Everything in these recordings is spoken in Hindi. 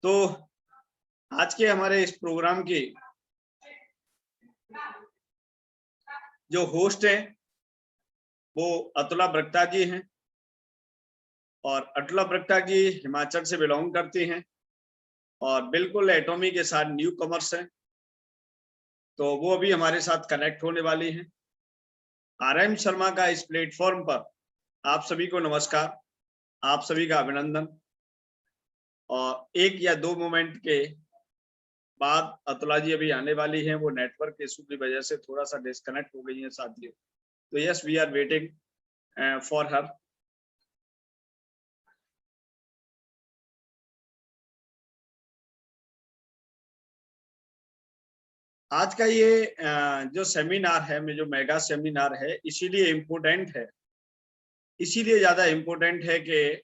तो आज के हमारे इस प्रोग्राम की जो होस्ट हैं वो अतुला बरकटा जी हैं और अतुला बरकटा जी हिमाचल से बिलोंग करती हैं और बिल्कुल एटॉमी के साथ न्यू कमर्स हैं। तो वो अभी हमारे साथ कनेक्ट होने वाली हैं। आरएम शर्मा का इस प्लेटफॉर्म पर आप सभी को नमस्कार, आप सभी का अभिनंदन। और एक या दो मोमेंट के बाद अतुला जी अभी आने वाली हैं। वो नेटवर्क इशू की वजह से थोड़ा सा डिस्कनेक्ट हो गई हैं साथियों। तो yes, we are waiting for her. आज का ये जो सेमिनार है, जो मेगा सेमिनार है, इसीलिए इम्पोर्टेंट है, इसीलिए ज्यादा इम्पोर्टेंट है कि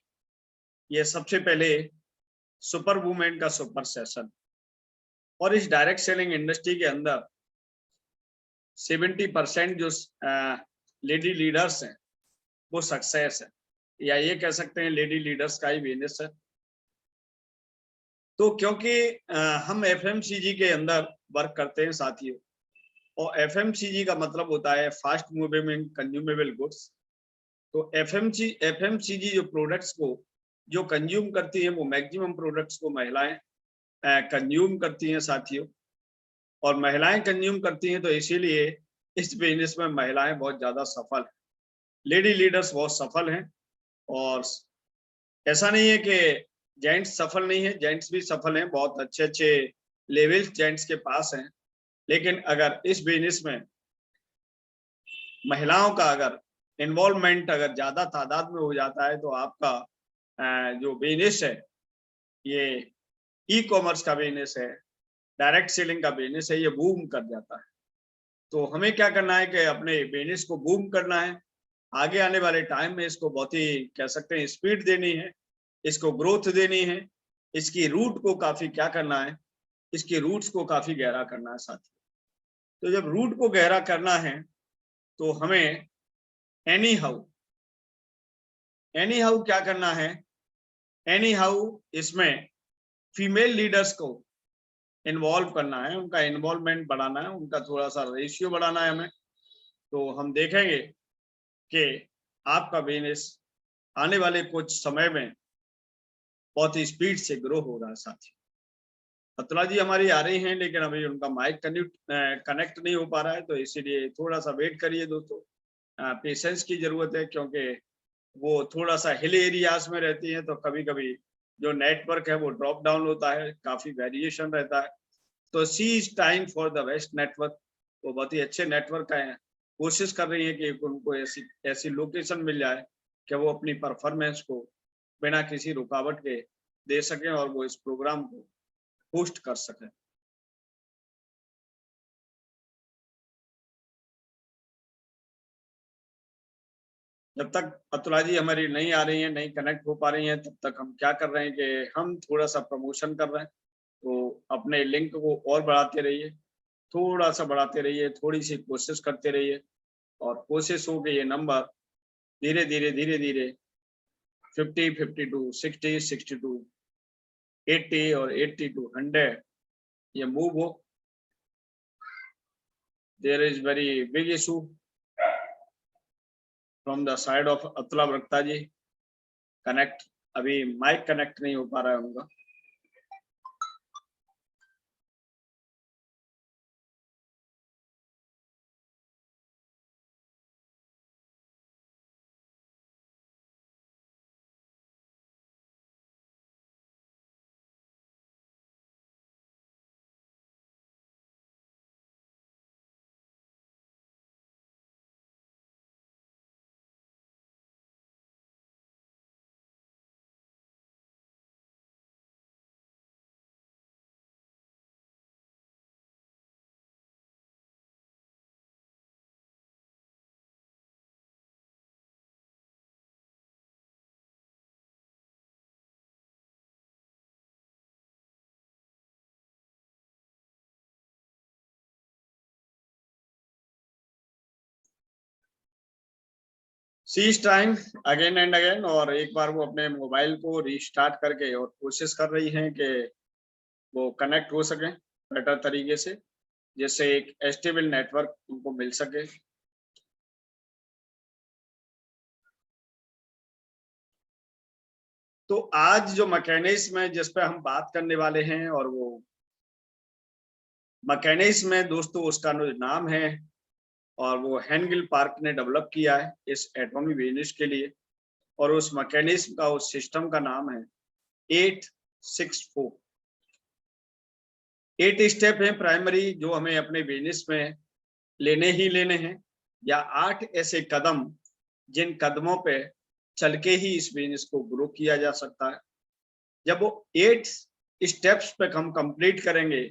ये सबसे पहले सुपर वुमेन का सुपर सेशन। और इस डायरेक्ट सेलिंग इंडस्ट्री के अंदर 70% जो लेडी लीडर्स हैं वो सक्सेस है, या ये कह सकते हैं लेडी लीडर्स का ही बिजनेस है। तो क्योंकि हम एफएमसीजी के अंदर वर्क करते हैं साथियों, और एफएमसीजी का मतलब होता है फास्ट मूविंग कंज्यूमेबल गुड्स। तो एफएमसीजी जो प्रोडक्ट्स को जो कंज्यूम करती है, वो मैक्सिमम प्रोडक्ट्स को महिलाएं कंज्यूम करती हैं साथियों। और महिलाएं कंज्यूम करती हैं तो इसीलिए इस बिजनेस में महिलाएं बहुत ज्यादा सफल हैं, लेडी लीडर्स बहुत सफल हैं। और ऐसा नहीं है कि जेंट्स सफल नहीं है, जेंट्स भी सफल हैं, बहुत अच्छे अच्छे लेवल्स जेंट्स के पास हैं। लेकिन अगर इस बिजनेस में महिलाओं का अगर इन्वॉल्वमेंट अगर ज्यादा तादाद में हो जाता है तो आपका जो बिजनेस है, ये ई कॉमर्स का बिजनेस है, डायरेक्ट सेलिंग का बिजनेस है, ये बूम कर जाता है। तो हमें क्या करना है कि अपने बिजनेस को बूम करना है। आगे आने वाले टाइम में इसको बहुत ही कह सकते हैं स्पीड देनी है, इसको ग्रोथ देनी है, इसकी रूट को काफी क्या करना है, इसकी रूट्स को काफी गहरा करना है साथी। तो जब रूट को गहरा करना है तो हमें एनी हाउ क्या करना है, एनी हाउ इसमें फीमेल लीडर्स को इन्वॉल्व करना है, उनका इन्वॉल्वमेंट बढ़ाना है, उनका थोड़ा सा रेशियो बढ़ाना है हमें। तो हम देखेंगे कि आपका बिजनेस आने वाले कुछ समय में बहुत ही स्पीड से ग्रो हो रहा है साथी। अतुला जी हमारी आ रही हैं, लेकिन अभी उनका माइक कनेक्ट नहीं हो पा रहा है, तो इसीलिए थोड़ा सा वेट करिए दोस्तों। पेशेंस की जरूरत है, क्योंकि वो थोड़ा सा हिल एरियाज में रहती हैं, तो कभी कभी जो नेटवर्क है वो ड्रॉप डाउन होता है, काफी वेरिएशन रहता है। तो see is time for the best network. वो बहुत ही अच्छे नेटवर्क का है, कोशिश कर रही है कि उनको ऐसी ऐसी लोकेशन मिल जाए कि वो अपनी परफॉर्मेंस को बिना किसी रुकावट के दे सकें और वो इस प्रोग्राम को होस्ट कर सकें। जब तक अतुला जी हमारी नहीं आ रही हैं, नहीं कनेक्ट हो पा रही हैं, तब तक हम क्या कर रहे हैं कि हम थोड़ा सा प्रमोशन कर रहे हैं। तो अपने लिंक को और बढ़ाते रहिए, थोड़ा सा बढ़ाते रहिए, थोड़ी सी कोशिश करते रहिए, और कोशिश हो कि ये नंबर धीरे धीरे 50, 52, 60, 62, 80 और 80 टू 100 ये मूव हो। There is very big issue from the side of Atula Barkata ji. Connect अभी माइक कनेक्ट नहीं हो पा रहा है उनका। See is time again and again, और एक बार वो अपने मोबाइल को रीस्टार्ट करके और कोशिश कर रही हैं कि वो कनेक्ट हो सके बेटर तरीके से, जिससे एक स्टेबल नेटवर्क उनको मिल सके। तो आज जो मैकेनिज्म है जिस पे हम बात करने वाले हैं, और वो मैकेनिज्म है दोस्तों, उसका नाम है, और वो हेनगिल पार्क ने डेवलप किया है इस एटॉमिक बिजनेस के लिए, और उस मैकेनिज्म का, उस सिस्टम का नाम है 864। 8 स्टेप है प्राइमरी जो हमें अपने बिजनेस में लेने ही लेने हैं, या 8 ऐसे कदम जिन कदमों पे चल के ही इस बिजनेस को ग्रो किया जा सकता है। जब वो 8 स्टेप्स पे हम कंप्लीट करेंगे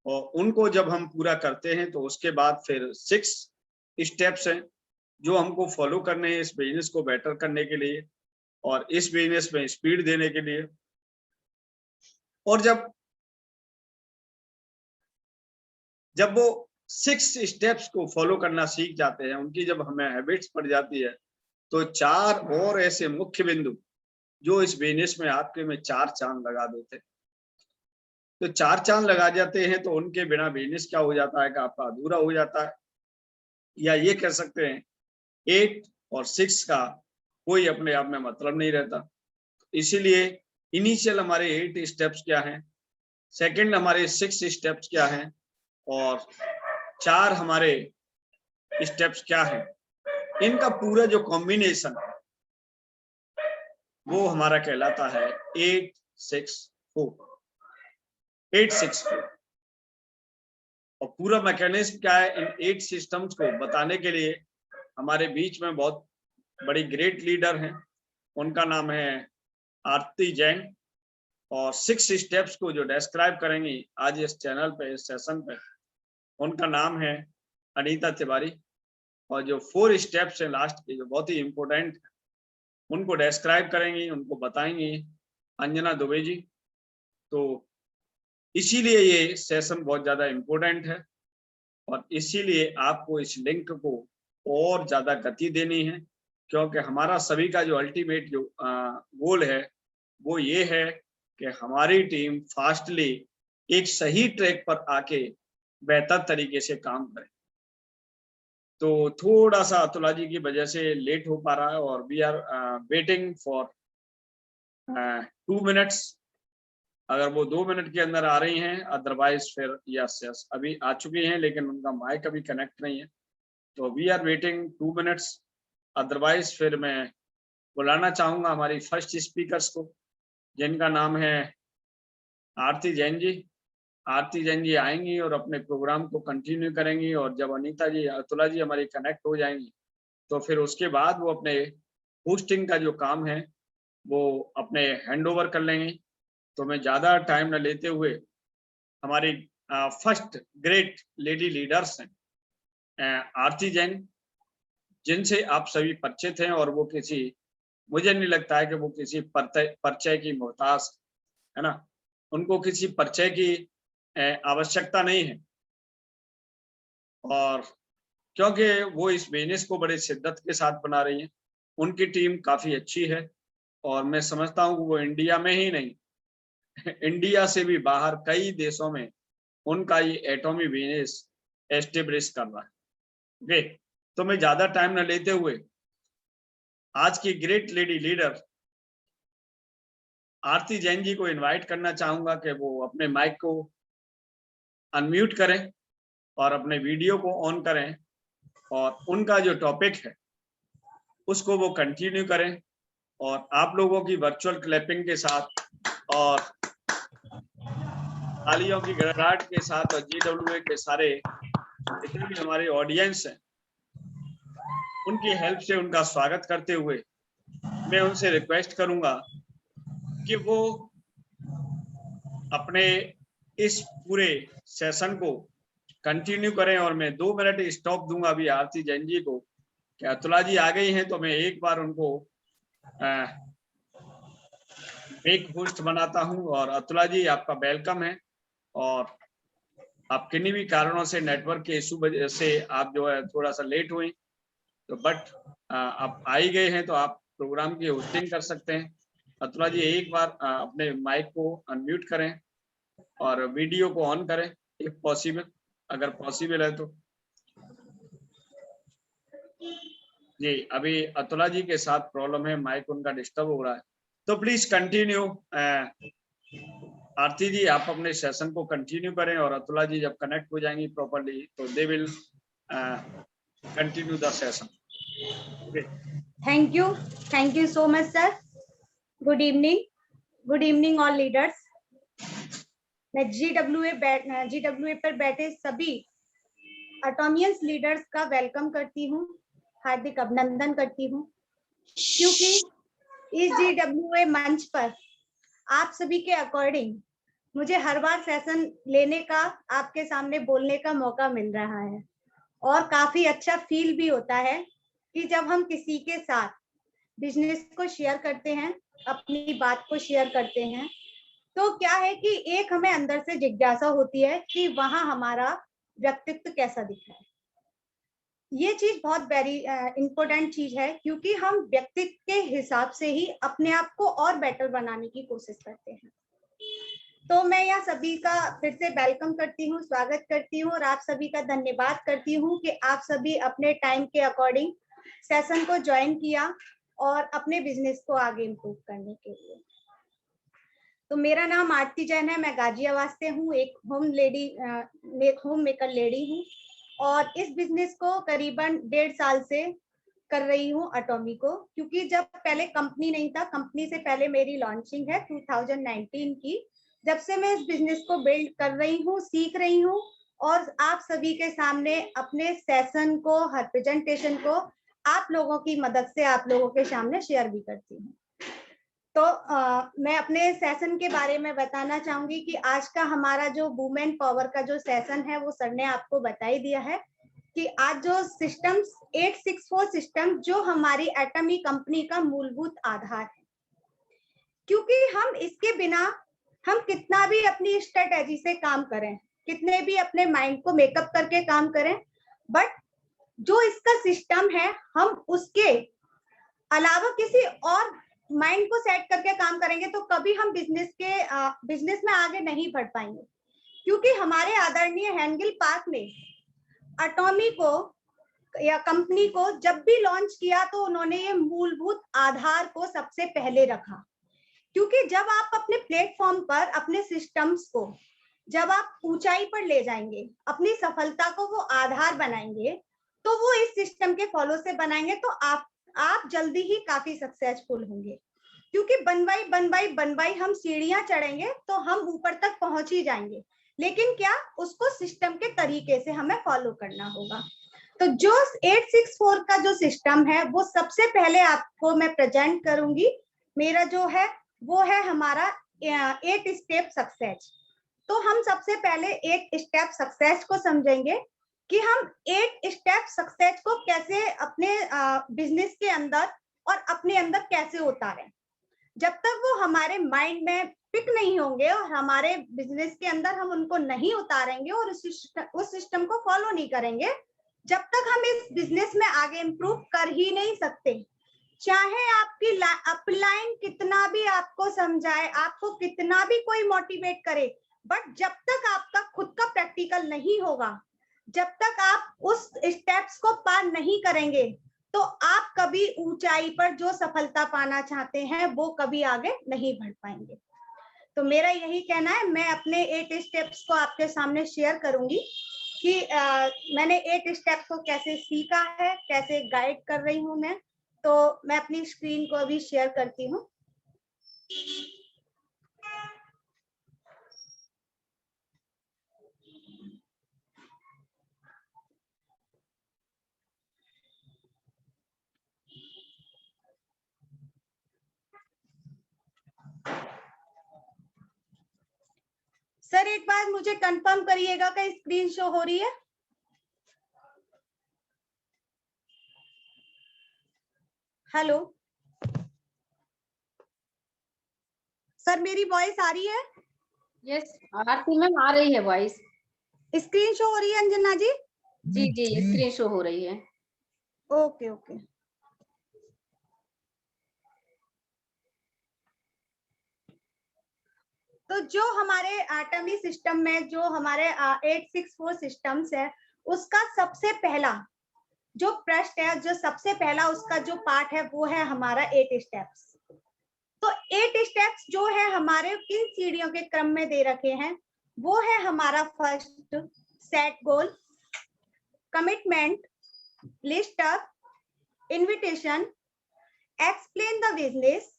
और उनको जब हम पूरा करते हैं, तो उसके बाद फिर 6 स्टेप्स हैं जो हमको फॉलो करने हैं इस बिजनेस को बेटर करने के लिए और इस बिजनेस में स्पीड देने के लिए। और जब वो 6 स्टेप्स को फॉलो करना सीख जाते हैं, उनकी जब हमें हैबिट्स पड़ जाती है, तो 4 और ऐसे मुख्य बिंदु जो इस बिजनेस में आपके में 4 चांद लगा देते हैं। तो 4 चांद लगा जाते हैं, तो उनके बिना बिजनेस क्या हो जाता है कि आपका अधूरा हो जाता है, या ये कह सकते हैं 8 और 6 का कोई अपने आप में मतलब नहीं रहता। इसीलिए इनिशियल हमारे 8 स्टेप्स क्या हैं, सेकंड हमारे 6 स्टेप्स क्या हैं, और 4 हमारे स्टेप्स क्या हैं, इनका पूरा जो कॉम्बिनेशन वो हमारा कहलाता है 864। 864 और पूरा मैकेनिज्म क्या है, इन 8 सिस्टम्स को बताने के लिए हमारे बीच में बहुत बड़ी ग्रेट लीडर हैं, उनका नाम है आरती जैन, और 6 स्टेप्स को जो डिस्क्राइब करेंगी आज इस चैनल पे, इस सेशन पे, उनका नाम है अनीता तिवारी। और जो 4 स्टेप्स हैं लास्ट के, जो बहुत ही इम्पोर्टेंट, उनको डिस्क्राइब करेंगी, उनको बताएंगी अंजना दुबे जी। तो इसीलिए ये सेशन बहुत ज्यादा इम्पोर्टेंट है, और इसीलिए आपको इस लिंक को और ज्यादा गति देनी है, क्योंकि हमारा सभी का जो अल्टीमेट जो गोल है वो ये है कि हमारी टीम फास्टली एक सही ट्रैक पर आके बेहतर तरीके से काम करे। तो थोड़ा सा अतुला जी की वजह से लेट हो पा रहा है, और we are waiting for 2 minutes. अगर वो 2 मिनट के अंदर आ रही हैं, अदरवाइज फिर यस यस अभी आ चुकी हैं, लेकिन उनका माइक अभी कनेक्ट नहीं है, तो we are waiting 2 minutes. Otherwise फिर मैं बुलाना चाहूंगा हमारी फर्स्ट स्पीकर्स को, जिनका नाम है आरती जैन जी। आरती जैन जी आएंगी और अपने प्रोग्राम को कंटिन्यू करेंगी, और जब अनीता जी, अतुला जी हमारी कनेक्ट हो जाएंगी, तो फिर उसके बाद वो अपने होस्टिंग का जो काम है वो अपने हैंड ओवर कर लेंगे। तो मैं ज़्यादा टाइम न लेते हुए हमारी फर्स्ट ग्रेट लेडी लीडर्स हैं आरती जैन, जिनसे आप सभी परिचित हैं, और वो किसी, मुझे नहीं लगता है कि वो किसी परिचय की मोहताज है ना, उनको किसी परिचय की आवश्यकता नहीं है, और क्योंकि वो इस बिजनेस को बड़े शिद्दत के साथ बना रही है। उनकी टीम काफ़ी अच्छी है, और मैं समझता हूँ कि वो इंडिया में ही नहीं इंडिया से भी बाहर कई देशों में उनका ये एटॉमिक बिजनेस एस्टेब्लिश कर रहा है। ओके, तो मैं ज़्यादा टाइम न लेते हुए आज की ग्रेट लेडी लीडर आरती जैन जी को इनवाइट करना चाहूँगा कि वो अपने माइक को अनम्यूट करें और अपने वीडियो को ऑन करें, और उनका जो टॉपिक है उसको वो कंटिन्यू करें, और आप लोगों की वर्चुअल क्लैपिंग के साथ और तालियों की गड़गड़ाहट के साथ, और GWA के सारे जितने भी हमारे ऑडियंस हैं, उनकी हेल्प से उनका स्वागत करते हुए मैं उनसे रिक्वेस्ट करूंगा कि वो अपने इस पूरे सेशन को कंटिन्यू करें, और मैं 2 मिनट स्टॉप दूंगा अभी आरती जैन जी को कि अतुला जी आ गई हैं, तो मैं एक बार उनको मेक होस्ट बनाता हूं। और अतुला जी आपका वेलकम है, और आप किन्हीं भी कारणों से, नेटवर्क के इशू वजह से आप जो है थोड़ा सा लेट हुई, तो बट आप आ ही गए हैं, तो आप प्रोग्राम की होस्टिंग कर सकते हैं। अतुला जी एक बार अपने माइक को अनम्यूट करें। और वीडियो को ऑन करें इफ पॉसिबल, अगर पॉसिबल है तो। जी अभी अतुला जी के साथ प्रॉब्लम है, माइक उनका डिस्टर्ब हो रहा है, तो प्लीज कंटिन्यू। आरती जी आप अपने सेशन को कंटिन्यू करें और अतुला जी जब कनेक्ट हो जाएंगी प्रॉपर्ली तो they will continue the session. Thank you so much sir. Good evening all leaders. मैं GWA पर बैठे सभी एटॉमियंस लीडर्स का वेलकम करती हूँ, हार्दिक अभिनंदन करती हूँ, क्योंकि इस GWA मंच पर आप सभी के अकॉर्डिंग मुझे हर बार सेशन लेने का, आपके सामने बोलने का मौका मिल रहा है और काफी अच्छा फील भी होता है कि जब हम किसी के साथ बिजनेस को शेयर करते हैं, अपनी बात को शेयर करते हैं, तो क्या है कि एक हमें अंदर से जिज्ञासा होती है कि वहां हमारा व्यक्तित्व कैसा दिख रहा है। ये चीज बहुत वेरी इंपॉर्टेंट चीज है, क्योंकि हम व्यक्तित्व के हिसाब से ही अपने आप को और बेटर बनाने की कोशिश करते हैं। तो मैं यहाँ सभी का फिर से वेलकम करती हूँ, स्वागत करती हूँ और आप सभी का धन्यवाद करती हूँ कि आप सभी अपने टाइम के अकॉर्डिंग सेशन को ज्वाइन किया और अपने बिजनेस को आगे इम्प्रूव करने के लिए। तो मेरा नाम आरती जैन है, मैं गाजियाबाद से हूँ, एक होम मेकर लेडी हूँ और इस बिजनेस को करीबन 1.5 साल से कर रही हूँ एटॉमी को, क्योंकि जब पहले कंपनी नहीं था, कंपनी से पहले मेरी लॉन्चिंग है 2019 की। जब से मैं इस बिजनेस को बिल्ड कर रही हूँ, सीख रही हूँ और आप सभी के सामने अपने सेशन को, हर प्रेजेंटेशन को आप लोगों की मदद से आप लोगों के सामने शेयर भी करती हूँ। तो मैं अपने सेशन के बारे में बताना चाहूंगी कि आज का हमारा जो वुमेन पावर का जो सेशन है वो सर ने आपको बता ही दिया है कि आज जो सिस्टम 864 सिस्टम जो हमारी एटमी कंपनी का मूलभूत आधार है, क्योंकि हम इसके बिना हम कितना भी अपनी स्ट्रेटेजी से काम करें, कितने भी अपने माइंड को मेकअप करके काम करें, बट जो इसका सिस्टम है हम उसके अलावा किसी और माइंड को सेट करके काम करेंगे तो कभी हम बिजनेस में आगे नहीं बढ़ पाएंगे। क्योंकि हमारे आदरणीय हेंगल पार्क ने एटॉमी को या कंपनी को जब भी लॉन्च किया तो उन्होंने ये मूलभूत आधार को सबसे पहले रखा, क्योंकि जब आप अपने प्लेटफॉर्म पर अपने सिस्टम्स को जब आप ऊंचाई पर ले जाएंगे, अपनी सफलता को वो आधार बनाएंगे, तो वो इस सिस्टम के फॉलो से बनाएंगे तो आप जल्दी ही काफी सक्सेसफुल होंगे। क्योंकि बन बाई हम सीढ़ियां चढ़ेंगे तो हम ऊपर तक पहुंच ही जाएंगे, लेकिन क्या उसको सिस्टम के तरीके से हमें फॉलो करना होगा। तो जो 864 का जो सिस्टम है वो सबसे पहले आपको मैं प्रेजेंट करूंगी। मेरा जो है वो है हमारा 8 स्टेप सक्सेस। तो हम सबसे पहले 8 स्टेप सक्सेस को समझेंगे कि हम 8 स्टेप सक्सेस को कैसे अपने बिजनेस के अंदर और अपने अंदर कैसे उतारें। जब तक वो हमारे माइंड में पिक नहीं होंगे और हमारे बिजनेस के अंदर हम उनको नहीं उतारेंगे और उस सिस्टम को फॉलो नहीं करेंगे, जब तक हम इस बिजनेस में आगे इम्प्रूव कर ही नहीं सकते। चाहे आपकी अपलाइन कितना भी आपको समझाए, आपको कितना भी कोई मोटिवेट करे, बट जब तक आपका खुद का प्रैक्टिकल नहीं होगा, जब तक आप उस स्टेप्स को पार नहीं करेंगे, तो आप कभी ऊंचाई पर जो सफलता पाना चाहते हैं वो कभी आगे नहीं बढ़ पाएंगे। तो मेरा यही कहना है, मैं अपने 8 स्टेप्स को आपके सामने शेयर करूंगी कि मैंने 8 स्टेप्स को कैसे सीखा है, कैसे गाइड कर रही हूं मैं। तो मैं अपनी स्क्रीन को अभी शेयर करती हूँ। सर एक बार मुझे कंफर्म करिएगा कि स्क्रीन शो हो रही है। हेलो सर, मेरी वॉइस आ रही है? यस आरती मैम आ रही है वॉइस। स्क्रीन शो हो रही है अंजना जी? जी स्क्रीन शो हो रही है। Okay okay. तो जो हमारे एटमी सिस्टम में जो हमारे 864 सिस्टम्स है, उसका सबसे पहला जो पृष्ठ है, जो सबसे पहला उसका जो पार्ट है, वो है हमारा 8 स्टेप्स। तो 8 स्टेप्स जो है हमारे किन सीढ़ियों के क्रम में दे रखे हैं, वो है हमारा first set goal, commitment, list up, invitation, explain the business,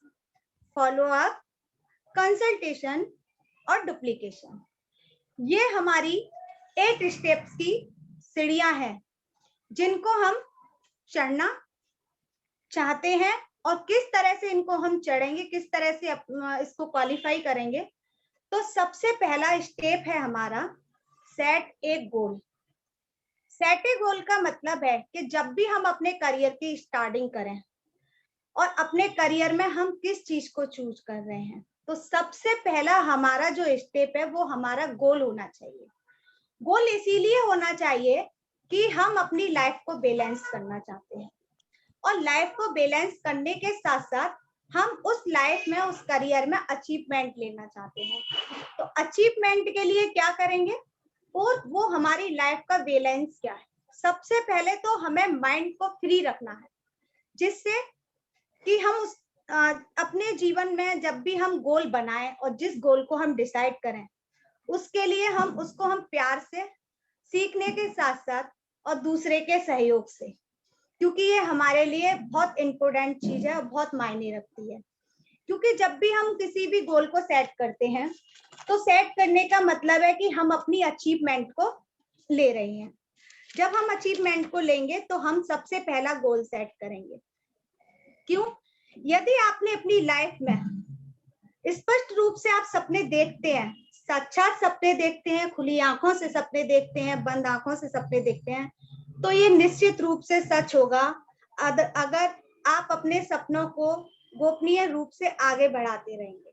follow up, consultation और डुप्लीकेशन। ये हमारी 8 स्टेप्स की सीढ़ियां हैं जिनको हम चढ़ना चाहते हैं। और किस तरह से इनको हम चढ़ेंगे, किस तरह से इसको क्वालिफाई करेंगे। तो सबसे पहला स्टेप है हमारा सेट ए गोल। सेट ए गोल का मतलब है कि जब भी हम अपने करियर की स्टार्टिंग करें और अपने करियर में हम किस चीज को चूज कर रहे हैं, तो सबसे पहला हमारा जो स्टेप है वो हमारा गोल होना चाहिए। गोल इसीलिए होना चाहिए कि हम अपनी लाइफ को बैलेंस करना चाहते हैं, और लाइफ को बैलेंस करने के साथ साथ हम उस लाइफ में, उस करियर में अचीवमेंट लेना चाहते हैं। तो अचीवमेंट के लिए क्या करेंगे, और वो हमारी लाइफ का बैलेंस क्या है। सबसे पहले तो हमें माइंड को फ्री रखना है, जिससे कि हम उस अपने जीवन में जब भी हम गोल बनाएं और जिस गोल को हम डिसाइड करें, उसके लिए हम उसको हम प्यार से, सीखने के साथ साथ और दूसरे के सहयोग से, क्योंकि ये हमारे लिए बहुत इम्पोर्टेंट चीज है और बहुत मायने रखती है। क्योंकि जब भी हम किसी भी गोल को सेट करते हैं, तो सेट करने का मतलब है कि हम अपनी अचीवमेंट को ले रहे हैं। जब हम अचीवमेंट को लेंगे तो हम सबसे पहला गोल सेट करेंगे। क्यों? यदि आपने अपनी लाइफ में स्पष्ट रूप से आप सपने देखते हैं, साक्षात सपने देखते हैं, खुली आंखों से सपने देखते हैं, बंद आंखों से सपने देखते हैं, तो ये निश्चित रूप से सच होगा अगर आप अपने सपनों को गोपनीय रूप से आगे बढ़ाते रहेंगे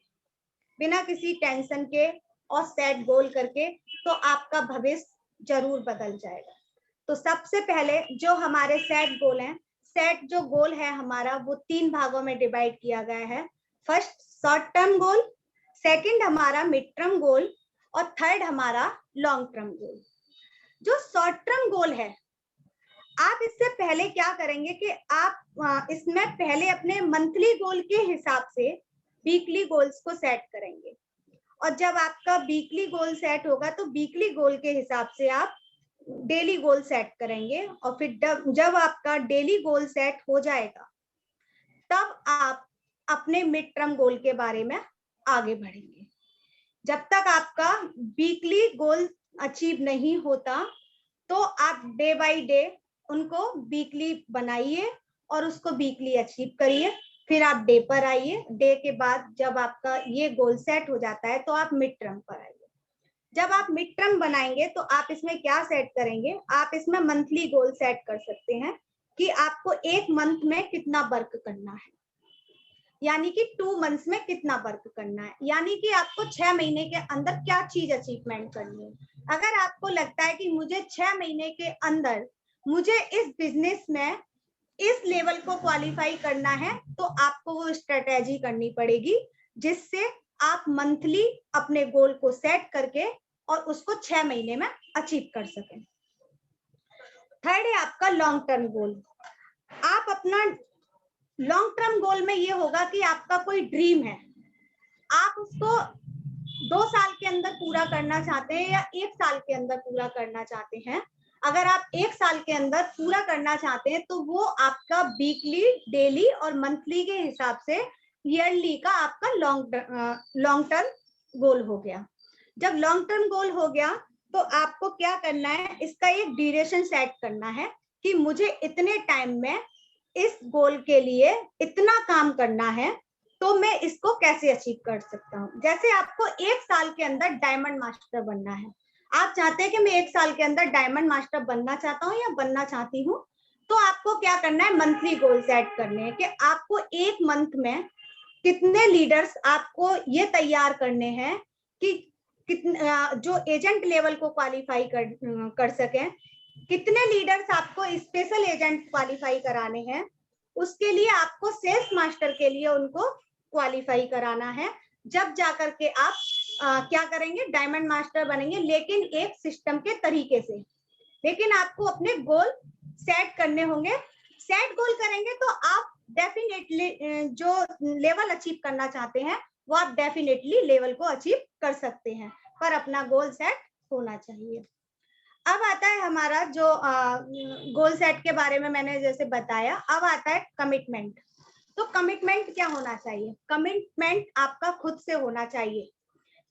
बिना किसी टेंशन के और सेट गोल करके, तो आपका भविष्य जरूर बदल जाएगा। तो सबसे पहले जो हमारे सेट गोल हैं, सेट जो गोल है हमारा, वो 3 भागों में डिवाइड किया गया है। First short term goal, second हमारा मिड टर्म गोल और थर्ड हमारा लॉन्ग टर्म गोल। जो शॉर्ट टर्म गोल है, आप इससे पहले क्या करेंगे कि आप इसमें पहले अपने मंथली गोल के हिसाब से वीकली गोल्स को सेट करेंगे, और जब आपका वीकली गोल सेट होगा तो वीकली गोल के हिसाब से आप डेली गोल सेट करेंगे, और फिर जब आपका डेली गोल सेट हो जाएगा, तब आप अपने मिड टर्म गोल के बारे में आगे बढ़ेंगे। जब तक आपका वीकली गोल अचीव नहीं होता, तो आप डे बाय डे उनको वीकली बनाइए और उसको वीकली अचीव करिए। फिर आप डे पर आइए, डे के बाद जब आपका ये गोल सेट हो जाता है तो आप मिड टर्म पर आइए। जब आप मिड टर्म बनाएंगे तो आप इसमें क्या सेट करेंगे, आप इसमें मंथली गोल सेट कर सकते हैं कि आपको 1 मंथ में कितना वर्क करना है, यानी कि 2 मंथ्स में कितना वर्क करना है, यानी कि आपको 6 महीने के अंदर क्या चीज अचीवमेंट करनी है। अगर आपको लगता है कि मुझे 6 महीने के अंदर मुझे इस बिजनेस में इस लेवल को क्वालिफाई करना है, तो आपको वो स्ट्रेटेजी करनी पड़ेगी, जिससे आप मंथली अपने गोल को सेट करके और उसको 6 महीने में अचीव कर सकें। थर्ड है आपका लॉन्ग टर्म गोल। आप अपना लॉन्ग टर्म गोल में ये होगा कि आपका कोई ड्रीम है, आप उसको 2 साल के अंदर पूरा करना चाहते हैं या 1 साल के अंदर पूरा करना चाहते हैं। अगर आप 1 साल के अंदर पूरा करना चाहते हैं, तो वो आपका वीकली, डेली और मंथली के हिसाब से ईयरली का आपका लॉन्ग टर्म गोल हो गया। जब लॉन्ग टर्म गोल हो गया, तो आपको क्या करना है, इसका एक ड्यूरेशन सेट करना है कि मुझे इतने टाइम में इस गोल के लिए इतना काम करना है, तो मैं इसको कैसे अचीव कर सकता हूँ। जैसे आपको 1 साल के अंदर डायमंड मास्टर बनना है, आप चाहते हैं कि मैं 1 साल के अंदर डायमंड मास्टर बनना चाहता हूँ या बनना चाहती हूँ, तो आपको क्या करना है, मंथली गोल सेट करने हैं कि आपको 1 मंथ में कितने लीडर्स आपको ये तैयार करने हैं कि कितने जो एजेंट लेवल को क्वालिफाई कर सकें, कितने लीडर्स आपको स्पेशल एजेंट क्वालिफाई कराने हैं, उसके लिए आपको सेल्स मास्टर के लिए उनको क्वालिफाई कराना है। जब जाकर के आप क्या करेंगे, डायमंड मास्टर बनेंगे, लेकिन एक सिस्टम के तरीके से। लेकिन आपको अपने गोल सेट करने होंगे। सेट गोल करेंगे तो आप डेफिनेटली जो लेवल अचीव करना चाहते हैं वो आप डेफिनेटली लेवल को अचीव कर सकते हैं, पर अपना गोल सेट होना चाहिए। अब आता है हमारा जो गोल सेट के बारे में मैंने जैसे बताया, अब आता है कमिटमेंट। तो कमिटमेंट क्या होना चाहिए? कमिटमेंट आपका खुद से होना चाहिए,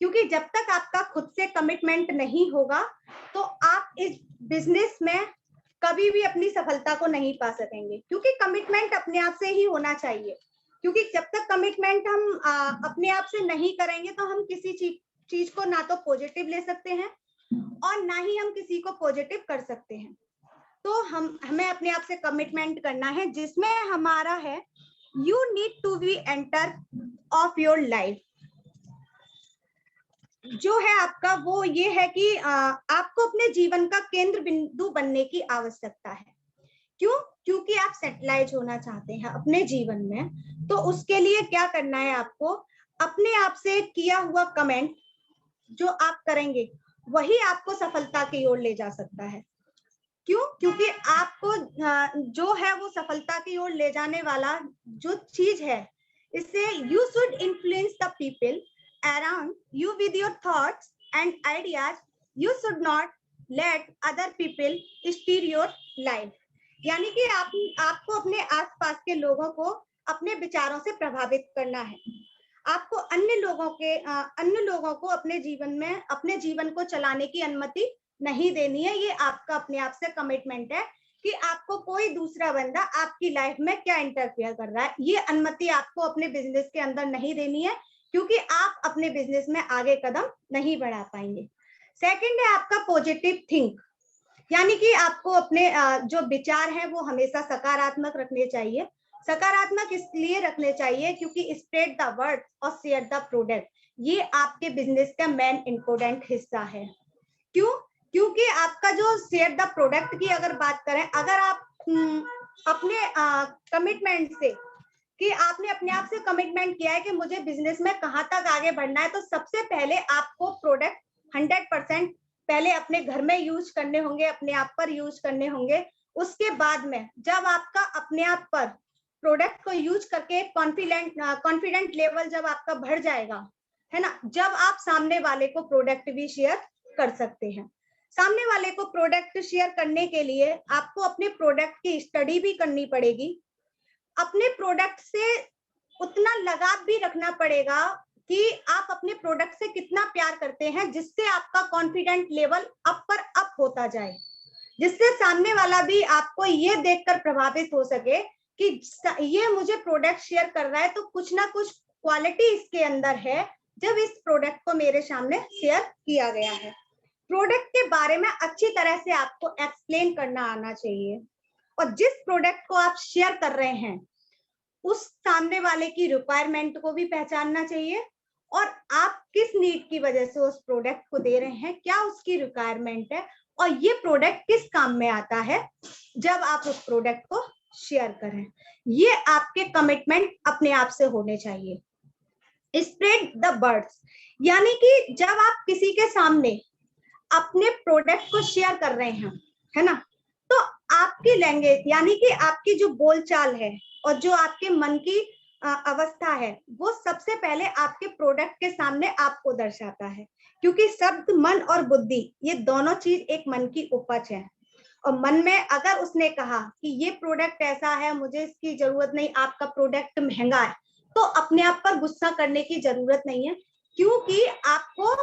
क्योंकि जब तक आपका खुद से कमिटमेंट नहीं होगा तो आप इस बिजनेस में कभी भी अपनी सफलता को नहीं पा सकेंगे, क्योंकि कमिटमेंट अपने आप से ही होना चाहिए। क्योंकि जब तक कमिटमेंट हम अपने आप से नहीं करेंगे तो हम किसी चीज को ना तो पॉजिटिव ले सकते हैं और ना ही हम किसी को पॉजिटिव कर सकते हैं। तो हमें अपने आप से कमिटमेंट करना है, जिसमें हमारा है you need to be enter of your life. जो है आपका वो ये है कि आपको अपने जीवन का केंद्र बिंदु बनने की आवश्यकता है। क्यों? क्योंकि आप सेटलाइज होना चाहते हैं अपने जीवन में, तो उसके लिए क्या करना है, आपको अपने आप से किया हुआ कमेंट जो आप करेंगे वही आपको सफलता की ओर ले जा सकता है। क्यों? क्योंकि आपको जो है वो सफलता की ओर ले जाने वाला जो चीज है, इससे you should influence the people around you with your thoughts and ideas. You should not let other people steer your life. यानी कि आपको अपने आसपास के लोगों को अपने विचारों से प्रभावित करना है। आपको अन्य लोगों को अपने जीवन को चलाने की अनुमति नहीं देनी है। ये आपका अपने आप से कमिटमेंट है कि आपको कोई दूसरा बंदा आपकी लाइफ में क्या इंटरफेयर कर रहा है, ये अनुमति आपको अपने बिजनेस के अंदर नहीं देनी है, क्योंकि आप अपने बिजनेस में आगे कदम नहीं बढ़ा पाएंगे। सेकंड है आपका पॉजिटिव थिंक, यानी कि आपको अपने जो विचार हैं वो हमेशा सकारात्मक रखने चाहिए। सकारात्मक इसलिए रखने चाहिए क्योंकि स्प्रेड द वर्ड और शेयर द प्रोडक्ट, ये आपके बिजनेस का मेन इंपॉर्टेंट हिस्सा है। क्यों? क्योंकि आपका जो शेयर द प्रोडक्ट की अगर बात करें, अगर आप अपने कमिटमेंट से कि आपने अपने आप से कमिटमेंट किया है कि मुझे बिजनेस में कहां तक आगे बढ़ना है, तो सबसे पहले आपको प्रोडक्ट 100% पहले अपने घर में यूज करने होंगे, अपने आप पर यूज करने होंगे। उसके बाद में जब आपका अपने आप पर प्रोडक्ट को यूज करके कॉन्फिडेंट लेवल जब आपका बढ़ जाएगा, है ना, जब आप सामने वाले को प्रोडक्ट भी शेयर कर सकते हैं। सामने वाले को प्रोडक्ट शेयर करने के लिए आपको अपने प्रोडक्ट की स्टडी भी करनी पड़ेगी, अपने प्रोडक्ट से उतना लगाव भी रखना पड़ेगा कि आप अपने प्रोडक्ट से कितना प्यार करते हैं, जिससे आपका कॉन्फिडेंट लेवल अप पर अप होता जाए, जिससे सामने वाला भी आपको ये देखकर प्रभावित हो सके कि ये मुझे प्रोडक्ट शेयर कर रहा है तो कुछ ना कुछ क्वालिटी इसके अंदर है जब इस प्रोडक्ट को मेरे सामने शेयर किया गया है। प्रोडक्ट के बारे में अच्छी तरह से आपको एक्सप्लेन करना आना चाहिए, और जिस प्रोडक्ट को आप शेयर कर रहे हैं उस सामने वाले की रिक्वायरमेंट को भी पहचानना चाहिए, और आप किस नीड की वजह से उस प्रोडक्ट को दे रहे हैं, क्या उसकी रिक्वायरमेंट है, और ये प्रोडक्ट किस काम में आता है जब आप उस प्रोडक्ट को शेयर करें। ये आपके कमिटमेंट अपने आप से होने चाहिए। स्प्रेड द वर्ड्स, यानी कि जब आप किसी के सामने अपने प्रोडक्ट को शेयर कर रहे हैं, है ना, तो आपकी लैंग्वेज यानी कि आपकी जो बोलचाल है और जो आपके मन की अवस्था है वो सबसे पहले आपके प्रोडक्ट के सामने आपको दर्शाता है, क्योंकि शब्द, मन और बुद्धि ये दोनों चीज एक मन की उपज है। और मन में अगर उसने कहा कि ये प्रोडक्ट ऐसा है, मुझे इसकी जरूरत नहीं, आपका प्रोडक्ट महंगा है, तो अपने आप पर गुस्सा करने की जरूरत नहीं है, क्योंकि आपको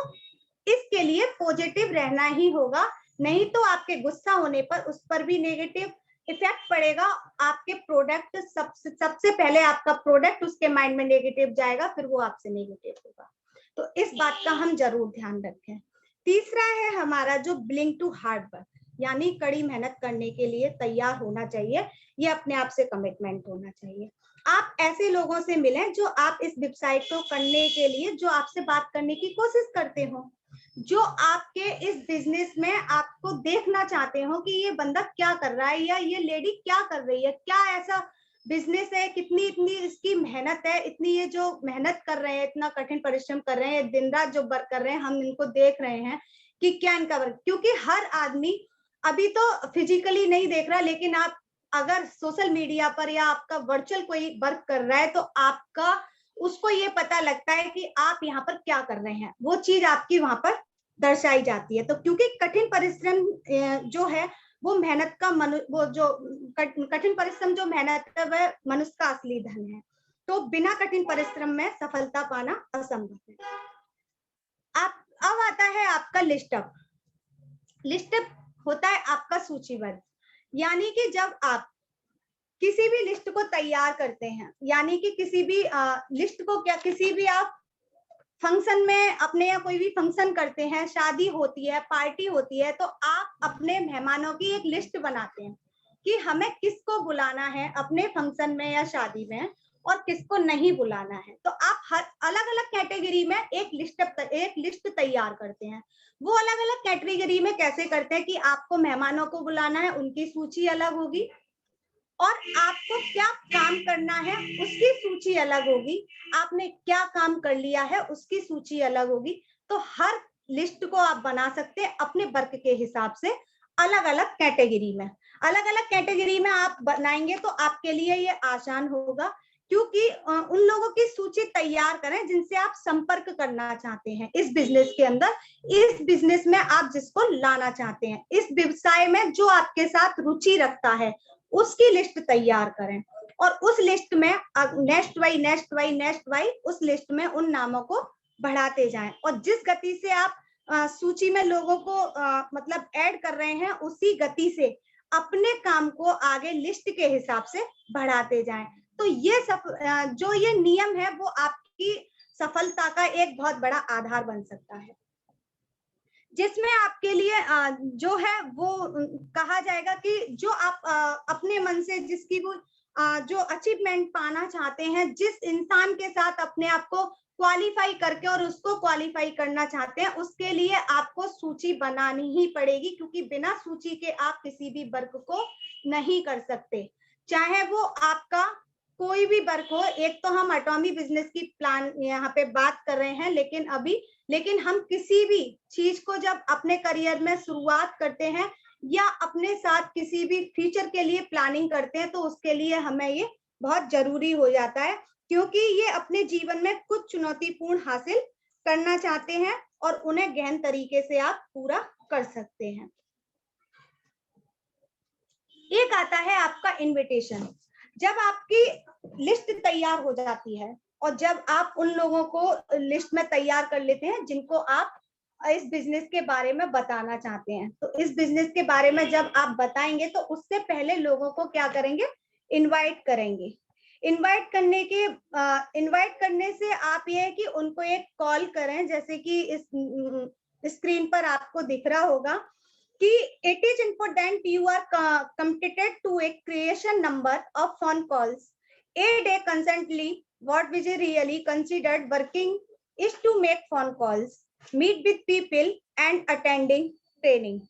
इसके लिए पॉजिटिव रहना ही होगा, नहीं तो आपके गुस्सा होने पर उस पर भी नेगेटिव इफेक्ट पड़ेगा। आपके प्रोडक्ट सबसे पहले आपका प्रोडक्ट उसके माइंड में नेगेटिव जाएगा, फिर वो आपसे नेगेटिव होगा। तो इस बात का हम जरूर ध्यान रखें। तीसरा है हमारा जो विलिंग टू हार्ड वर्क, यानी कड़ी मेहनत करने के लिए तैयार होना चाहिए। ये अपने आप से कमिटमेंट होना चाहिए। आप ऐसे लोगों से मिलें जो आप इस वेबसाइट को करने के लिए जो आपसे बात करने की कोशिश करते हो, जो आपके इस बिजनेस में आपको देखना चाहते हो कि ये बंदा क्या कर रहा है या ये लेडी क्या कर रही है, क्या ऐसा बिजनेस है, कितनी इतनी इसकी मेहनत है, इतनी ये जो मेहनत कर रहे हैं, इतना कठिन परिश्रम कर रहे हैं, दिन रात जो वर्क कर रहे हैं, हम इनको देख रहे हैं कि क्या इनका वर्क, क्योंकि हर आदमी अभी तो फिजिकली नहीं देख रहा, लेकिन आप अगर सोशल मीडिया पर या आपका वर्चुअल कोई वर्क कर रहा है तो आपका उसको ये पता लगता है कि आप यहाँ पर क्या कर रहे हैं, वो चीज आपकी वहां पर दर्शाई जाती है। तो क्योंकि कठिन परिश्रम जो है वो मेहनत का वो जो कठिन परिश्रम जो मेहनत है वह मनुष्य का असली धन है। तो बिना कठिन परिश्रम में सफलता पाना असंभव है। आप अब आता है आपका लिस्टअप। लिस्टअप होता है आपका सूचीबद्ध, यानी कि जब आप किसी भी लिस्ट को तैयार करते हैं, यानी कि किसी भी लिस्ट को क्या, किसी भी आप फंक्शन में अपने या कोई भी फंक्शन करते हैं, शादी होती है, पार्टी होती है, तो आप अपने मेहमानों की एक लिस्ट बनाते हैं कि हमें किसको बुलाना है अपने फंक्शन में या शादी में और किसको नहीं बुलाना है। तो आप हर अलग अलग कैटेगरी में एक लिस्ट तैयार करते हैं। वो अलग अलग कैटेगरी में कैसे करते हैं कि आपको मेहमानों को बुलाना है, उनकी सूची अलग होगी, और आपको क्या काम करना है उसकी सूची अलग होगी, आपने क्या काम कर लिया है उसकी सूची अलग होगी। तो हर लिस्ट को आप बना सकते हैं अपने वर्क के हिसाब से, अलग अलग कैटेगरी में। अलग अलग कैटेगरी में आप बनाएंगे तो आपके लिए ये आसान होगा, क्योंकि उन लोगों की सूची तैयार करें जिनसे आप संपर्क करना चाहते हैं इस बिजनेस के अंदर, इस बिजनेस में आप जिसको लाना चाहते हैं, इस व्यवसाय में जो आपके साथ रुचि रखता है, उसकी लिस्ट तैयार करें। और उस लिस्ट में नेक्स्ट बाई उस लिस्ट में उन नामों को बढ़ाते जाएं, और जिस गति से आप सूची में लोगों को मतलब ऐड कर रहे हैं, उसी गति से अपने काम को आगे लिस्ट के हिसाब से बढ़ाते जाएं। तो ये जो ये नियम है वो आपकी सफलता का एक बहुत बड़ा आधार बन सकता है, जिसमें आपके लिए जो है वो कहा जाएगा कि जो आप अपने मन से जिसकी वो जो अचीवमेंट पाना चाहते हैं, जिस इंसान के साथ अपने आप को क्वालिफाई करके और उसको क्वालिफाई करना चाहते हैं, उसके लिए आपको सूची बनानी ही पड़ेगी, क्योंकि बिना सूची के आप किसी भी वर्क को नहीं कर सकते, चाहे वो आपका कोई भी वर्क हो। एक तो हम एटॉमी बिजनेस की प्लान यहाँ पे बात कर रहे हैं, लेकिन हम किसी भी चीज को जब अपने करियर में शुरुआत करते हैं या अपने साथ किसी भी फ्यूचर के लिए प्लानिंग करते हैं, तो उसके लिए हमें ये बहुत जरूरी हो जाता है, क्योंकि ये अपने जीवन में कुछ चुनौतीपूर्ण हासिल करना चाहते हैं और उन्हें गहन तरीके से आप पूरा कर सकते हैं। एक आता है आपका इनविटेशन। जब आपकी लिस्ट तैयार हो जाती है और जब आप उन लोगों को लिस्ट में तैयार कर लेते हैं जिनको आप इस बिजनेस के बारे में बताना चाहते हैं, तो इस बिजनेस के बारे में जब आप बताएंगे तो उससे पहले लोगों को क्या करेंगे, इनवाइट करेंगे। इनवाइट करने से आप ये है कि उनको एक कॉल करें, जैसे कि इस स्क्रीन पर आपको दिख रहा होगा कि it is important you are committed to a creation number of phone calls a day constantly. What we really considered working is to make phone calls, meet with people and attending training.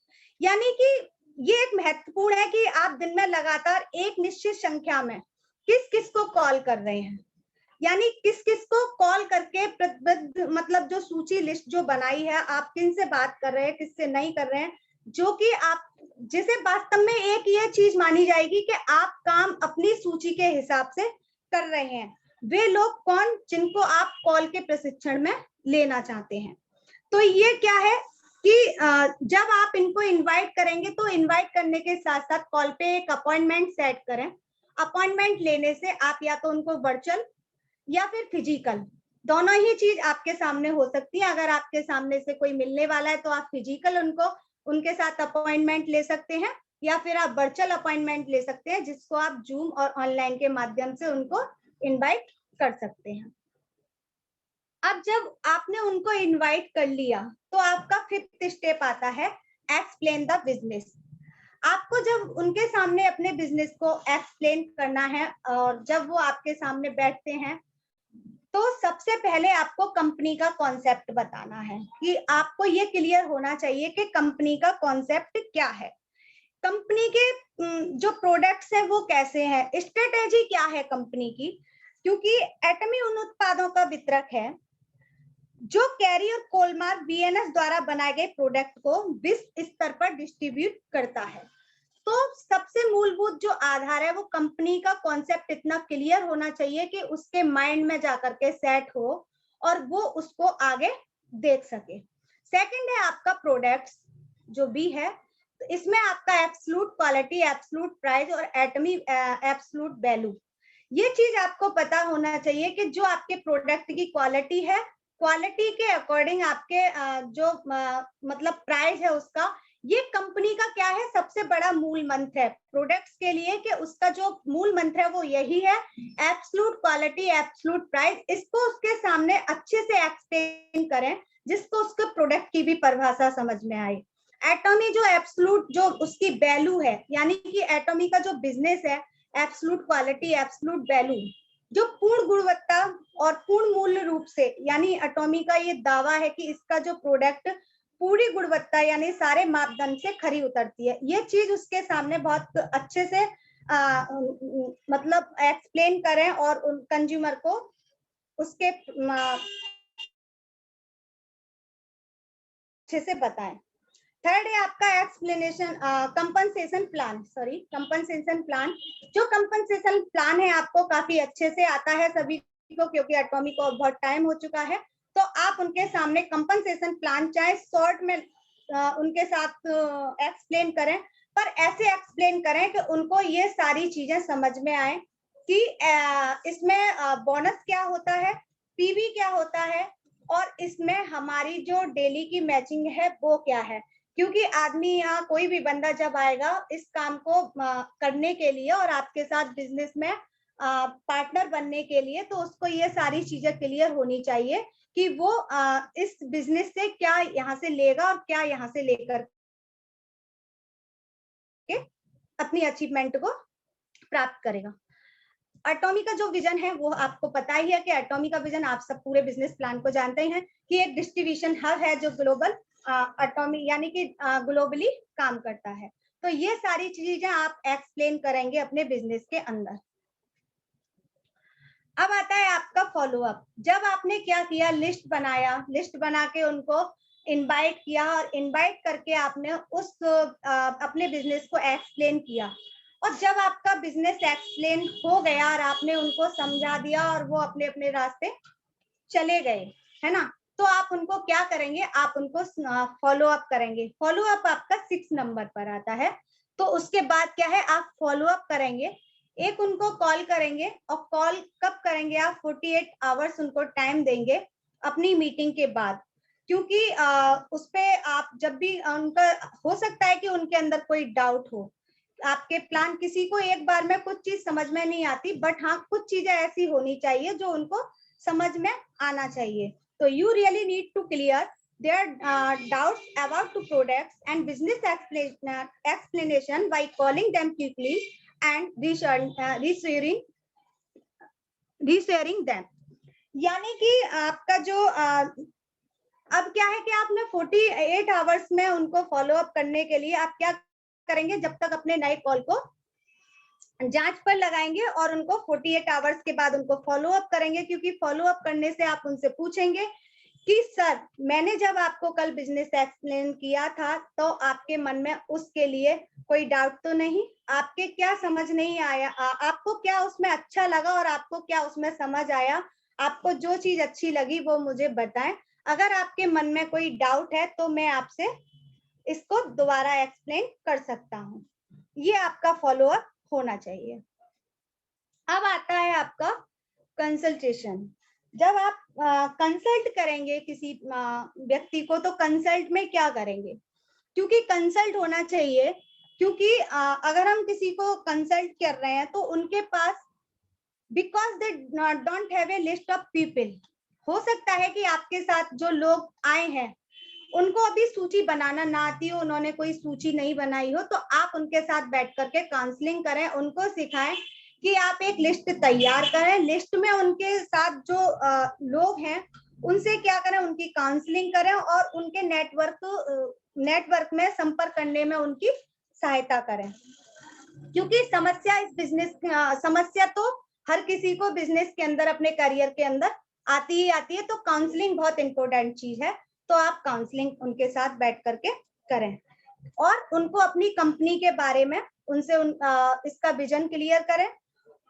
यानी कि ये एक महत्वपूर्ण है कि आप दिन में लगातार एक निश्चित संख्या में किस किस को कॉल कर रहे हैं, यानी किस किस को कॉल करके मतलब जो सूची लिस्ट जो बनाई है, आप किन से बात कर रहे हैं, किससे नहीं कर रहे हैं, जो कि आप जिसे वास्तव में एक ये चीज मानी जाएगी कि आप काम अपनी सूची के हिसाब से कर रहे हैं। वे लोग कौन जिनको आप कॉल के प्रशिक्षण में लेना चाहते हैं। तो ये क्या है कि जब आप इनको इनवाइट करेंगे तो इनवाइट करने के साथ साथ कॉल पे एक अपॉइंटमेंट सेट करें। अपॉइंटमेंट लेने से आप या तो उनको वर्चुअल या फिर फिजिकल, दोनों ही चीज आपके सामने हो सकती है। अगर आपके सामने से कोई मिलने वाला है तो आप फिजिकल उनके साथ अपॉइंटमेंट ले सकते हैं, या फिर आप वर्चुअल अपॉइंटमेंट ले सकते हैं, जिसको आप जूम और ऑनलाइन के माध्यम से उनको इनवाइट कर सकते हैं। अब जब आपने उनको इनवाइट कर लिया तो आपका 5th स्टेप आता है एक्सप्लेन द बिजनेस। आपको जब उनके सामने अपने बिजनेस को एक्सप्लेन करना है और जब वो आपके सामने बैठते हैं तो सबसे पहले आपको कंपनी का कॉन्सेप्ट बताना है कि आपको ये क्लियर होना चाहिए कि कंपनी का कॉन्सेप्ट क्या है। कंपनी के जो प्रोडक्ट्स है वो कैसे हैं, स्ट्रेटेजी क्या है कंपनी की, क्योंकि एटमी उन उत्पादों का वितरक है जो कैरी और कोलमार्क बीएनएस द्वारा बनाए गए प्रोडक्ट को विश्व स्तर पर डिस्ट्रीब्यूट करता है। तो सबसे मूलभूत जो आधार है वो कंपनी का कॉन्सेप्ट इतना क्लियर होना चाहिए कि उसके माइंड में जाकर के सेट हो और वो उसको आगे देख सके। सेकंड है आपका प्रोडक्ट्स जो भी है, तो इसमें आपका एब्सोल्यूट क्वालिटी, एब्सोल्यूट प्राइस और एटमी एब्सोल्यूट वैल्यू, ये चीज आपको पता होना चाहिए कि जो आपके प्रोडक्ट की क्वालिटी है, क्वालिटी के अकॉर्डिंग आपके जो मतलब प्राइस है उसका, ये कंपनी का क्या है सबसे बड़ा मूल मंत्र है प्रोडक्ट्स के लिए, कि उसका जो मूल मंत्र है वो यही है, एब्सोल्यूट क्वालिटी, एब्सोल्यूट प्राइस। इसको उसके सामने अच्छे से एक्सप्लेन करें जिसको उसके प्रोडक्ट की भी परिभाषा समझ में आए। एटॉमी जो एब्सोल्यूट जो उसकी वैल्यू है, यानी कि एटॉमी का जो बिजनेस है, एब्सोल्यूट क्वालिटी, एब्सोल्यूट वैल्यू, जो पूर्ण गुणवत्ता और पूर्ण मूल्य रूप से, यानी एटॉमी का ये दावा है कि इसका जो प्रोडक्ट पूरी गुणवत्ता यानी सारे मापदंड से खरी उतरती है। ये चीज उसके सामने बहुत अच्छे से मतलब एक्सप्लेन करें और उन कंज्यूमर को उसके अच्छे से बताएं। थर्ड है आपका explanation compensation plan, compensation plan. जो कंपनसेशन प्लान है आपको काफी अच्छे से आता है सभी को, क्योंकि एटॉमी को बहुत टाइम हो चुका है, तो आप उनके सामने कंपनसेशन प्लान चाहे शॉर्ट में उनके साथ एक्सप्लेन करें, पर ऐसे एक्सप्लेन करें कि उनको ये सारी चीजें समझ में आए कि इसमें बोनस क्या होता है, पीवी क्या होता है, और इसमें हमारी जो डेली की मैचिंग है वो क्या है। क्योंकि आदमी यहाँ कोई भी बंदा जब आएगा इस काम को करने के लिए और आपके साथ बिजनेस में पार्टनर बनने के लिए, तो उसको ये सारी चीजें क्लियर होनी चाहिए कि वो इस बिजनेस से क्या यहाँ से लेगा और क्या यहाँ से लेकर के अपनी अचीवमेंट को प्राप्त करेगा। एटॉमी का जो विजन है वो आपको पता ही है कि एटॉमी का विजन, आप सब पूरे बिजनेस प्लान को जानते हैं कि एक डिस्ट्रीब्यूशन हब है जो ग्लोबल एटॉमी यानी कि ग्लोबली काम करता है। तो ये सारी चीजें आप एक्सप्लेन करेंगे अपने बिजनेस के अंदर। अब आता है आपका फॉलोअप। जब आपने क्या किया, लिस्ट बनाया, लिस्ट बना के उनको इनवाइट किया और इनवाइट करके आपने उस अपने बिजनेस को एक्सप्लेन किया, और जब आपका बिजनेस एक्सप्लेन हो गया और आपने उनको समझा दिया और वो अपने अपने रास्ते चले गए, है ना, तो आप उनको क्या करेंगे, आप उनको फॉलो अप करेंगे। फॉलो अप आपका 6 नंबर पर आता है। तो उसके बाद क्या है, आप फॉलो अप करेंगे, एक उनको कॉल करेंगे, और कॉल कब करेंगे आप, 48 आवर्स उनको टाइम देंगे अपनी मीटिंग के बाद, क्योंकि उस पे आप जब भी उनका हो सकता है कि उनके अंदर कोई डाउट हो, आपके प्लान, किसी को एक बार में कुछ चीज समझ में नहीं आती, बट हाँ कुछ चीजें ऐसी होनी चाहिए जो उनको समझ में आना चाहिए। तो you really need to clear their doubts about to products and business explanation by calling them quickly and resharing them। यानी कि आपका जो अब क्या है कि आपने 48 आवर्स में उनको फॉलो अप करने के लिए आप क्या करेंगे, जब तक अपने नए कॉल को जांच पर लगाएंगे और उनको 48 आवर्स के बाद उनको फॉलो अप करेंगे, क्योंकि फॉलो अप करने से आप उनसे पूछेंगे कि सर मैंने जब आपको कल बिजनेस एक्सप्लेन किया था तो आपके मन में उसके लिए कोई डाउट तो नहीं, आपके क्या समझ नहीं आया, आपको क्या उसमें अच्छा लगा और आपको क्या उसमें समझ आया, आपको जो चीज अच्छी लगी वो मुझे बताएं। अगर आपके मन में कोई डाउट है तो मैं आपसे इसको दोबारा एक्सप्लेन कर सकता हूँ। ये आपका फॉलो अप होना चाहिए। अब आता है आपका कंसल्टेशन। जब आप कंसल्ट करेंगे किसी व्यक्ति को, तो कंसल्ट में क्या करेंगे, क्योंकि कंसल्ट होना चाहिए, क्योंकि अगर हम किसी को कंसल्ट कर रहे हैं तो उनके पास, because they don't have a list of people, हो सकता है कि आपके साथ जो लोग आए हैं उनको अभी सूची बनाना ना आती हो, उन्होंने कोई सूची नहीं बनाई हो, तो आप उनके साथ बैठ करके काउंसलिंग करें, उनको सिखाएं कि आप एक लिस्ट तैयार करें, लिस्ट में उनके साथ जो लोग हैं उनसे क्या करें, उनकी काउंसलिंग करें और उनके नेटवर्क में संपर्क करने में उनकी सहायता करें। क्योंकि समस्या इस बिजनेस समस्या तो हर किसी को बिजनेस के अंदर अपने करियर के अंदर आती ही आती है, तो काउंसलिंग बहुत इंपॉर्टेंट चीज है। तो आप काउंसलिंग उनके साथ बैठ करके करें और उनको अपनी कंपनी के बारे में उनसे इसका विजन क्लियर करें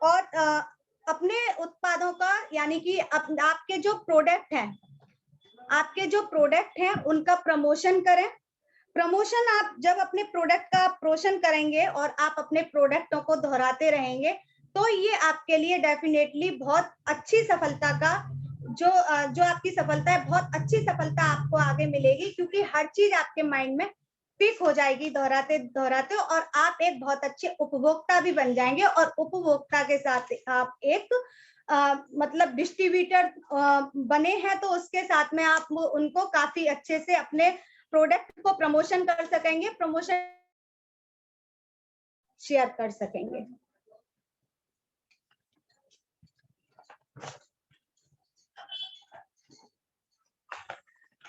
और अपने उत्पादों का यानी कि आपके जो प्रोडक्ट हैं उनका प्रमोशन करें। प्रमोशन आप जब अपने प्रोडक्ट का प्रमोशन करेंगे और आप अपने प्रोडक्टों को दोहराते रहेंगे तो ये आपके लिए डेफिनेटली बहुत अच्छी सफलता का जो आपकी सफलता है, बहुत अच्छी सफलता आपको आगे मिलेगी, क्योंकि हर चीज आपके माइंड में पिक हो जाएगी दोहराते दोहराते, और आप एक बहुत अच्छे उपभोक्ता भी बन जाएंगे। और उपभोक्ता के साथ आप एक मतलब डिस्ट्रीब्यूटर बने हैं, तो उसके साथ में आप उनको काफी अच्छे से अपने प्रोडक्ट को प्रमोशन कर सकेंगे, प्रमोशन शेयर कर सकेंगे।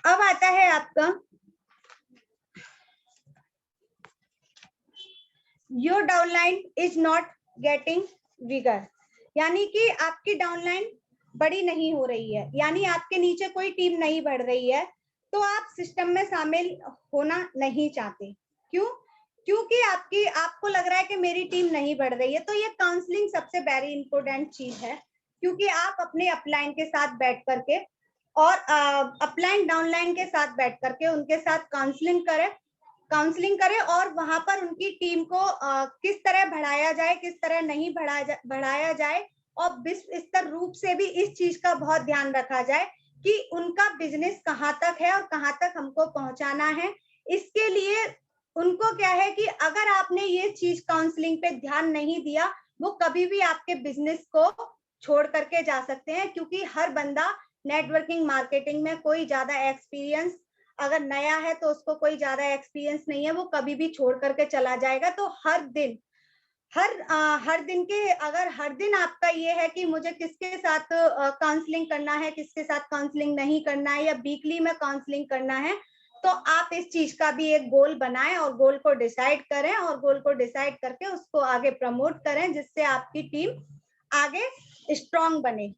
अब आता है आपका your downline is not getting bigger, यानी कि आपकी डाउनलाइन बड़ी नहीं हो रही है, यानी आपके नीचे कोई टीम नहीं बढ़ रही है, तो आप सिस्टम में शामिल होना नहीं चाहते। क्यों? क्योंकि आपको लग रहा है कि मेरी टीम नहीं बढ़ रही है। तो ये काउंसलिंग सबसे वेरी इंपॉर्टेंट चीज है, क्योंकि आप अपने अपलाइन के साथ बैठ करके और अपलाइन डाउनलाइन के साथ बैठ करके उनके साथ काउंसलिंग करें और वहां पर उनकी टीम को किस तरह बढ़ाया जाए, किस तरह नहीं बढ़ाया जाए, और विश्व स्तर रूप से भी इस चीज का बहुत ध्यान रखा जाए कि उनका बिजनेस कहाँ तक है और कहाँ तक हमको पहुंचाना है। इसके लिए उनको क्या है कि अगर आपने ये चीज काउंसलिंग पे ध्यान नहीं दिया, वो कभी भी आपके बिजनेस को छोड़ करके जा सकते हैं, क्योंकि हर बंदा नेटवर्किंग मार्केटिंग में कोई ज्यादा एक्सपीरियंस अगर नया है तो उसको कोई ज्यादा एक्सपीरियंस नहीं है, वो कभी भी छोड़ करके चला जाएगा। तो हर दिन के अगर हर दिन आपका ये है कि मुझे किसके साथ काउंसलिंग करना है, किसके साथ काउंसलिंग नहीं करना है, या वीकली में काउंसलिंग करना है, तो आप इस चीज का भी एक गोल बनाएं और गोल को डिसाइड करें और गोल को डिसाइड करके उसको आगे प्रमोट करें, जिससे आपकी टीम आगे स्ट्रांग बने।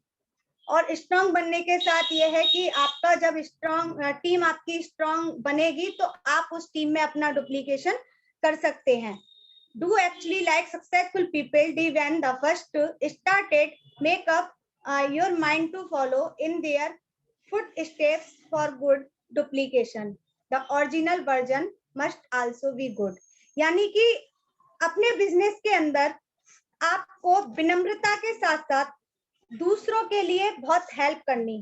और स्ट्रांग बनने के साथ ये है कि आपका जब टीम आपकी स्ट्रांग बनेगी तो आप उस टीम में अपना डुप्लीकेशन कर सकते हैं। Do actually like successful people did when the first started make up your mind to follow in their footsteps for good duplication. The original version must also be good. यानी कि अपने बिजनेस के अंदर आपको विनम्रता के साथ साथ दूसरों के लिए बहुत हेल्प करनी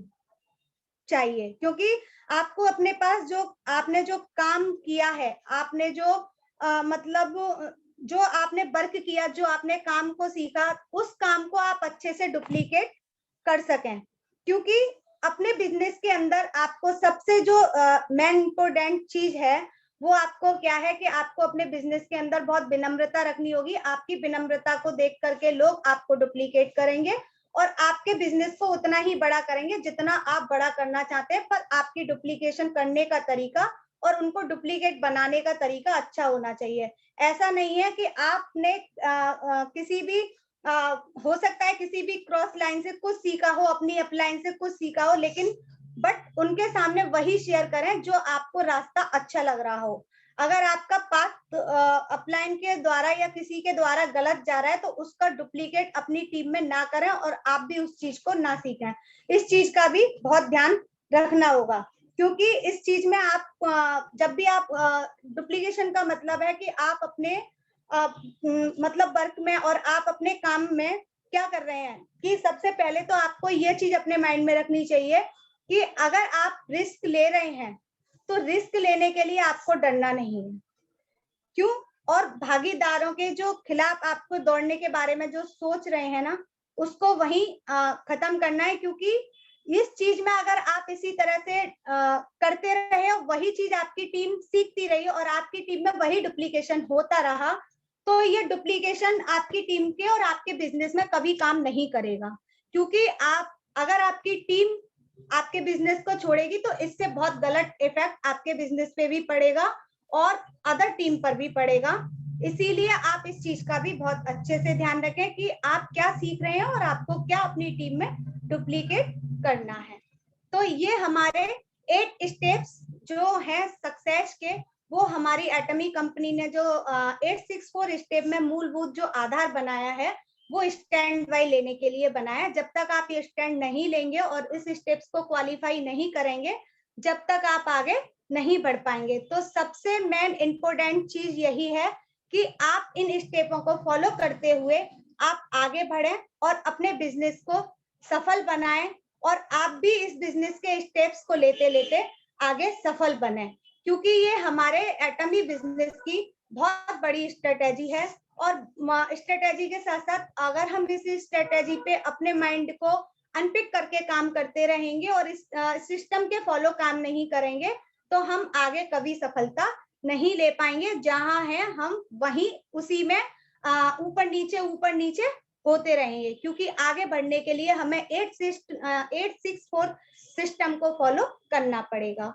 चाहिए, क्योंकि आपको अपने पास आपने जो काम किया है, आपने जो मतलब जो आपने वर्क किया, जो आपने काम को सीखा, उस काम को आप अच्छे से डुप्लीकेट कर सकें। क्योंकि अपने बिजनेस के अंदर आपको सबसे जो मेन इंपॉर्टेंट चीज है वो आपको क्या है कि आपको अपने बिजनेस के अंदर बहुत विनम्रता रखनी होगी। आपकी विनम्रता को देख करके लोग आपको डुप्लीकेट करेंगे और आपके बिजनेस को उतना ही बड़ा करेंगे जितना आप बड़ा करना चाहते हैं, पर आपकी डुप्लीकेशन करने का तरीका और उनको डुप्लीकेट बनाने का तरीका अच्छा होना चाहिए। ऐसा नहीं है कि आपने किसी भी हो सकता है किसी भी क्रॉस लाइन से कुछ सीखा हो, अपनी अपलाइन से कुछ सीखा हो, लेकिन बट उनके सामने वही शेयर करें जो आपको रास्ता अच्छा लग रहा हो। अगर आपका पाथ अपलाइन के द्वारा या किसी के द्वारा गलत जा रहा है तो उसका डुप्लीकेट अपनी टीम में ना करें और आप भी उस चीज को ना सीखें। इस चीज का भी बहुत ध्यान रखना होगा, क्योंकि इस चीज में आप जब भी आप डुप्लीकेशन का मतलब है कि आप अपने मतलब वर्क में और आप अपने काम में क्या कर रहे हैं कि सबसे पहले तो आपको ये चीज अपने माइंड में रखनी चाहिए कि अगर आप रिस्क ले रहे हैं तो रिस्क लेने के लिए आपको डरना नहीं है। क्यों? और भागीदारों के जो खिलाफ आपको दौड़ने के बारे में जो सोच रहे हैं ना, उसको वहीं खत्म करना है, क्योंकि इस चीज में अगर आप इसी तरह से करते रहे, वही चीज आपकी टीम सीखती रही और आपकी टीम में वही डुप्लीकेशन होता रहा, तो ये डुप्लीकेशन आपकी टीम के और आपके बिजनेस में कभी काम नहीं करेगा। क्योंकि अगर आपकी टीम आपके बिजनेस को छोड़ेगी तो इससे बहुत गलत इफेक्ट आपके बिजनेस पे भी पड़ेगा और अदर टीम पर भी पड़ेगा। इसीलिए आप इस चीज का भी बहुत अच्छे से ध्यान रखें कि आप क्या सीख रहे हैं और आपको क्या अपनी टीम में डुप्लीकेट करना है। तो ये हमारे 8 स्टेप्स जो है सक्सेस के, वो हमारी एटमी कंपनी ने जो 864 स्टेप में मूलभूत जो आधार बनाया है वो स्टैंड बाय लेने के लिए बनाया। जब तक आप ये स्टैंड नहीं लेंगे और इस स्टेप्स को क्वालिफाई नहीं करेंगे, जब तक आप आगे नहीं बढ़ पाएंगे। तो सबसे मेन इंपॉर्टेंट चीज यही है कि आप इन स्टेपों को फॉलो करते हुए आप आगे बढ़ें और अपने बिजनेस को सफल बनाएं, और आप भी इस बिजनेस के स्टेप्स को लेते लेते आगे सफल बने, क्योंकि ये हमारे एटमी बिजनेस की बहुत बड़ी स्ट्रेटेजी है। और स्ट्रेटेजी के साथ साथ अगर हम इस स्ट्रेटेजी पे अपने माइंड को अनपिक करके काम करते रहेंगे और इस सिस्टम के फॉलो काम नहीं करेंगे, तो हम आगे कभी सफलता नहीं ले पाएंगे। जहां है हम वहीं उसी में ऊपर नीचे होते रहेंगे, क्योंकि आगे बढ़ने के लिए हमें 864 सिस्टम को फॉलो करना पड़ेगा।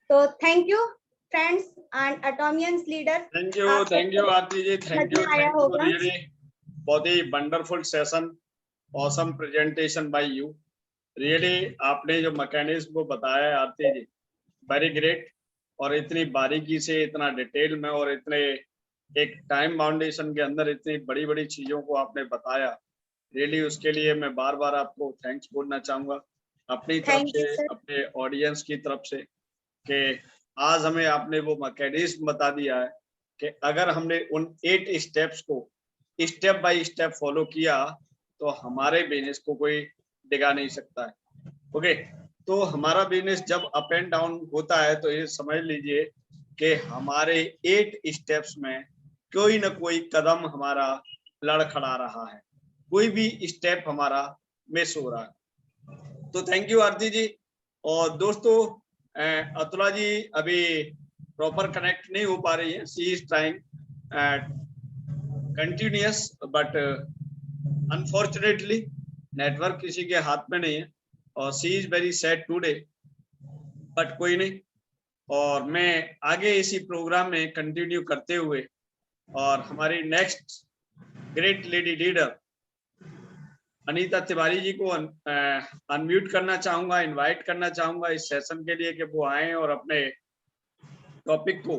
तो thank you friends and Atomians leader. Thank you Aarti ji, thank you really, बहुत ही wonderful session, awesome presentation by you. Really आपने जो मैकेनिज्म को बताया आरती जी, वेरी ग्रेट, और इतनी बारीकी से, इतना डिटेल में, और इतने एक टाइम बाउंडेशन के अंदर इतनी बड़ी बड़ी चीजों को आपने बताया। रियली उसके लिए मैं बार बार आपको थैंक्स बोलना चाहूंगा अपनी तरफ से, अपने ऑडियंस की तरफ से, कि आज हमें आपने वो मैकेनिज्म बता दिया है कि अगर हमने उन 8 स्टेप्स को स्टेप बाय स्टेप फॉलो किया तो हमारे बिजनेस को कोई डिगा नहीं सकता है। ओके, तो हमारा बिजनेस जब अप एंड डाउन होता है तो ये समझ लीजिए कि हमारे 8 स्टेप्स में कोई ना कोई कदम हमारा लड़खड़ा रहा है, कोई भी स्टेप हमारा मिस हो रहा है। तो थैंक यू आरती जी। और दोस्तों, अतुला जी अभी प्रॉपर कनेक्ट नहीं हो पा रही है, she is trying continuous, but unfortunately network किसी के हाथ में नहीं है, और she is very sad today, but कोई नहीं। और मैं आगे इसी प्रोग्राम में कंटिन्यू करते हुए और हमारी next great lady leader Anita Tiwari ji को अनम्यूट करना चाहूंगा, इनवाइट करना चाहूंगा इस सेशन के लिए कि वो आए और अपने टॉपिक को,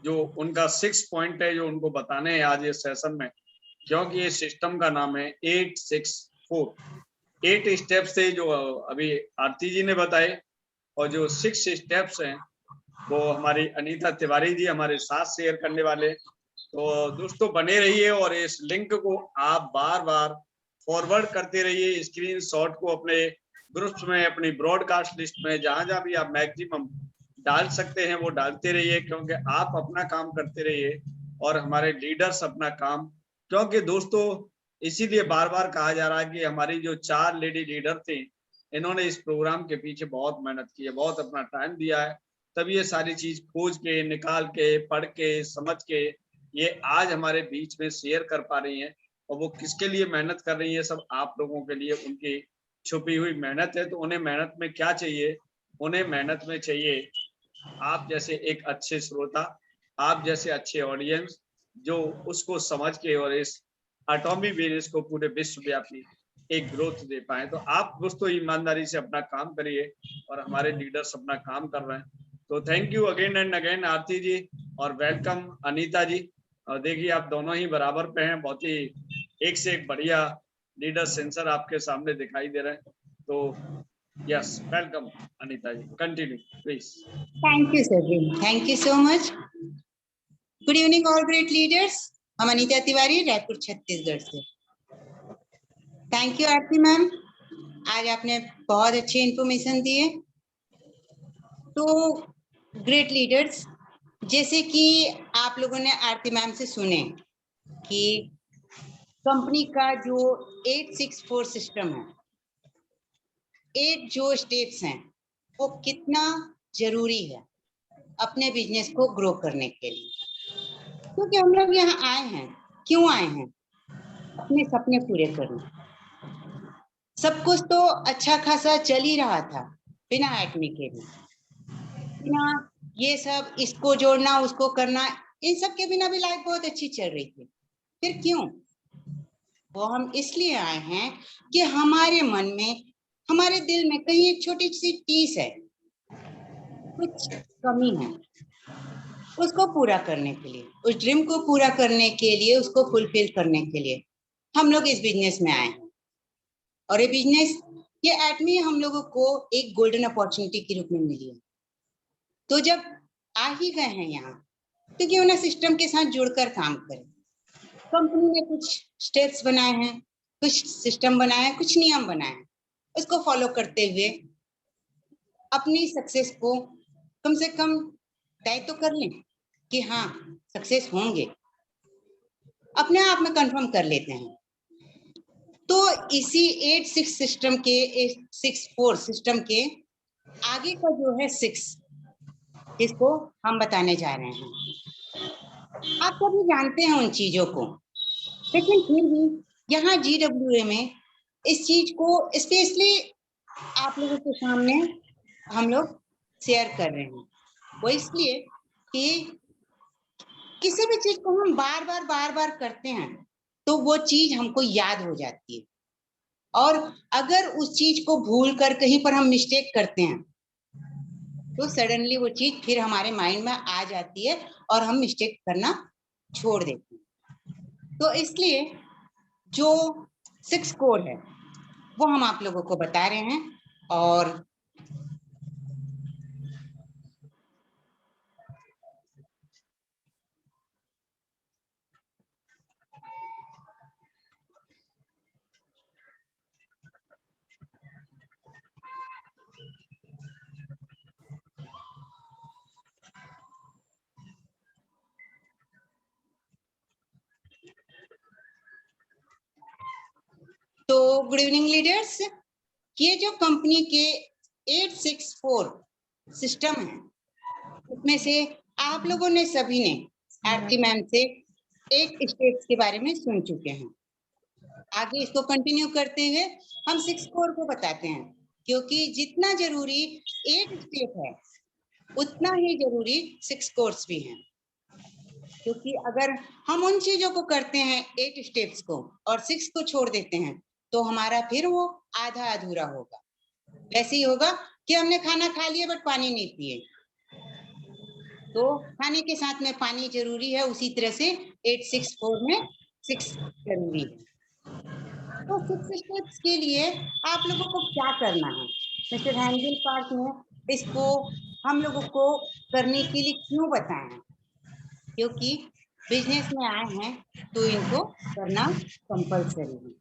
जो उनका 6 पॉइंट है, जो उनको बताने हैं आज ये सेशन में, क्योंकि ये सिस्टम का नाम है 864। 8 स्टेप्स थे जो अभी आरती जी ने बताए, और जो 6 स्टेप्स हैं वो हमारी अनीता तिवारी जी हमारे साथ शेयर करने वाले। तो दोस्तों बने रहिए और इस लिंक को आप बार बार फॉरवर्ड करते रहिए, स्क्रीनशॉट को अपने ग्रुप्स में, अपनी ब्रॉडकास्ट लिस्ट में, जहां जहां भी आप मैक्सिमम डाल सकते हैं वो डालते रहिए, क्योंकि आप अपना काम करते रहिए और हमारे लीडर्स अपना काम। क्योंकि दोस्तों इसीलिए बार बार कहा जा रहा है कि हमारी जो 4 लेडी लीडर थे, इन्होंने इस प्रोग्राम के पीछे बहुत मेहनत की है, बहुत अपना टाइम दिया है, तब ये सारी चीज खोज के, निकाल के, पढ़ के, समझ के ये आज हमारे बीच में शेयर कर पा रही हैं। और वो किसके लिए मेहनत कर रही है? सब आप लोगों के लिए उनकी छुपी हुई मेहनत है। तो उन्हें मेहनत में क्या चाहिए? उन्हें मेहनत में चाहिए आप जैसे एक अच्छे श्रोता, आप जैसे अच्छे ऑडियंस, जो उसको समझ के और इस एटॉमी बिजनेस को पूरे विश्वव्यापी एक ग्रोथ दे पाए। तो आप दोस्तों ईमानदारी से अपना काम करिए और हमारे लीडर्स अपना काम कर रहे हैं। तो thank you again and again Aarti ji, और वेलकम अनीता जी। और देखिए आप दोनों ही बराबर पे हैं, बहुत ही एक से एक बढ़िया लीडर सेंसर आपके सामने दिखाई दे रहे हैं। तो yes, welcome Anita ji, continue please. Thank you, sir. Thank you so much. Good evening, all great leaders. हम अनीता तिवारी, रायपुर छत्तीसगढ़ से। थैंक यू आरती मैम, आज आपने बहुत अच्छी इंफॉर्मेशन दी है। तो ग्रेट लीडर्स, जैसे कि आप लोगों ने आरती मैम से सुने कि कंपनी का जो 864 सिस्टम है, 8 जो स्टेप्स हैं, वो कितना जरूरी है अपने बिजनेस को ग्रो करने के लिए। क्योंकि हम लोग यहाँ आए हैं, क्यों आए हैं? अपने सपने पूरे करने। सब कुछ तो अच्छा खासा चल ही रहा था बिना एटमी के भी, बिना ये सब इसको जोड़ना उसको करना, इन सब के बिना भी लाइफ बहुत अच्छी चल रही थी। फिर क्यों? वो हम इसलिए आए हैं कि हमारे मन में, हमारे दिल में कहीं एक छोटी सी टीस है, कुछ कमी है, उसको पूरा करने के लिए, उस ड्रीम को पूरा करने के लिए, उसको फुलफिल करने के लिए हम लोग इस बिजनेस में आए हैं। और ये बिजनेस, ये एटमी हम लोगों को एक गोल्डन अपॉर्चुनिटी के रूप में मिली है। तो जब आ ही गए हैं यहाँ, तो क्यों ना सिस्टम के साथ जुड़कर काम करें। कंपनी ने कुछ स्टेप्स बनाए हैं, कुछ सिस्टम बनाए हैं, कुछ नियम बनाए हैं, उसको फॉलो करते हुए अपनी सक्सेस को कम से कम तय तो कर लें कि हाँ सक्सेस होंगे, अपने आप में कंफर्म कर लेते हैं। तो इसी 8-6 सिस्टम के 8-6-4 सिस्टम के आगे का जो है 6, इसको हम बताने जा रहे हैं। आप सभी जानते हैं उन चीजों को, लेकिन फिर भी यहाँ GWA में इस चीज को स्पेशली आप लोगों के सामने हम लोग शेयर कर रहे हैं। वो इसलिए कि किसी भी चीज को हम बार बार करते हैं तो वो चीज हमको याद हो जाती है, और अगर उस चीज को भूल कर कहीं पर हम मिस्टेक करते हैं तो सडनली वो चीज फिर हमारे माइंड में आ जाती है और हम मिस्टेक करना छोड़ देते हैं। तो इसलिए जो 6 कोर है वो हम आप लोगों को बता रहे हैं। और तो गुड इवनिंग लीडर्स, ये जो कंपनी के 864 सिस्टम है, उसमें से आप लोगों ने सभी ने आरती मैम से 8 स्टेप्स के बारे में सुन चुके हैं। आगे इसको कंटिन्यू करते हुए हम 6 कोर को बताते हैं, क्योंकि जितना जरूरी 8 स्टेप है उतना ही जरूरी 6 कोर्स भी हैं। क्योंकि अगर हम उन चीजों को करते हैं 8 स्टेप्स को और 6 को छोड़ देते हैं तो हमारा फिर वो आधा अधूरा होगा। वैसे ही होगा कि हमने खाना खा लिया बट पानी नहीं पिए, तो खाने के साथ में पानी जरूरी है, उसी तरह से 864 में 6 जरूरी है। तो 6 स्टेप्स के लिए आप लोगों को क्या करना है, मिस्टर हैंडल पार्क ने इसको हम लोगों को करने के लिए क्यों बताया है? क्योंकि बिजनेस में आए हैं तो इनको करना कंपलसरी है।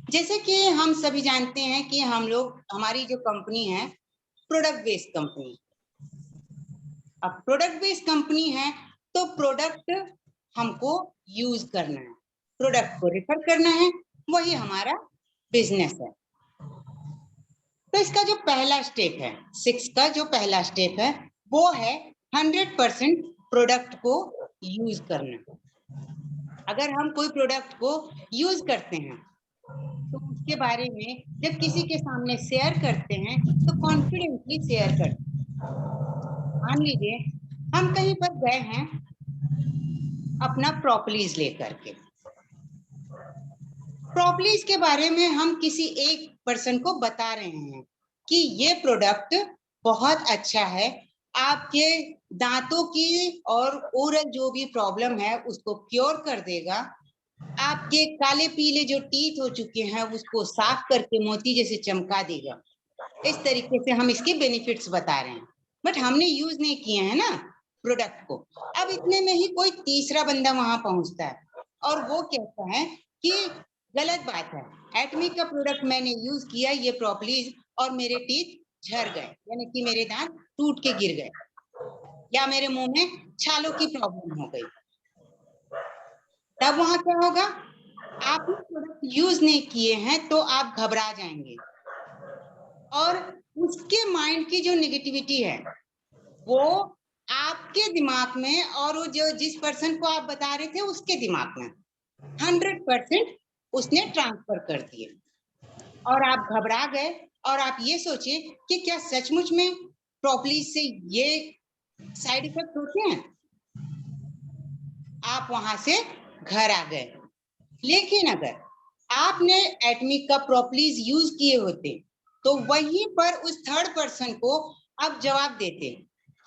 जैसे कि हम सभी जानते हैं कि हम लोग, हमारी जो कंपनी है प्रोडक्ट बेस्ड कंपनी। अब प्रोडक्ट बेस्ड कंपनी है तो प्रोडक्ट हमको यूज करना है, प्रोडक्ट को रेफर करना है, वही हमारा बिजनेस है। तो इसका जो पहला स्टेप है, 6 का जो पहला स्टेप है वो है 100% प्रोडक्ट को यूज करना। अगर हम कोई प्रोडक्ट को यूज करते हैं तो उसके बारे में जब किसी के सामने शेयर करते हैं तो कॉन्फिडेंटली शेयर करते हैं। मान लीजिए हम कहीं पर गए हैं अपना प्रॉपर्टीज लेकर के, प्रॉपर्टीज के बारे में हम किसी एक पर्सन को बता रहे हैं कि ये प्रोडक्ट बहुत अच्छा है, आपके दांतों की और ओरल जो भी प्रॉब्लम है उसको क्योर कर देगा, आपके काले पीले जो टीथ हो चुके हैं उसको साफ करके मोती जैसे चमका देगा। इस तरीके से हम इसके बेनिफिट्स बता रहे हैं, बट हमने यूज नहीं किए हैं ना प्रोडक्ट को। अब इतने में ही कोई तीसरा बंदा वहां पहुंचता है और वो कहता है कि गलत बात है, एटमी का प्रोडक्ट मैंने यूज किया, ये प्रॉपर्टीज, और मेरे टीथ झड़ गए, यानी कि मेरे दांत टूट के गिर गए, या मेरे मुंह में छालों की प्रॉब्लम हो गई। तब वहां क्या होगा, आपने प्रोडक्ट यूज नहीं किए हैं तो आप घबरा जाएंगे, और उसके माइंड की जो नेगेटिविटी है वो आपके दिमाग में और वो जो जिस पर्सन को आप बता रहे थे उसके दिमाग में 100% उसने ट्रांसफर कर दिए, और आप घबरा गए और आप ये सोचे कि क्या सचमुच में प्रॉपर्टी से ये साइड इफेक्ट होते हैं। आप वहां से घर आ गए। लेकिन अगर आपने एडमिक का प्रॉपर्ली यूज किए होते तो वहीं पर उस थर्ड पर्सन को आप जवाब देते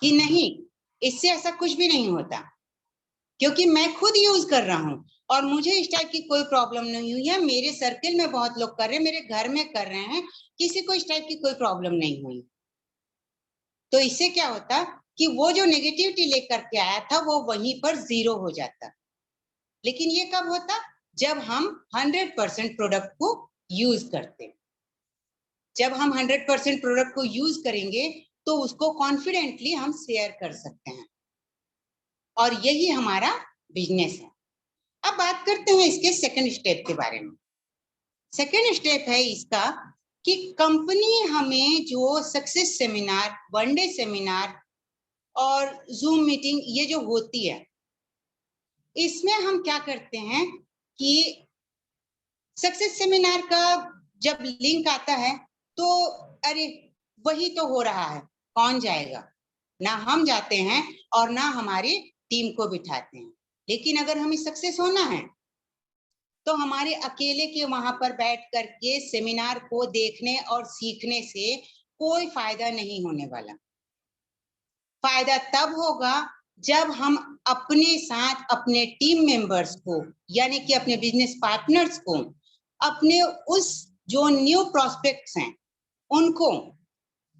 कि नहीं, इससे ऐसा कुछ भी नहीं होता, क्योंकि मैं खुद यूज कर रहा हूं और मुझे इस टाइप की कोई प्रॉब्लम नहीं हुई है, मेरे सर्किल में बहुत लोग कर रहे हैं, मेरे घर में कर रहे हैं, किसी को इस टाइप की कोई प्रॉब्लम नहीं हुई। तो इससे क्या होता कि वो जो नेगेटिविटी लेकर के आया था वो वहीं पर जीरो हो जाता। लेकिन ये कब होता? जब हम 100% प्रोडक्ट को यूज करते। जब हम 100% प्रोडक्ट को यूज करेंगे तो उसको कॉन्फिडेंटली हम शेयर कर सकते हैं, और यही हमारा बिजनेस है। अब बात करते हैं इसके सेकंड स्टेप के बारे में। सेकंड स्टेप है इसका कि कंपनी हमें जो success seminar, one day seminar और जूम मीटिंग ये जो होती है, इसमें हम क्या करते हैं कि सक्सेस सेमिनार का जब लिंक आता है तो अरे वही तो हो रहा है, कौन जाएगा? ना हम जाते हैं और ना हमारी टीम को बिठाते हैं। लेकिन अगर हमें सक्सेस होना है तो हमारे अकेले के वहां पर बैठ करके सेमिनार को देखने और सीखने से कोई फायदा नहीं होने वाला। फायदा तब होगा जब हम अपने साथ अपने टीम मेंबर्स को, यानी कि अपने बिजनेस पार्टनर्स को, अपने उस जो न्यू प्रोस्पेक्ट्स हैं उनको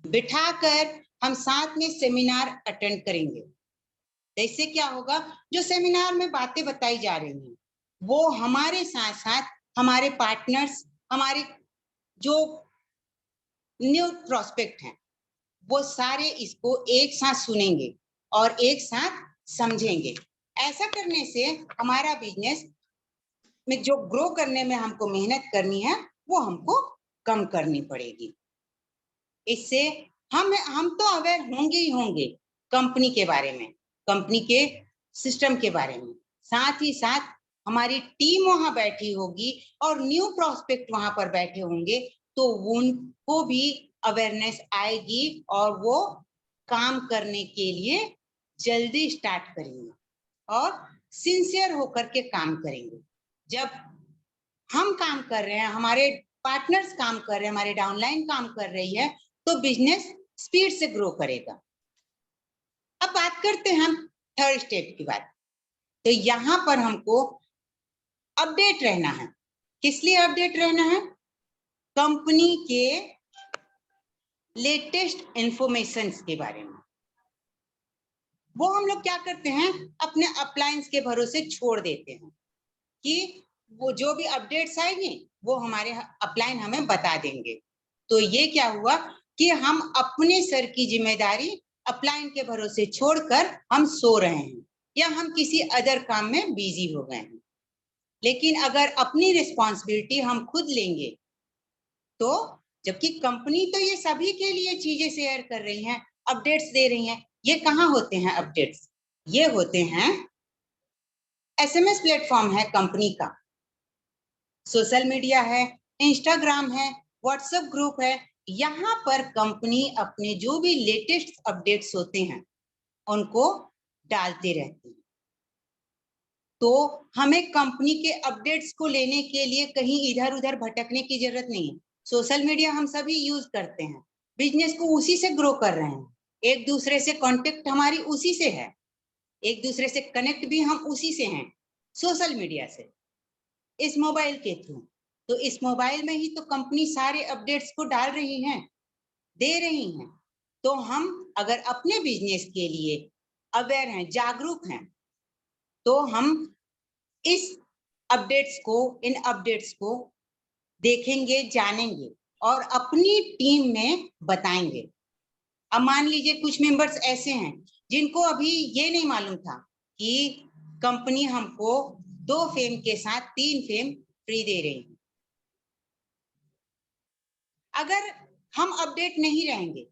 बिठाकर हम साथ में सेमिनार अटेंड करेंगे। तो इससे क्या होगा, जो सेमिनार में बातें बताई जा रही हैं वो हमारे साथ साथ हमारे पार्टनर्स, हमारे जो न्यू प्रोस्पेक्ट हैं, वो सारे इसको एक साथ सुनेंगे और एक साथ समझेंगे। ऐसा करने से हमारा बिजनेस में जो ग्रो करने में हमको मेहनत करनी है वो हमको कम करनी पड़ेगी। इससे हम तो अवेयर होंगे ही होंगे कंपनी के बारे में, कंपनी के सिस्टम के बारे में, साथ ही साथ हमारी टीम वहां बैठी होगी और न्यू प्रोस्पेक्ट वहां पर बैठे होंगे, तो उनको भी अवेयरनेस आएगी और वो काम करने के लिए जल्दी स्टार्ट करेंगे और सिंसियर होकर के काम करेंगे। जब हम काम कर रहे हैं, हमारे पार्टनर्स काम कर रहे हैं, हमारे डाउनलाइन काम कर रही है, तो बिजनेस स्पीड से ग्रो करेगा। अब बात करते हैं हम थर्ड स्टेप की बात। तो यहाँ पर हमको अपडेट रहना है। किस लिए अपडेट रहना है? कंपनी के लेटेस्ट इंफॉर्मेशन के बारे में। वो हम लोग क्या करते हैं, अपने अप्लायंस के भरोसे छोड़ देते हैं कि वो जो भी अपडेट्स आएंगे वो हमारे अप्लायन हमें बता देंगे। तो ये क्या हुआ कि हम अपने सर की जिम्मेदारी अप्लायन के भरोसे छोड़कर हम सो रहे हैं या हम किसी अदर काम में बिजी हो गए हैं। लेकिन अगर अपनी रिस्पॉन्सिबिलिटी हम खुद लेंगे तो, जबकि कंपनी तो ये सभी के लिए चीजें शेयर कर रही हैं, अपडेट्स दे रही हैं, ये कहाँ होते हैं अपडेट्स? ये होते हैं एसएमएस प्लेटफॉर्म है कंपनी का, सोशल मीडिया है, इंस्टाग्राम है, व्हाट्सएप ग्रुप है। यहाँ पर कंपनी अपने जो भी लेटेस्ट अपडेट्स होते हैं उनको डालते रहती है। तो हमें कंपनी के अपडेट्स को लेने के लिए कहीं इधर उधर भटकने की जरूरत नहीं है। सोशल मीडिया हम सभी यूज करते हैं, बिजनेस को उसी से ग्रो कर रहे हैं, एक दूसरे से कांटेक्ट हमारी उसी से है, एक दूसरे से कनेक्ट भी हम उसी से हैं, सोशल मीडिया से, इस मोबाइल के थ्रू। तो इस मोबाइल में ही तो कंपनी सारे अपडेट्स को डाल रही हैं, दे रही हैं। तो हम अगर अपने बिजनेस के लिए अवेयर हैं, जागरूक हैं, तो हम इस अपडेट्स को, इन अपडेट्स को देखेंगे, जानेंगे और अपनी टीम में बताएंगे। अब मान लीजिए कुछ मेंबर्स ऐसे हैं जिनको अभी ये नहीं मालूम था कि कंपनी हमको 2 फेम के साथ 3 फेम फ्री दे रही है। अगर हम अपडेट नहीं रहेंगे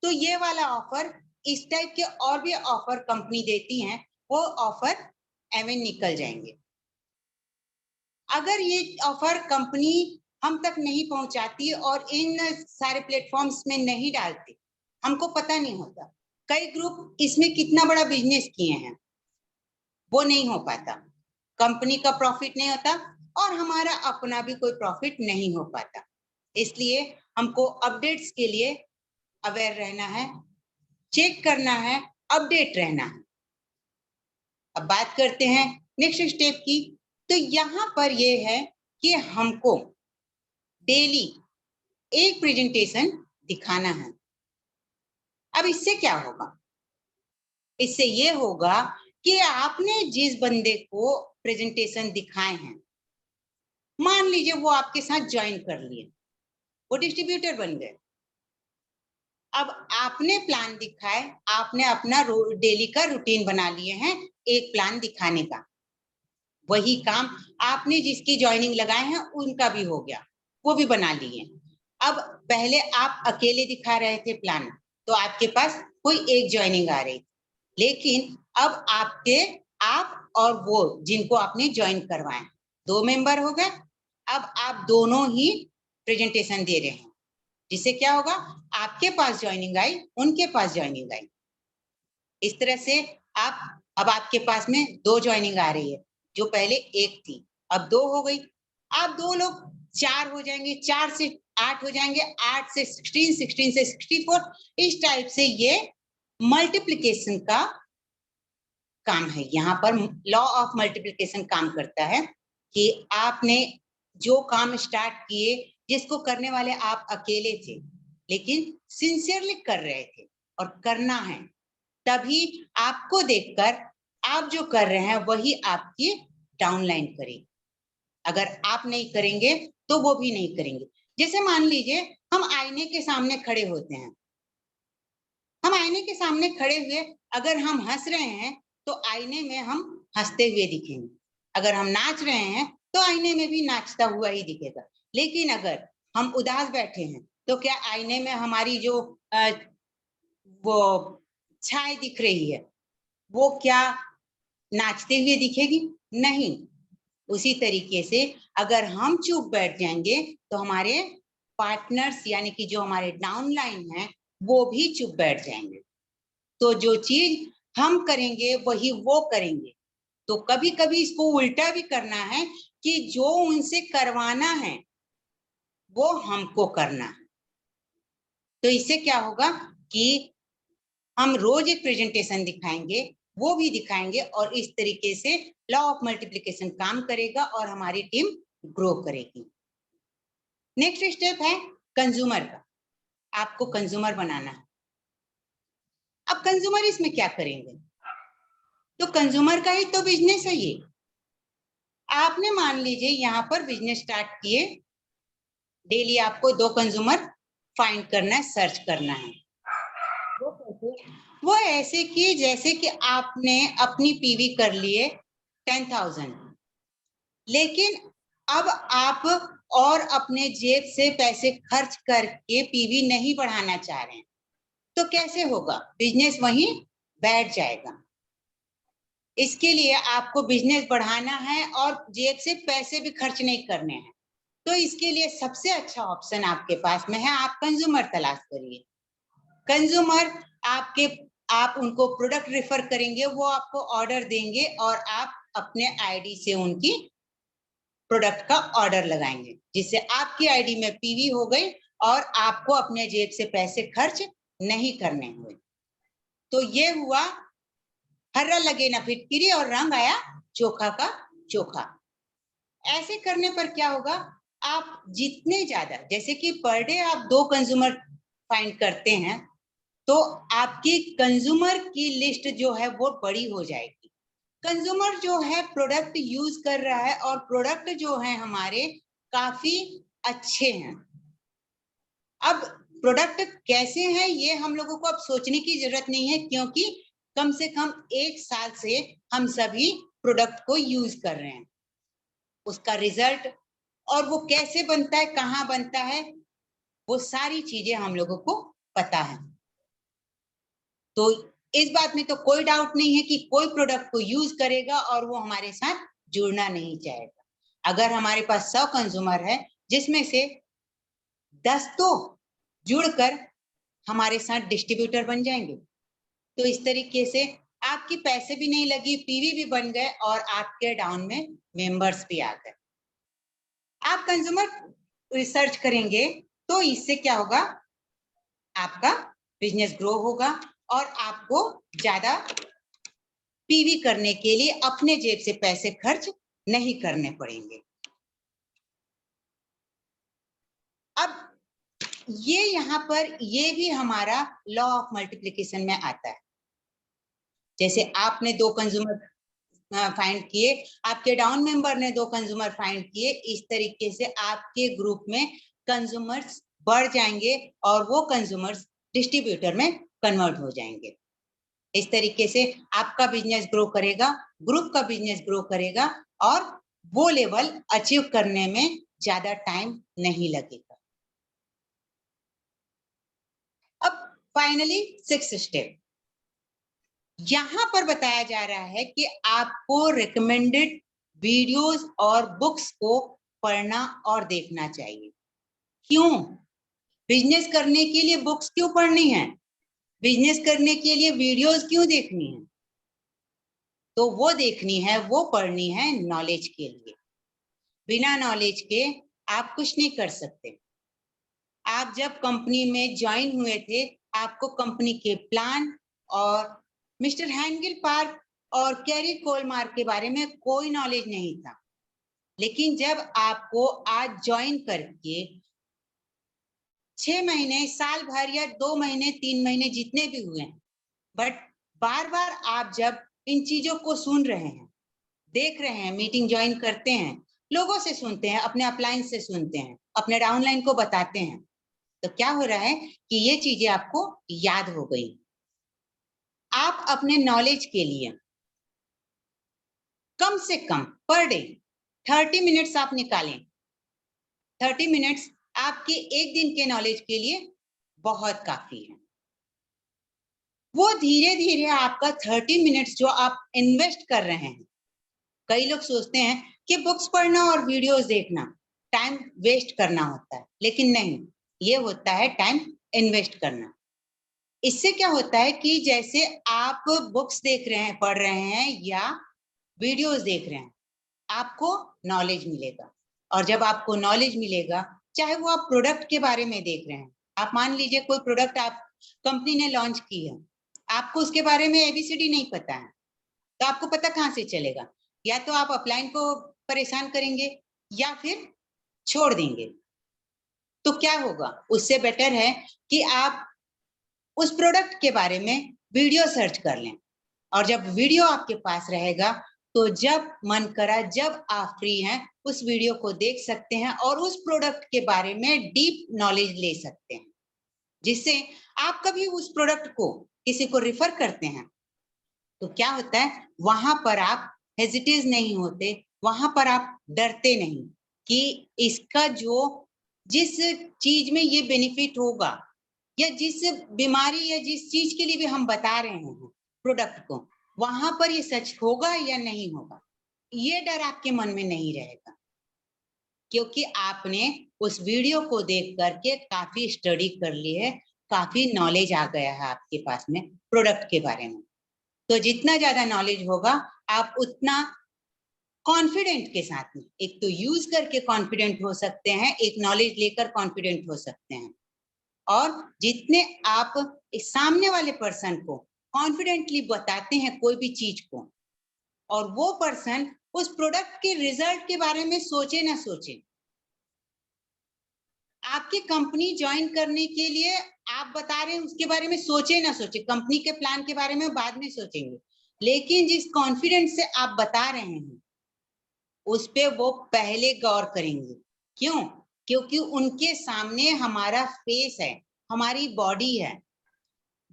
तो ये वाला ऑफर, इस टाइप के और भी ऑफर कंपनी देती हैं, वो ऑफर एवं निकल जाएंगे। अगर ये ऑफर कंपनी हम तक नहीं पहुंचाती और इन सारे प्लेटफॉर्म्स में नहीं डालती, हमको पता नहीं होता। कई ग्रुप इसमें कितना बड़ा बिजनेस किए हैं, वो नहीं हो पाता, कंपनी का प्रॉफिट नहीं होता और हमारा अपना भी कोई प्रॉफिट नहीं हो पाता। इसलिए हमको अपडेट्स के लिए अवेयर रहना है, चेक करना है, अपडेट रहना है। अब बात करते हैं नेक्स्ट स्टेप की। तो यहाँ पर ये है कि हमको डेली एक प्रेजेंटेशन दिखाना है। अब इससे क्या होगा? इससे ये होगा कि आपने जिस बंदे को प्रेजेंटेशन दिखाए हैं, मान लीजिए वो आपके साथ ज्वाइन कर लिए, वो डिस्ट्रीब्यूटर बन गए। अब आपने प्लान दिखाए, आपने अपना डेली का रूटीन बना लिए हैं एक प्लान दिखाने का। वही काम आपने जिसकी ज्वाइनिंग लगाए हैं उनका भी हो गया, वो भी बना लिए। अब पहले आप अकेले दिखा रहे थे प्लान, तो आपके पास कोई एक ज्वाइनिंग आ रही थी, लेकिन अब आप और वो जिनको आपने ज्वाइन करवाए, 2 मेंबर हो गए। अब आप दोनों ही प्रेजेंटेशन दे रहे हैं, जिससे क्या होगा, आपके पास ज्वाइनिंग आई, उनके पास ज्वाइनिंग आई। इस तरह से अब आपके पास में 2 ज्वाइनिंग आ रही है, जो पहले 1 थी, अब 2 हो गई। अब 2 लोग 4 हो जाएंगे, 4 से 8 हो जाएंगे, 8 से 16, 16 से 64। इस टाइप से ये मल्टीप्लिकेशन का काम है। यहाँ पर लॉ ऑफ मल्टीप्लिकेशन काम करता है कि आपने जो काम स्टार्ट किए, जिसको करने वाले आप अकेले थे, लेकिन सिंसियरली कर रहे थे और करना है, तभी आपको देखकर आप जो कर रहे हैं वही आपकी डाउनलाइन करेगी। अगर आप नहीं करेंगे तो वो भी नहीं करेंगे। जैसे मान लीजिए हम आईने के सामने खड़े होते हैं, हम आईने के सामने खड़े हुए अगर हम हंस रहे हैं तो आईने में हम हंसते हुए दिखेंगे, अगर हम नाच रहे हैं तो आईने में भी नाचता हुआ ही दिखेगा। लेकिन अगर हम उदास बैठे हैं तो क्या आईने में हमारी जो वो छाया दिख रही है वो क्या नाचते हुए दिखेगी? नहीं। उसी तरीके से अगर हम चुप बैठ जाएंगे तो हमारे पार्टनर्स यानी कि जो हमारे डाउनलाइन है वो भी चुप बैठ जाएंगे। तो जो चीज हम करेंगे वही वो करेंगे। तो कभी कभी इसको उल्टा भी करना है कि जो उनसे करवाना है वो हमको करना है। तो इससे क्या होगा कि हम रोज एक प्रेजेंटेशन दिखाएंगे, वो भी दिखाएंगे, और इस तरीके से लॉ ऑफ मल्टीप्लिकेशन काम करेगा और हमारी टीम ग्रो करेगी। नेक्स्ट स्टेप है कंज्यूमर का। आपको कंज्यूमर बनाना है। अब कंज्यूमर इसमें क्या करेंगे? तो कंज्यूमर का ही तो बिजनेस है ये। आपने मान लीजिए यहाँ पर बिजनेस स्टार्ट किए, डेली आपको 2 कंज्यूमर फाइंड करना है, सर्च करना है। वो कैसे? वो ऐसे कि जैसे कि आपने अपनी पीवी कर लिए 10,000, लेकिन अब आप और अपने जेब से पैसे खर्च करके पीवी नहीं बढ़ाना चाह रहे हैं, तो कैसे होगा? बिजनेस वहीं बैठ जाएगा। इसके लिए आपको बिजनेस बढ़ाना है और जेब से पैसे भी खर्च नहीं करने हैं। तो इसके लिए सबसे अच्छा ऑप्शन आपके पास में है, आप कंज्यूमर तलाश करिए। कंज्यूमर आप उनको प्रोडक्ट रेफर करेंगे, वो आपको ऑर्डर देंगे और आप अपने आईडी से उनकी प्रोडक्ट का ऑर्डर लगाएंगे, जिससे आपकी आईडी में पीवी हो गई और आपको अपने जेब से पैसे खर्च नहीं करने हुए। तो ये हुआ हर्रा लगे ना फिटकिरी और रंग आया चोखा का चोखा। ऐसे करने पर क्या होगा, आप जितने ज्यादा, जैसे कि पर डे आप 2 कंज्यूमर फाइंड करते हैं, तो आपकी कंज्यूमर की लिस्ट जो है वो बड़ी हो जाएगी। कंज्यूमर जो है प्रोडक्ट यूज कर रहा है और प्रोडक्ट जो है हमारे काफी अच्छे हैं। अब प्रोडक्ट कैसे हैं ये हम लोगों को अब सोचने की जरूरत नहीं है, क्योंकि कम से कम 1 साल से हम सभी प्रोडक्ट को यूज कर रहे हैं। उसका रिजल्ट और वो कैसे बनता है, कहाँ बनता है, वो सारी चीजें हम लोगों को पता है। तो इस बात में तो कोई डाउट नहीं है कि कोई प्रोडक्ट को यूज करेगा और वो हमारे साथ जुड़ना नहीं चाहेगा। अगर हमारे पास 100 कंज्यूमर है, जिसमें से 10 तो जुड़कर हमारे साथ डिस्ट्रीब्यूटर बन जाएंगे। तो इस तरीके से आपकी पैसे भी नहीं लगी, पीवी भी बन गए और आपके डाउन में मेंबर्स भी आ गए। आप कंज्यूमर रिसर्च करेंगे तो इससे क्या होगा, आपका बिजनेस ग्रो होगा और आपको ज्यादा पीवी करने के लिए अपने जेब से पैसे खर्च नहीं करने पड़ेंगे। अब ये यहाँ पर ये भी हमारा लॉ ऑफ मल्टीप्लिकेशन में आता है। जैसे आपने 2 कंज्यूमर फाइंड किए, आपके डाउन मेंबर ने 2 कंज्यूमर फाइंड किए, इस तरीके से आपके ग्रुप में कंज्यूमर्स बढ़ जाएंगे और वो कंज्यूमर्स डिस्ट्रीब्यूटर में कन्वर्ट हो जाएंगे। इस तरीके से आपका बिजनेस ग्रो करेगा, ग्रुप का बिजनेस ग्रो करेगा और वो लेवल अचीव करने में ज्यादा टाइम नहीं लगेगा। अब फाइनली 6th स्टेप यहां पर बताया जा रहा है कि आपको रिकमेंडेड वीडियोस और बुक्स को पढ़ना और देखना चाहिए। क्यों? बिजनेस करने के लिए बुक्स क्यों पढ़नी है? बिजनेस करने के लिए वीडियोस क्यों देखनी है? तो वो देखनी है, वो पढ़नी है नॉलेज के लिए। बिना नॉलेज के आप कुछ नहीं कर सकते। आप जब कंपनी में ज्वाइन हुए थे, आपको कंपनी के प्लान और मिस्टर हैंगल पार्क और कैरी कोलमार के बारे में कोई नॉलेज नहीं था। लेकिन जब आपको आज ज्वाइन करके 6 महीने, साल भर या 2 महीने, 3 महीने जितने भी हुए हैं, बट बार बार आप जब इन चीजों को सुन रहे हैं, देख रहे हैं, मीटिंग ज्वाइन करते हैं, लोगों से सुनते हैं, अपने अपलाइन से सुनते हैं, अपने डाउनलाइन को बताते हैं, तो क्या हो रहा है कि ये चीजें आपको याद हो गई। आप अपने नॉलेज के लिए कम से कम पर डे 30 मिनट्स आप निकालें। 30 मिनट्स आपके एक दिन के नॉलेज के लिए बहुत काफी है। वो धीरे धीरे आपका 30 मिनट्स जो आप इन्वेस्ट कर रहे हैं, कई लोग सोचते हैं कि बुक्स पढ़ना और वीडियोस देखना टाइम वेस्ट करना होता है, लेकिन नहीं, ये होता है टाइम इन्वेस्ट करना। इससे क्या होता है कि जैसे आप बुक्स देख रहे हैं, पढ़ रहे हैं या वीडियोस देख रहे हैं, आपको नॉलेज मिलेगा। और जब आपको नॉलेज मिलेगा, चाहे वो आप प्रोडक्ट के बारे में देख रहे हैं, आप मान लीजिए कोई प्रोडक्ट आप कंपनी ने लॉन्च की है, आपको उसके बारे में एबीसीडी नहीं पता है, तो आपको पता कहाँ से चलेगा? या तो आप अपलाइन को परेशान करेंगे या फिर छोड़ देंगे। तो क्या होगा? उससे बेटर है कि आप उस प्रोडक्ट के बारे में वीडियो सर्च कर लें, और जब वीडियो आपके पास रहेगा तो जब मन करा, जब आप फ्री हैं, उस वीडियो को देख सकते हैं और उस प्रोडक्ट के बारे में डीप नॉलेज ले सकते हैं, जिससे आप कभी उस प्रोडक्ट को किसी को रिफर करते हैं तो क्या होता है, वहां पर आप हेजिटेट नहीं होते, वहां पर आप डरते नहीं कि इसका जो जिस चीज में ये बेनिफिट होगा या जिस बीमारी या जिस चीज के लिए भी हम बता रहे हैं प्रोडक्ट को, वहां पर ये सच होगा या नहीं होगा, ये डर आपके मन में नहीं रहेगा, क्योंकि आपने उस वीडियो को देख करके काफी स्टडी कर ली है, काफी नॉलेज आ गया है आपके पास में प्रोडक्ट के बारे में। तो जितना ज्यादा नॉलेज होगा, आप उतना कॉन्फिडेंट के साथ में, एक तो यूज करके कॉन्फिडेंट हो सकते हैं, एक नॉलेज लेकर कॉन्फिडेंट हो सकते हैं। और जितने आप इस सामने वाले पर्सन को कॉन्फिडेंटली बताते हैं कोई भी चीज को, और वो पर्सन उस प्रोडक्ट के रिजल्ट के बारे में सोचे ना सोचे, आपकी कंपनी ज्वाइन करने के लिए आप बता रहे हैं उसके बारे में सोचे ना सोचे, कंपनी के प्लान के बारे में बाद में सोचेंगे, लेकिन जिस कॉन्फिडेंस से आप बता रहे हैं उस पे वो पहले गौर करेंगे। क्यों? क्योंकि उनके सामने हमारा फेस है, हमारी बॉडी है।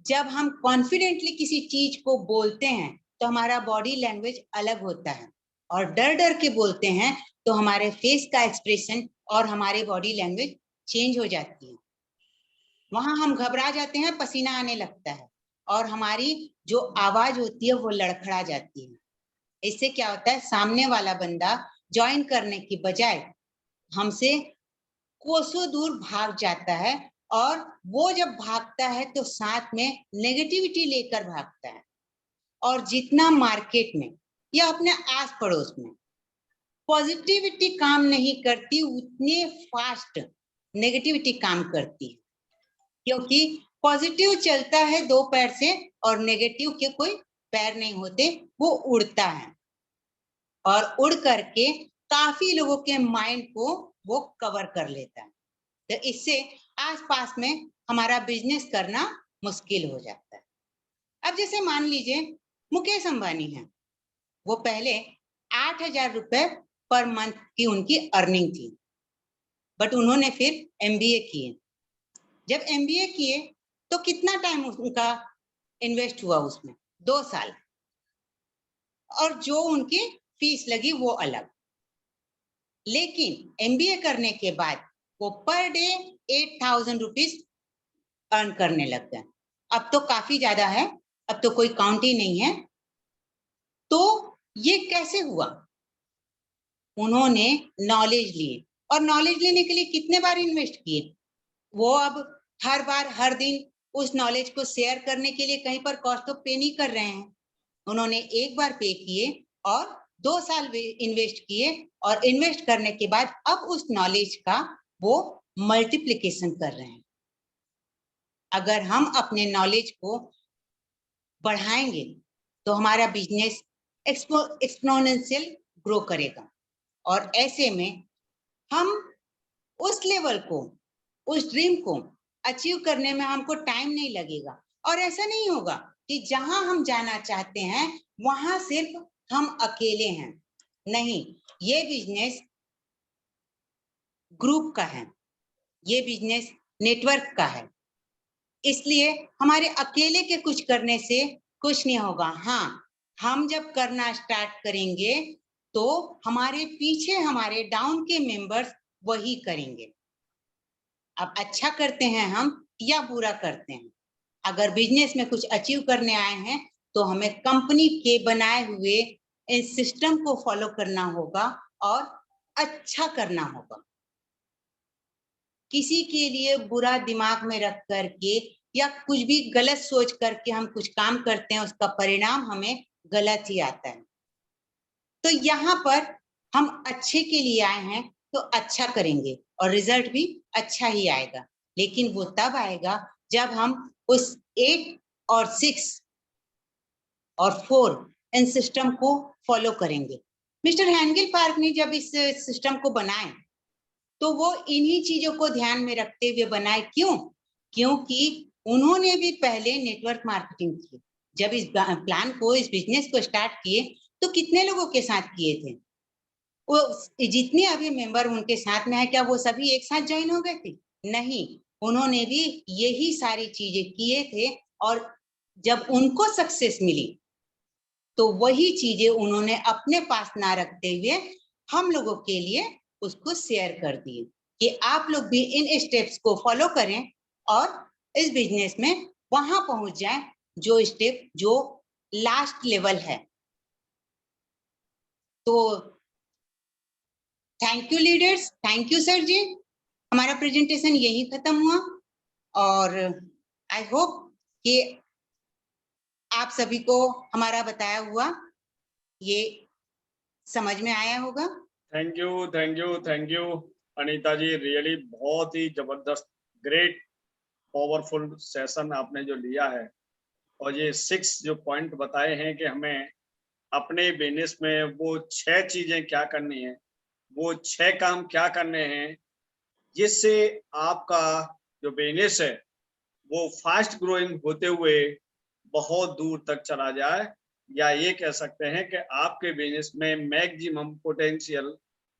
जब हम कॉन्फिडेंटली किसी चीज को बोलते हैं तो हमारा बॉडी लैंग्वेज अलग होता है, और डर डर के बोलते हैं तो हमारे फेस का एक्सप्रेशन और हमारे बॉडी लैंग्वेज चेंज हो जाती है। वहां हम घबरा जाते हैं, पसीना आने लगता है और हमारी जो आवाज होती है वो लड़खड़ा जाती है। इससे क्या होता है, सामने वाला बंदा ज्वाइन करने की बजाय हमसे कोसों दूर भाग जाता है, और वो जब भागता है तो साथ में नेगेटिविटी लेकर भागता है, और जितना मार्केट में या अपने आस पड़ोस में पॉजिटिविटी काम नहीं करती, उतने फास्ट नेगेटिविटी काम करती है। क्योंकि पॉजिटिव चलता है दो पैर से और नेगेटिव के कोई पैर नहीं होते, वो उड़ता है और उड़ करके काफी लोगों के माइंड को वो कवर कर लेता है। तो इससे आसपास में हमारा बिजनेस करना मुश्किल हो जाता है। अब जैसे मान लीजिए मुकेश अंबानी है, वो पहले 8,000 रुपए पर मंथ की उनकी अर्निंग थी, बट उन्होंने फिर MBA किए। जब MBA किए तो कितना टाइम उनका इन्वेस्ट हुआ उसमें? 2 साल, और जो उनकी फीस लगी वो अलग। लेकिन MBA करने के बाद वो पर डे 8,000 रुपीज अर्न करने लग गए। अब तो काफी ज्यादा है, अब तो कोई काउंट ही नहीं है। तो ये कैसे हुआ? उन्होंने नॉलेज लिए, और नॉलेज लेने के लिए कितने बार इन्वेस्ट किए? वो अब हर बार हर दिन उस नॉलेज को शेयर करने के लिए कहीं पर कॉस्ट तो पे नहीं कर रहे हैं। उन्होंने एक बार पे किए और 2 साल इन्वेस्ट किए, और इन्वेस्ट करने के बाद अब उस नॉलेज का वो मल्टीप्लिकेशन कर रहे हैं। अगर हम अपने नॉलेज को बढ़ाएंगे तो हमारा बिजनेस एक्सपोनेंशियल ग्रो करेगा, और ऐसे में हम उस लेवल को, उस ड्रीम को अचीव करने में हमको टाइम नहीं लगेगा। और ऐसा नहीं होगा कि जहां हम जाना चाहते हैं वहां सिर्फ हम अकेले हैं। नहीं, ये बिजनेस ग्रुप का है, ये बिजनेस नेटवर्क का है। इसलिए हमारे अकेले के कुछ करने से कुछ नहीं होगा। हाँ, हम जब करना स्टार्ट करेंगे तो हमारे पीछे हमारे डाउन के मेंबर्स वही करेंगे। अब अच्छा करते हैं हम या बुरा करते हैं, अगर बिजनेस में कुछ अचीव करने आए हैं तो हमें कंपनी के बनाए हुए इस सिस्टम को फॉलो करना होगा और अच्छा करना होगा। किसी के लिए बुरा दिमाग में रख करके या कुछ भी गलत सोच करके हम कुछ काम करते हैं, उसका परिणाम हमें गलत ही आता है। तो यहाँ पर हम अच्छे के लिए आए हैं तो अच्छा करेंगे और रिजल्ट भी अच्छा ही आएगा। लेकिन वो तब आएगा जब हम उस 8 और 6 और 4 इन सिस्टम को फॉलो करेंगे। मिस्टर हेंगल पार्क ने जब इस सिस्टम को बनाए तो वो इन्हीं चीजों को ध्यान में रखते हुए बनाए। क्यों? क्योंकि उन्होंने भी पहले नेटवर्क मार्केटिंग की। जब इस प्लान को, इस बिजनेस को स्टार्ट किए तो कितने लोगों के साथ किए थे? वो जितने अभी मेंबर उनके साथ में है, क्या वो सभी एक साथ ज्वाइन हो गए थे? नहीं, उन्होंने भी यही सारी चीजें किए थे, और जब उनको सक्सेस मिली तो वही चीजें उन्होंने अपने पास ना रखते हुए हम लोगों के लिए उसको शेयर कर दिए कि आप लोग भी इन स्टेप्स को फॉलो करें और इस बिजनेस में वहां पहुंच जाएं जो स्टेप, जो लास्ट लेवल है। तो thank you leaders, thank you sir ji. हमारा प्रेजेंटेशन यही खत्म हुआ, और आई होप कि आप सभी को हमारा बताया हुआ ये समझ में आया होगा। Thank you, thank you, thank you Anita ji, really बहुत ही जबरदस्त, ग्रेट, पावरफुल सेशन आपने जो लिया है। और ये 6 जो पॉइंट बताए हैं कि हमें अपने बिजनेस में वो 6 चीजें क्या करनी है, वो 6 काम क्या करने हैं जिससे आपका जो बिजनेस है वो फास्ट ग्रोइंग होते हुए बहुत दूर तक चला जाए, या ये कह सकते हैं कि आपके बिजनेस में मैक्सिमम पोटेंशियल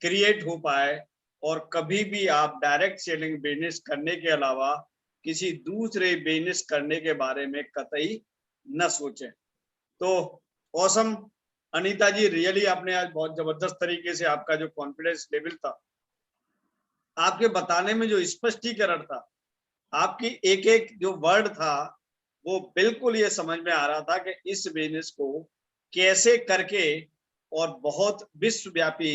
क्रिएट हो पाए, और कभी भी आप डायरेक्ट सेलिंग बिजनेस करने के अलावा किसी दूसरे बिजनेस करने के बारे में कतई न सोचें। तो ऑसम अनीता जी, रियली आपने आज बहुत जबरदस्त तरीके से, आपका जो कॉन्फिडेंस लेवल था, आपके बताने में जो स्पष्टीकरण था, आपकी एक एक जो वर्ड था वो बिल्कुल ये समझ में आ रहा था कि इस बिजनेस को कैसे करके और बहुत विश्वव्यापी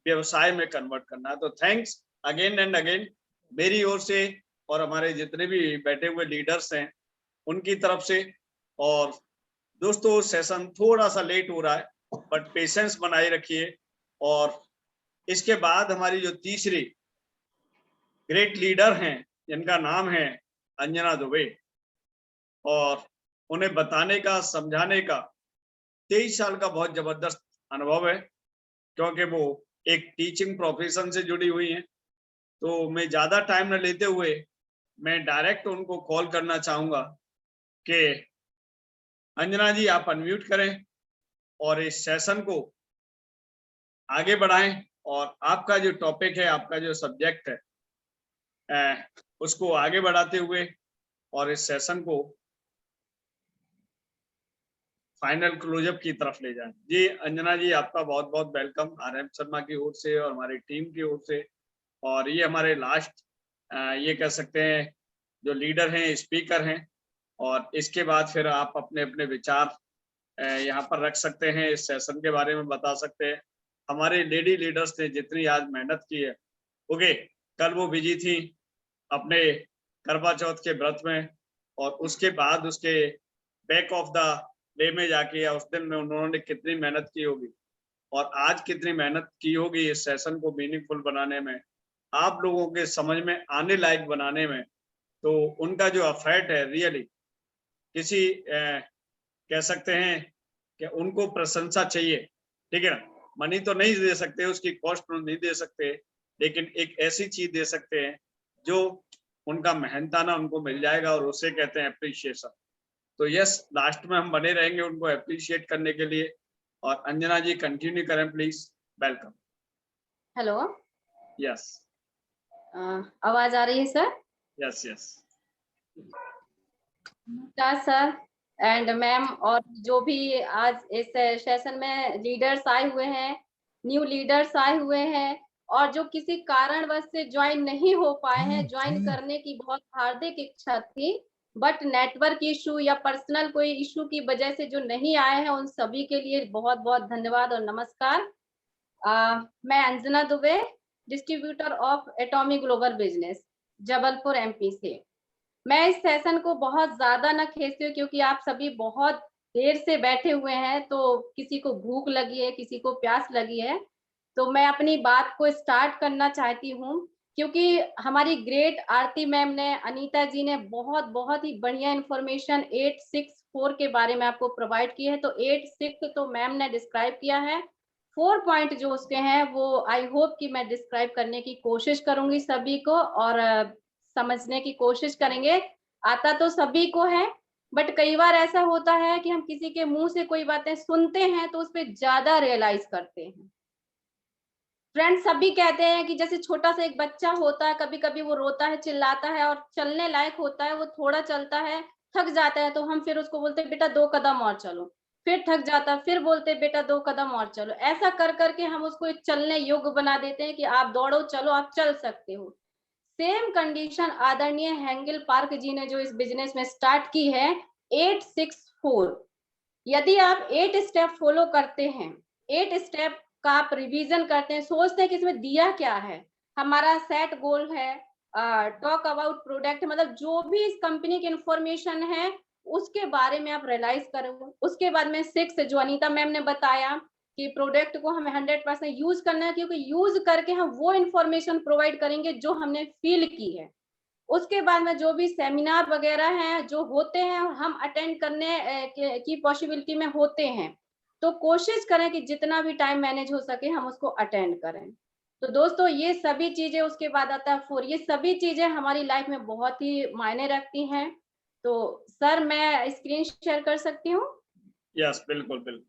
व्यवसाय में कन्वर्ट करना है। तो थैंक्स अगेन एंड अगेन मेरी ओर से और हमारे जितने भी बैठे हुए लीडर्स हैं उनकी तरफ से, और दोस्तों सेशन थोड़ा सा लेट हो रहा है, बट पेशेंस बनाए रखिए। और इसके बाद हमारी जो तीसरी ग्रेट लीडर हैं, जिनका नाम है अंजना दुबे, और उन्हें बताने का, समझाने का 23 साल का बहुत जबरदस्त अनुभव है, क्योंकि वो एक टीचिंग प्रोफेशन से जुड़ी हुई हैं। तो मैं ज्यादा टाइम न लेते हुए मैं डायरेक्ट उनको कॉल करना चाहूंगा कि अंजना जी आप अनम्यूट करें और इस सेशन को आगे बढ़ाएं, और आपका जो टॉपिक है, आपका जो सब्जेक्ट है, उसको आगे बढ़ाते हुए और इस सेशन को फाइनल क्लोजअप की तरफ ले जाएं। जी अंजना जी, आपका बहुत बहुत वेलकम आर.एम. शर्मा की ओर से और हमारी टीम की ओर से। और ये हमारे लास्ट ये कह सकते हैं जो लीडर हैं, स्पीकर हैं, और इसके बाद फिर आप अपने अपने विचार यहाँ पर रख सकते हैं, इस सेशन के बारे में बता सकते हैं। हमारे लेडी लीडर्स ने जितनी आज मेहनत की है, ओके, कल वो बिजी थी अपने करवा चौथ के व्रत में, और उसके बाद उसके बैक ऑफ द डे में जाके या उस दिन में उन्होंने कितनी मेहनत की होगी और आज कितनी मेहनत की होगी इस सेशन को मीनिंगफुल बनाने में, आप लोगों के समझ में आने लायक बनाने में। तो उनका जो एफर्ट है रियली किसी कह सकते हैं कि उनको प्रशंसा चाहिए, ठीक है ना। मनी तो नहीं दे सकते, उसकी कॉस्ट नहीं दे सकते, लेकिन एक ऐसी चीज दे सकते हैं जो उनका मेहनताना उनको मिल जाएगा, और उसे कहते हैं अप्रिशिएशन। तो यस, लास्ट में हम बने रहेंगे उनको अप्रिशिएट करने के लिए। और अंजना जी कंटिन्यू करें प्लीज, वेलकम। हेलो, यस आवाज आ रही है सर? Yes yes. नमस्कार सर एंड मैम, और जो भी आज इस सेशन में लीडर्स आए हुए हैं, न्यू लीडर्स आए हुए हैं, और जो किसी कारणवश से ज्वाइन नहीं हो पाए हैं, ज्वाइन करने की बहुत हार्दिक इच्छा थी, बट नेटवर्क इशू या पर्सनल कोई इशू की वजह से जो नहीं आए हैं, उन सभी के लिए बहुत बहुत धन्यवाद और नमस्कार। मैं Anjana Dubey, distributor of एटॉमी global business, Jabalpur MP से। मैं इस सेशन को बहुत ज्यादा न खींचती हूँ, क्योंकि आप सभी बहुत देर से बैठे हुए हैं, तो किसी को भूख लगी है, किसी को प्यास लगी है, तो मैं अपनी बात को स्टार्ट करना चाहती हूँ। क्योंकि हमारी ग्रेट आरती मैम ने, अनीता जी ने बहुत बहुत ही बढ़िया इंफॉर्मेशन 864 के बारे में आपको प्रोवाइड की है। तो 86 तो मैम ने डिस्क्राइब किया है, 4 पॉइंट जो उसके हैं वो आई होप कि मैं डिस्क्राइब करने की कोशिश करूंगी सभी को, और समझने की कोशिश करेंगे। आता तो सभी को है, बट कई बार ऐसा होता है कि हम किसी के मुंह से कोई बातें सुनते हैं तो उस पर ज्यादा रियलाइज करते हैं। फ्रेंड्स, सभी कहते हैं कि जैसे छोटा सा एक बच्चा होता है, कभी कभी वो रोता है, चिल्लाता है, और चलने लायक होता है, वो थोड़ा चलता है, थक जाता है, तो हम फिर उसको बोलते हैं बेटा 2 कदम और चलो, फिर थक जाता है, फिर बोलते हैं बेटा 2 कदम और चलो। ऐसा कर करके हम उसको एक चलने योग्य बना देते हैं कि आप दौड़ो, चलो, आप चल सकते हो। सेम कंडीशन आदरणीय हेंगल पार्क जी ने जो इस बिजनेस में स्टार्ट की है, 864। यदि आप 8 स्टेप फॉलो करते हैं, 8 स्टेप का आप रिवीजन करते हैं, सोचते हैं कि इसमें दिया क्या है, हमारा सेट गोल है, टॉक अबाउट प्रोडक्ट, मतलब जो भी इस कंपनी की इंफॉर्मेशन है उसके बारे में आप रियलाइज करो। उसके बाद में 6 जो अनीता मैम ने बताया कि प्रोडक्ट को हमें 100% यूज करना है, क्योंकि यूज करके हम वो इंफॉर्मेशन प्रोवाइड करेंगे जो हमने फील की है। उसके बाद में जो भी सेमिनार वगैरह हैं जो होते हैं, हम अटेंड करने की पॉसिबिलिटी में होते हैं, तो कोशिश करें कि जितना भी टाइम मैनेज हो सके हम उसको अटेंड करें। तो दोस्तों, ये सभी चीजें, उसके बाद आता है 4, ये सभी चीजें हमारी लाइफ में बहुत ही मायने रखती हैं। तो सर, मैं स्क्रीन शेयर कर सकती हूँ? यस बिल्कुल बिल्कुल।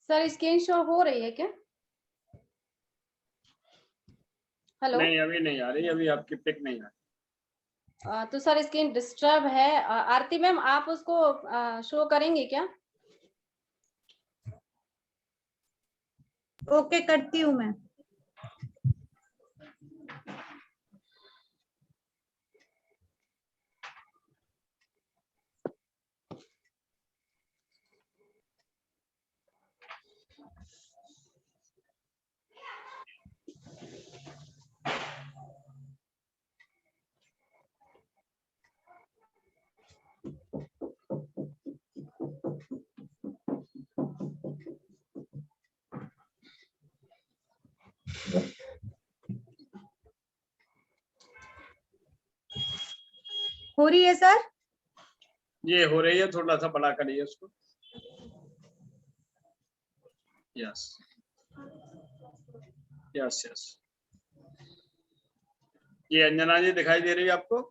सर, स्क्रीन शो हो रही है क्या? हेलो? नहीं अभी नहीं आ रही, अभी आपकी पिक नहीं आ रही। तो सर स्क्रीन डिस्टर्ब है। आरती मैम, आप उसको शो करेंगे क्या? ओके करती हूँ मैं। हो रही है सर? ये हो रही है, थोड़ा सा बड़ा करिए उसको। Yes yes yes. ये अंजना जी दिखाई दे रही है आपको?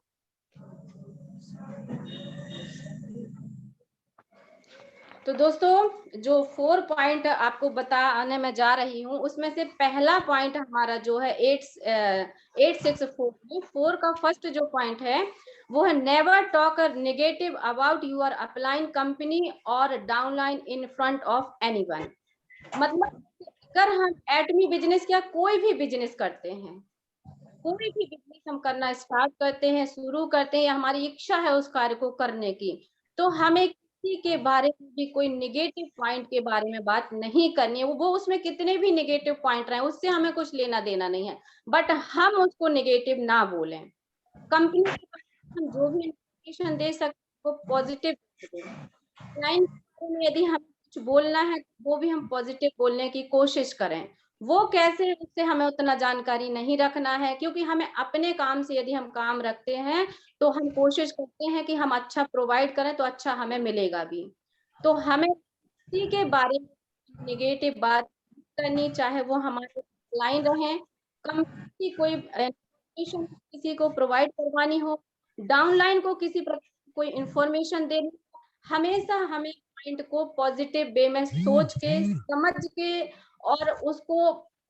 तो दोस्तों जो 4 पॉइंट आपको बताने में जा रही हूँ उसमें से पहला पॉइंट हमारा जो है 864 में 4 का फर्स्ट जो पॉइंट है वो है never talk negative about your upline company और downline in front of anyone. मतलब अगर हम एटमी बिजनेस या कोई भी बिजनेस करते हैं, कोई भी बिजनेस हम करना स्टार्ट करते हैं, शुरू करते हैं, या हमारी इच्छा है उस कार्य को करने की, तो हमें किसी के बारे में भी कोई नेगेटिव पॉइंट के बारे में बात नहीं करनी है। वो उसमें कितने भी नेगेटिव पॉइंट रहे उससे हमें कुछ लेना देना नहीं है, बट हम उसको नेगेटिव ना बोलें। कंपनी हम जो भी इंफॉर्मेशन दे सकते वो पॉजिटिव दें। यदि हमें कुछ बोलना है वो भी हम पॉजिटिव बोलने की कोशिश करें। वो कैसे, उससे हमें उतना जानकारी नहीं रखना है, क्योंकि हमें अपने काम से यदि हम काम रखते हैं तो हम कोशिश करते हैं कि हम अच्छा प्रोवाइड करें तो अच्छा हमें मिलेगा भी। तो हमें किसी के बारे में नेगेटिव बात करनी, चाहे वो हमारे लाइन रहे, कंपनी कोई इंफॉर्मेशन किसी को प्रोवाइड करवानी हो, डाउनलाइन को किसी प्रकार की कोई इंफॉर्मेशन देनी, हमेशा हमें पॉइंट को पॉजिटिव वे में सोच के समझ के और उसको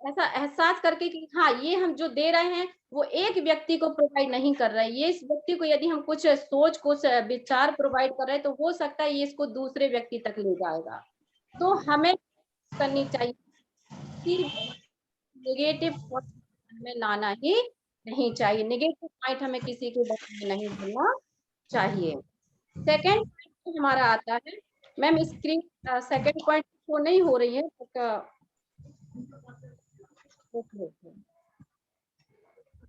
ऐसा एहसास करके कि हाँ ये हम जो दे रहे हैं वो एक व्यक्ति को प्रोवाइड नहीं कर रहे हैं, ये इस व्यक्ति को यदि हम कुछ सोच कुछ विचार प्रोवाइड कर रहे हैं तो हो सकता है ये इसको दूसरे व्यक्ति तक ले जाएगा। तो हमें करनी चाहिए कि नेगेटिव पॉइंट हमें लाना ही नहीं चाहिए, नेगेटिव पॉइंट हमें किसी के बारे में नहीं बोलना चाहिए। सेकेंड पॉइंट हमारा आता है, ma'am screen second point show नहीं हो रही है,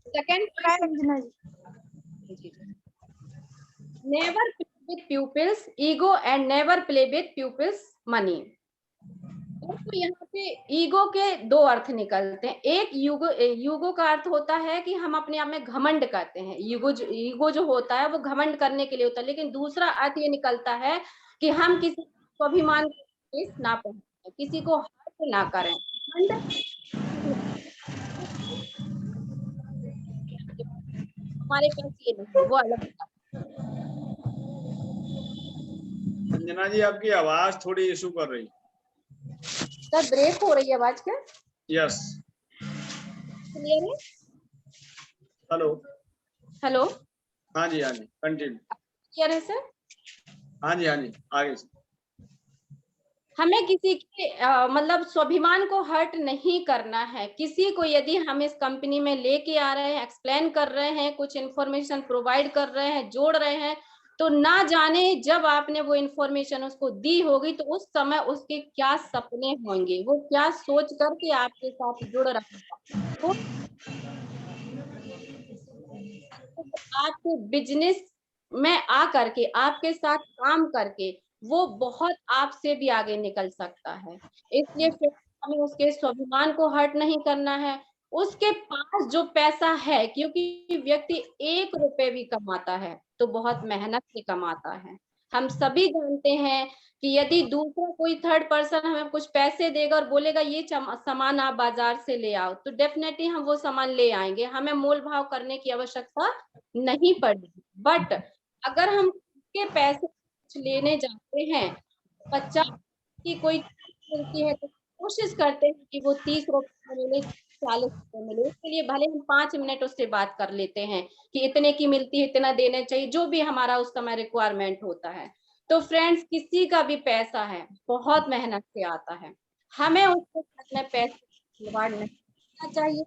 second never play with pupils ego and never play with pupils money. तो यहाँ पे ईगो के दो अर्थ निकलते हैं। एक यूगो का अर्थ होता है कि हम अपने आप में घमंड करते हैं, ईगो जो होता है वो घमंड करने के लिए होता है, लेकिन दूसरा अर्थ ये निकलता है कि हम किसी स्वाभिमान ना पहुंचाएं, किसी को हर्ट ना करें। हमारे पास ये नहीं, वो अलग। अंजना जी आपकी आवाज थोड़ी इशू कर रही। सर ब्रेक हो रही है आवाज क्या? यस। क्लियर है? हेलो हेलो, हाँ जी कंटिन्यू। क्लियर है सर? हाँ जी आगे से। हमें किसी के मतलब स्वाभिमान को हर्ट नहीं करना है। किसी को यदि हम इस कंपनी में लेके आ रहे हैं, एक्सप्लेन कर रहे हैं, कुछ इंफॉर्मेशन प्रोवाइड कर रहे हैं, जोड़ रहे हैं, तो ना जाने जब आपने वो इंफॉर्मेशन उसको दी होगी तो उस समय उसके क्या सपने होंगे, वो क्या सोच करके आपके साथ जुड़ रहा है। तो आपके बिजनेस में आ करके, आपके साथ काम करके वो बहुत आपसे भी आगे निकल सकता है। इसलिए फिर हमें उसके स्वाभिमान को हर्ट नहीं करना है। उसके पास जो पैसा है, क्योंकि व्यक्ति 1 रुपए भी कमाता है तो बहुत मेहनत से कमाता है। हम सभी जानते हैं कि यदि दूसरा कोई थर्ड पर्सन हमें कुछ पैसे देगा और बोलेगा ये सामान आप बाजार से ले आओ, तो डेफिनेटली हम वो सामान ले आएंगे, हमें मोल भाव करने की आवश्यकता नहीं पड़ेगी। बट अगर हम के पैसे लेने जाते हैं, 50 की कोई मिलती है तो कोशिश करते हैं कि वो 30 रुपए में मिले, 40 रुपए मिले, उसके लिए भले हम 5 मिनट उससे बात कर लेते हैं कि इतने की मिलती है, इतना देना चाहिए, जो भी हमारा उस समय रिक्वायरमेंट होता है। तो फ्रेंड्स, किसी का भी पैसा है बहुत मेहनत से आता है, हमें उसके साथ में पैसे खिलवाड़ नहीं करना चाहिए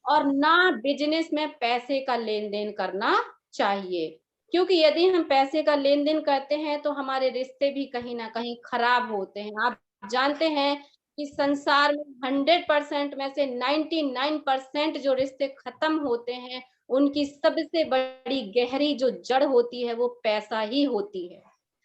और ना बिजनेस में पैसे का लेन देन करना चाहिए, क्योंकि यदि हम पैसे का लेन देन करते हैं तो हमारे रिश्ते भी कहीं ना कहीं खराब होते हैं। आप जानते हैं कि संसार में 100% में से 99% जो रिश्ते खत्म होते हैं उनकी सबसे बड़ी गहरी जो जड़ होती है वो पैसा ही होती है।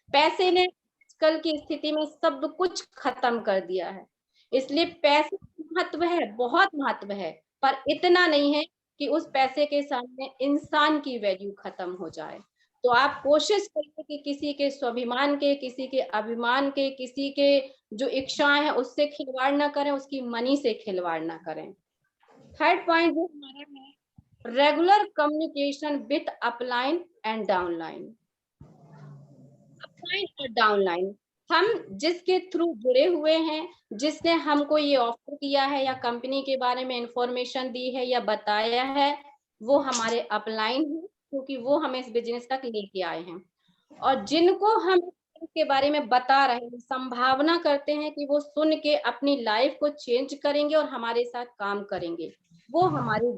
पैसे ने आजकल की स्थिति में सब कुछ खत्म कर दिया है, इसलिए पैसे का महत्व है, बहुत महत्व है, पर इतना नहीं है कि उस पैसे के सामने इंसान की वैल्यू खत्म हो जाए। तो आप कोशिश करिए कि किसी के स्वाभिमान के, किसी के अभिमान के, किसी के जो इच्छाएं हैं उससे खिलवाड़ ना करें, उसकी मनी से खिलवाड़ ना करें। थर्ड पॉइंट जो हमारा है, regular communication with upline and downline. Upline और डाउनलाइन, हम जिसके थ्रू जुड़े हुए हैं, जिसने हमको ये ऑफर किया है या कंपनी के बारे में इंफॉर्मेशन दी है या बताया है, वो हमारे अपलाइन है, क्योंकि वो हमें इस बिजनेस तक लेके आए हैं। और जिनको हम के बारे में बता रहे हैं, संभावना करते हैं कि वो सुन के अपनी लाइफ को चेंज करेंगे और हमारे साथ काम करेंगे, वो हमारे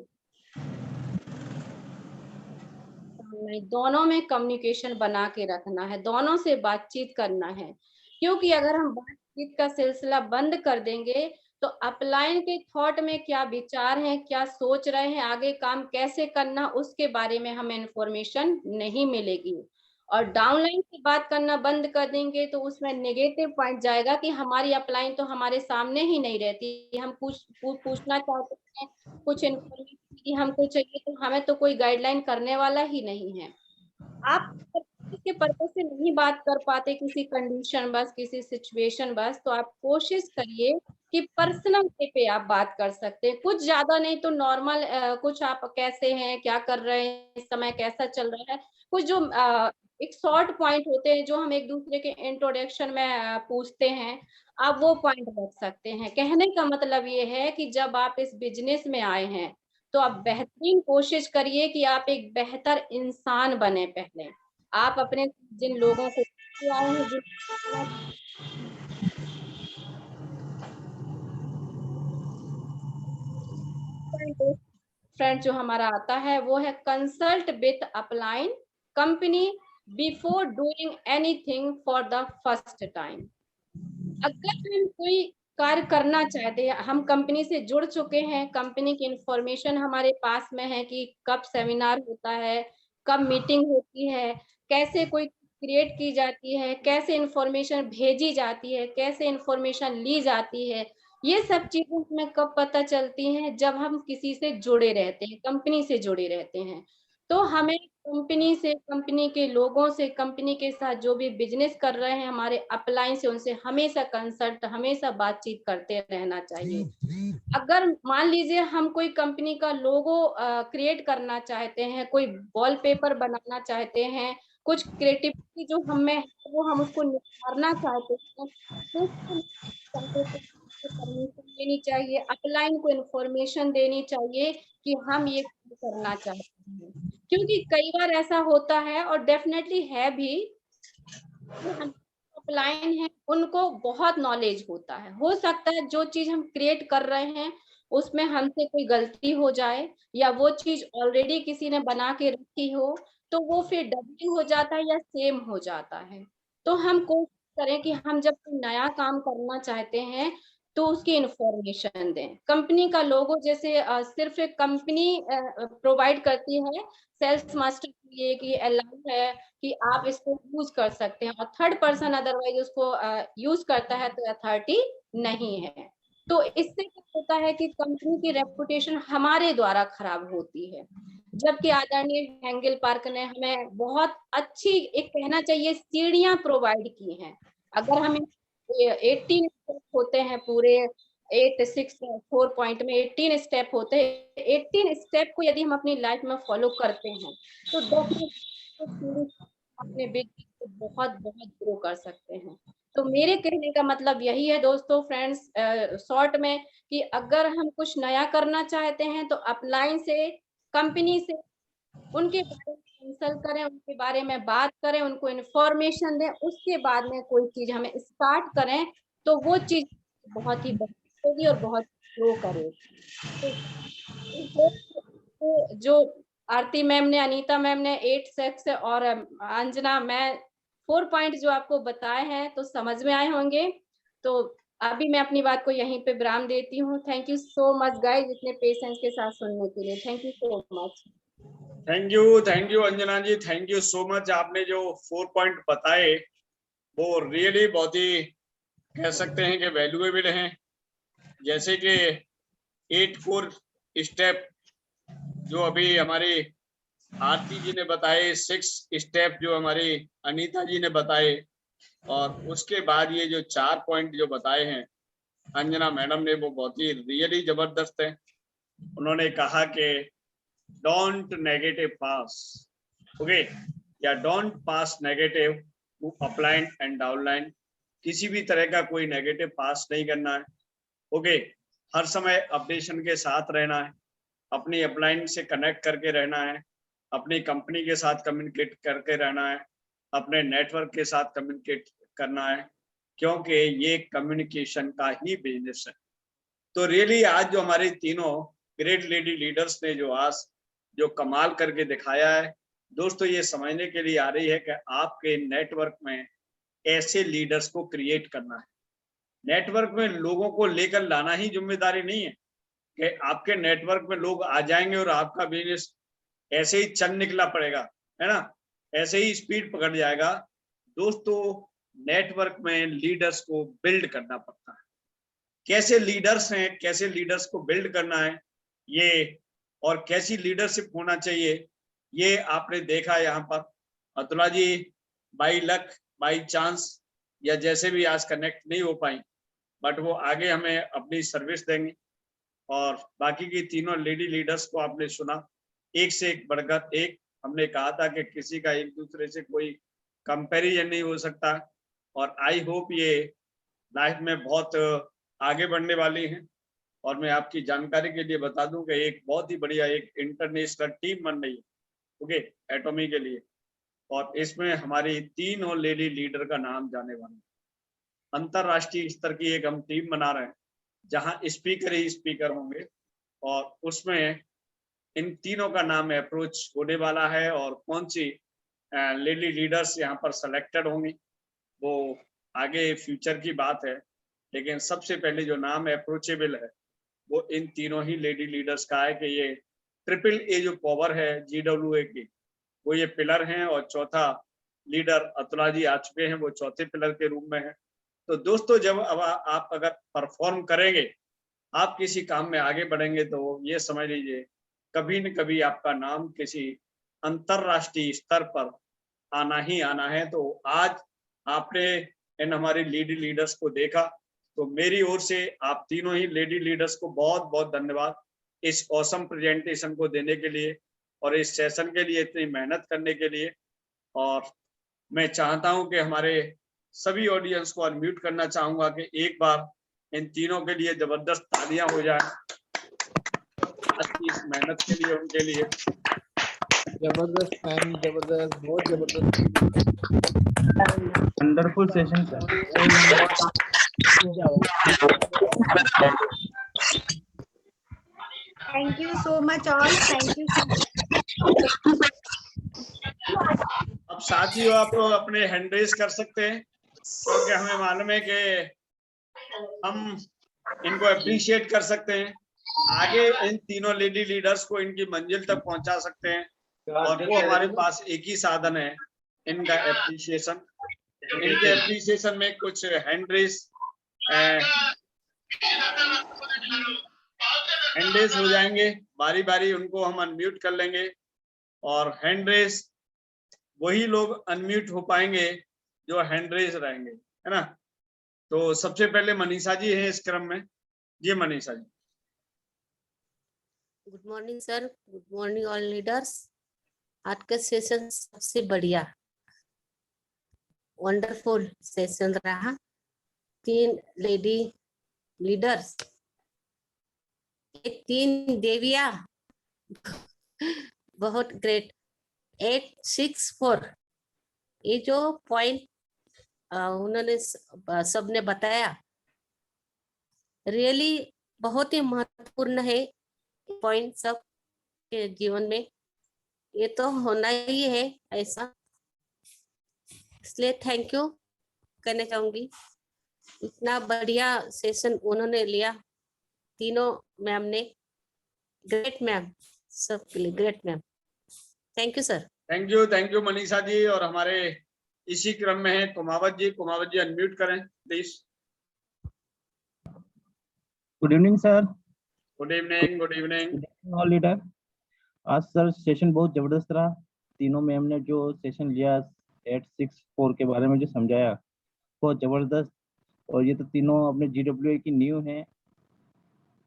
दोनों में कम्युनिकेशन बना के रखना है, दोनों से बातचीत करना है। क्योंकि अगर हम बातचीत का सिलसिला बंद कर देंगे तो अपलाइन के थॉट में क्या विचार हैं, क्या सोच रहे हैं, आगे काम कैसे करना, उसके बारे में हमें इंफॉर्मेशन नहीं मिलेगी। और डाउनलाइन से बात करना बंद कर देंगे तो उसमें नेगेटिव पॉइंट जाएगा कि हमारी अपलाइन तो हमारे सामने ही नहीं रहती, हम पूछना चाहते हैं कुछ इन्फॉर्मेशन कि हमको चाहिए तो हमें तो कोई गाइडलाइन करने वाला ही नहीं है। आप किसी पर्पज से नहीं बात कर पाते, किसी कंडीशन बस, किसी सिचुएशन बस, तो आप कोशिश करिए कि पर्सनल पे आप बात कर सकते हैं, कुछ ज्यादा नहीं तो नॉर्मल, कुछ आप कैसे हैं, क्या कर रहे हैं, इस समय कैसा चल रहा है, कुछ जो एक शॉर्ट पॉइंट होते हैं जो हम एक दूसरे के इंट्रोडक्शन में पूछते हैं, आप वो पॉइंट रख सकते हैं। कहने का मतलब ये है कि जब आप इस बिजनेस में आए हैं तो आप बेहतरीन कोशिश करिए कि आप एक बेहतर इंसान बने। पहले आप अपने जिन लोगों को आए हैं, जिन फ्रेंड जो हमारा आता है वो है consult with upline company before doing anything for the first time. अगर हम कोई कार्य करना चाहते हैं, हम कंपनी से जुड़ चुके हैं, कंपनी की इंफॉर्मेशन हमारे पास में है कि कब सेमिनार होता है, कब मीटिंग होती है, कैसे कोई क्रिएट की जाती है, कैसे इंफॉर्मेशन भेजी जाती है, कैसे इंफॉर्मेशन ली जाती है, ये सब चीजें हमें कब पता चलती हैं, जब हम किसी से जुड़े रहते हैं, कंपनी से जुड़े रहते हैं। तो हमें कंपनी से, कंपनी के लोगों से, कंपनी के साथ जो भी बिजनेस कर रहे हैं हमारे अपलाइन से, उनसे हमेशा कंसल्ट, हमेशा बातचीत करते रहना चाहिए। अगर मान लीजिए हम कोई कंपनी का लोगो क्रिएट करना चाहते हैं, कोई वॉलपेपर बनाना चाहते हैं, कुछ क्रिएटिविटी जो हमें है वो हम उसको निखारना चाहते हैं, तो परमिशन लेनी चाहिए, अपलाइन को इंफॉर्मेशन देनी चाहिए कि हम ये करना चाहते हैं। क्योंकि कई बार ऐसा होता है और डेफिनेटली है भी, हम अपलाइन है उनको बहुत नॉलेज होता है, हो सकता है जो चीज हम क्रिएट कर रहे हैं उसमें हमसे कोई गलती हो जाए या वो चीज ऑलरेडी किसी ने बना के रखी हो, तो वो फिर डबलिंग हो जाता है या सेम हो जाता है। तो हम कोशिश करें कि हम जब कोई नया काम करना चाहते हैं तो उसकी इंफॉर्मेशन दें। कंपनी का लोगो जैसे सिर्फ एक कंपनी प्रोवाइड करती है सेल्स मास्टर के लिए कि अलाउ है कि आप इसको यूज कर सकते हैं, और थर्ड पर्सन अदरवाइज उसको यूज करता है तो अथॉरिटी नहीं है। तो इससे क्या होता है कि कंपनी की रेपुटेशन हमारे द्वारा खराब होती है। जबकि आदरणीय हेंगेल पार्क ने हमें बहुत अच्छी, एक कहना चाहिए, सीढ़ियां प्रोवाइड की हैं। अगर हम 18 स्टेप होते हैं पूरे 864 पॉइंट में 18 स्टेप होते हैं, 18 स्टेप को यदि हम अपनी लाइफ में फॉलो करते हैं तो डेफिनेटली अपने बिजनेस को बहुत बहुत ग्रो कर सकते हैं। तो मेरे कहने का मतलब यही है दोस्तों, फ्रेंड्स, शॉर्ट में, कि अगर हम कुछ नया करना चाहते हैं तो अपलाइन से, कंपनी से, उनके बारे में कंसल्ट करें, उनके बारे में बात करें, उनको इन्फॉर्मेशन दें, उसके बाद में कोई चीज हमें स्टार्ट करें तो वो चीज बहुत ही बेहतर होगी और बहुत शो करे। तो जो आरती मैम ने, अनीता मैम ने 8 सेक्स और अंजना, मैं 4 पॉइंट जो आपको बताए हैं तो समझ में आए होंगे। तो अभी मैं अपनी बात को यहीं पे विराम देती हूँ। Thank you so much guys, इतने पेशेंस के साथ सुनने के लिए। Thank you so much. Thank you Anjana ji, thank you so much. आपने जो 4 पॉइंट बताए वो रियली बहुत ही कह सकते हैं कि वैल्यूएबल हैं। जैसे कि 8 4 स्टेप जो अभी हमारी आरती जी ने बताए, 6 स्टेप जो हमारी अनीता जी ने बताए, और उसके बाद ये जो 4 पॉइंट जो बताए हैं अंजना मैडम ने, वो बहुत ही रियली जबरदस्त है। उन्होंने कहा कि डोंट नेगेटिव पास, ओके, या don't pass negative to upline and downline. किसी भी तरह का कोई नेगेटिव पास नहीं करना है, ओके। हर समय अपडेशन के साथ रहना है, अपनी अपलाइन से कनेक्ट करके रहना है, अपनी कंपनी के साथ कम्युनिकेट करके रहना है, अपने नेटवर्क के साथ कम्युनिकेट करना है, क्योंकि ये कम्युनिकेशन का ही बिजनेस है। तो रियली आज जो हमारे तीनों ग्रेट लेडी लीडर्स ने जो आज जो कमाल करके दिखाया है दोस्तों, ये समझने के लिए आ रही है कि आपके नेटवर्क में ऐसे लीडर्स को क्रिएट करना है। नेटवर्क में लोगों को लेकर लाना ही जिम्मेदारी नहीं है कि आपके नेटवर्क में लोग आ जाएंगे और आपका बिजनेस ऐसे ही चल निकला पड़ेगा, है ना, ऐसे ही स्पीड पकड़ जाएगा। दोस्तों, नेटवर्क में लीडर्स को बिल्ड करना पड़ता है। कैसे लीडर्स हैं, कैसे लीडर्स को बिल्ड करना है ये, और कैसी लीडरशिप होना चाहिए, ये आपने देखा यहाँ पर। अतुला जी बाई लक, बाई चांस, या जैसे भी आज कनेक्ट नहीं हो पाई, बट वो आगे हमें अपनी सर्विस देंगे। और बाकी की तीनों लेडी लीडर्स को आपने सुना, एक से एक बढ़कर एक। हमने कहा था कि किसी का एक दूसरे से कोई कंपैरिजन नहीं हो सकता, और आई होप ये लाइफ में बहुत आगे बढ़ने वाली हैं। और मैं आपकी जानकारी के लिए बता दूं कि एक बहुत ही बढ़िया एक इंटरनेशनल टीम बन रही है, ओके, एटॉमी के लिए। और इसमें हमारी तीनों लेडी लीडर का नाम जाने वाला है। अंतरराष्ट्रीय स्तर की एक हम टीम बना रहे हैं, जहां स्पीकर ही स्पीकर होंगे, और उसमें इन तीनों का नाम अप्रोच होने वाला है। और कौन सी लेडी लीडर्स यहाँ पर सेलेक्टेड होंगी वो आगे फ्यूचर की बात है, लेकिन सबसे पहले जो नाम अप्रोचेबल है वो इन तीनों ही लेडी लीडर्स का है कि ये ट्रिपल ए जो पावर है GWA की, वो ये पिलर हैं। और चौथा लीडर अतुला जी आ चुके हैं, वो चौथे पिलर के रूप में है। तो दोस्तों, जब अब आप अगर परफॉर्म करेंगे, आप किसी काम में आगे बढ़ेंगे, तो ये समझ लीजिए कभी न कभी आपका नाम किसी अंतरराष्ट्रीय स्तर पर आना ही आना है। तो आज आपने इन हमारी लेडी लीडर्स को देखा, तो मेरी ओर से आप तीनों ही लेडी लीडर्स को बहुत बहुत धन्यवाद इस ऑसम प्रेजेंटेशन को देने के लिए, और इस सेशन के लिए इतनी मेहनत करने के लिए। और मैं चाहता हूं कि हमारे सभी ऑडियंस को अनम्यूट करना चाहूंगा कि एक बार इन तीनों के लिए जबरदस्त तालियां हो जाए आज की इस मेहनत के लिए, उनके लिए। जबरदस्त मैम, जबरदस्त, बहुत जबरदस्त, wonderful session sir. Thank you so much all. Thank you. अब साथियों, आप अपने हैंड रेज कर सकते हैं, क्योंकि हमें मालूम है कि हम इनको अप्रिशिएट कर सकते हैं, आगे इन तीनों लेडी लीडर्स को इनकी मंजिल तक पहुंचा सकते हैं। और वो हमारे पास एक ही साधन है, इनका एप्रिसिएशन। इनके एप्रिसिएशन में कुछ हैंड रेज हो जाएंगे, बारी बारी उनको हम अनम्यूट कर लेंगे, और हैंड रेज वही लोग अनम्यूट हो पाएंगे जो हैंड रेज रहेंगे, है ना। तो सबसे पहले मनीषा जी हैं इस क्रम में। जी Manisha ji. Good morning sir, good morning all leaders. आज का सेशन सबसे बढ़िया वंडरफुल सेशन रहा। 3 लेडी लीडर्स, ये 3 देवियां बहुत ग्रेट। 864 ये जो पॉइंट उन्होंने सबने बताया, रियली बहुत ही महत्वपूर्ण है पॉइंट सब के जीवन में, ये तो होना ही है ऐसा, इसलिए थैंक यू कहना चाहूंगी। इतना बढ़िया सेशन उन्होंने लिया, तीनों मैम ने, ग्रेट मैम, सबके लिए great ma'am, thank you sir. Thank you Manisha ji. और हमारे इसी क्रम में है कुमावत जी। कुमावत जी अनम्यूट करें please. Good evening sir. Good evening. Good evening all leader. आज सर सेशन बहुत जबरदस्त रहा। तीनों मैम ने जो सेशन लिया 864 के बारे में जो समझाया बहुत जबरदस्त, और ये तो तीनों अपने GWA की नींव हैं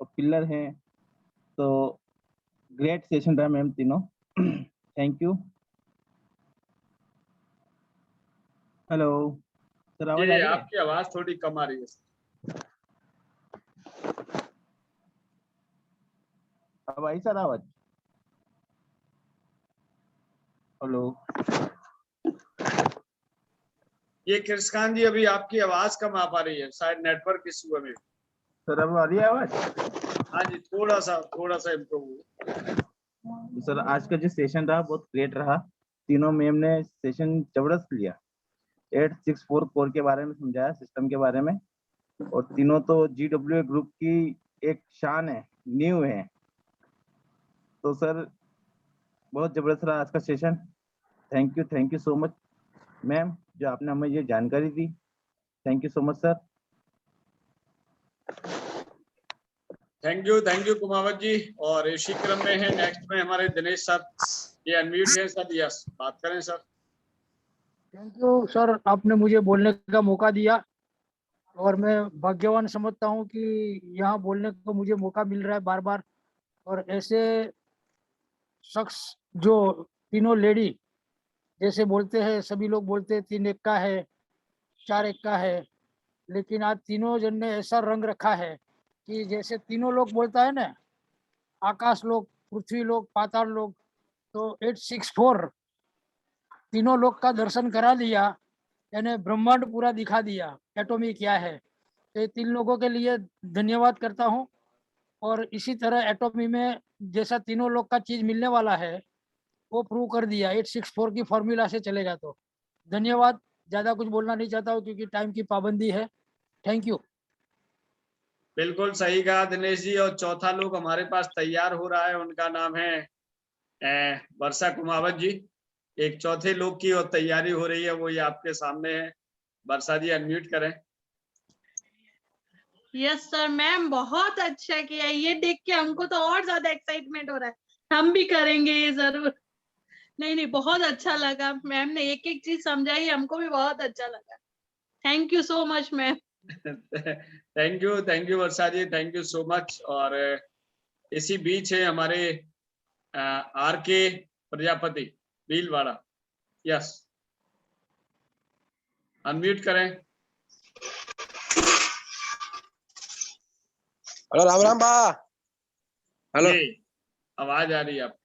और पिलर हैं, तो ग्रेट सेशन रहा मैम तीनों। Thank you. हेलो सर, आवाज आ जी, रही है? आपकी आवाज थोड़ी कम आ रही है। अब आई सर आवाज? हेलो ये कृष्कांत जी, अभी आपकी आवाज कम आ पा रही है, शायद नेटवर्क इशू है। सर, अब आ रही है आवाज? हाँ जी, थोड़ा सा इम्प्रूव हुआ। तो सर आज का जो सेशन रहा बहुत ग्रेट रहा। तीनों मैम ने सेशन जबरदस्त लिया, 864 कोर के बारे में समझाया, सिस्टम के बारे में, और तीनों तो GWA ग्रुप की एक शान है, नींव है। तो सर बहुत जबरदस्त रहा आज का session. Thank you so much ma'am, जो आपने हमें ये जानकारी दी। Thank you so much sir. Thank you Kumawat ji. और इसी क्रम में है नेक्स्ट में हमारे दिनेश सर, ये अनम्यूट है सर। यस, बात करें सर। थैंक यू सर, आपने मुझे बोलने का मौका दिया और मैं भाग्यवान समझता हूं कि यहाँ बोलने को मुझे मौका मिल रहा है बार बार। और ऐसे शख्स जो तीनों लेडी जैसे बोलते हैं, सभी लोग बोलते हैं 3 एक का है, 4 एक का है, लेकिन आज तीनों जन ने ऐसा रंग रखा है कि जैसे तीनों लोग बोलता है ना, आकाश लोग, पृथ्वी लोग, पाताल लोग, तो 864 तीनों लोग का दर्शन करा दिया, यानी ब्रह्मांड पूरा दिखा दिया एटॉमी क्या है। तो 3 लोगों के लिए धन्यवाद करता हूं। और इसी तरह एटॉमी में जैसा तीनों लोग का चीज मिलने वाला है वो प्रूव कर दिया 864 की फॉर्मूला से चलेगा। तो धन्यवाद, ज्यादा कुछ बोलना नहीं चाहता हूँ क्योंकि टाइम की पाबंदी है। Thank you. बिल्कुल सही कहा दिनेश जी। और चौथा लोग हमारे पास तैयार हो रहा है, उनका नाम है वर्षा कुमावत जी। एक चौथे लोग की और तैयारी हो रही है, वो ये आपके सामने है। वर्षा जी अनम्यूट करें। यस सर, मैम बहुत अच्छा किया, ये देख के हमको तो और ज्यादा एक्साइटमेंट हो रहा है, हम भी करेंगे ये जरूर। नहीं, बहुत अच्छा लगा, मैम ने एक एक चीज समझाई, हमको भी बहुत अच्छा लगा। Thank you so much ma'am. Thank you Varsha ji, thank you so much. और इसी बीच है हमारे RK Prajapati Bhilwara. Yes, unmute करें। हेलो राम राम बा। हेलो, आवाज आ रही है आप?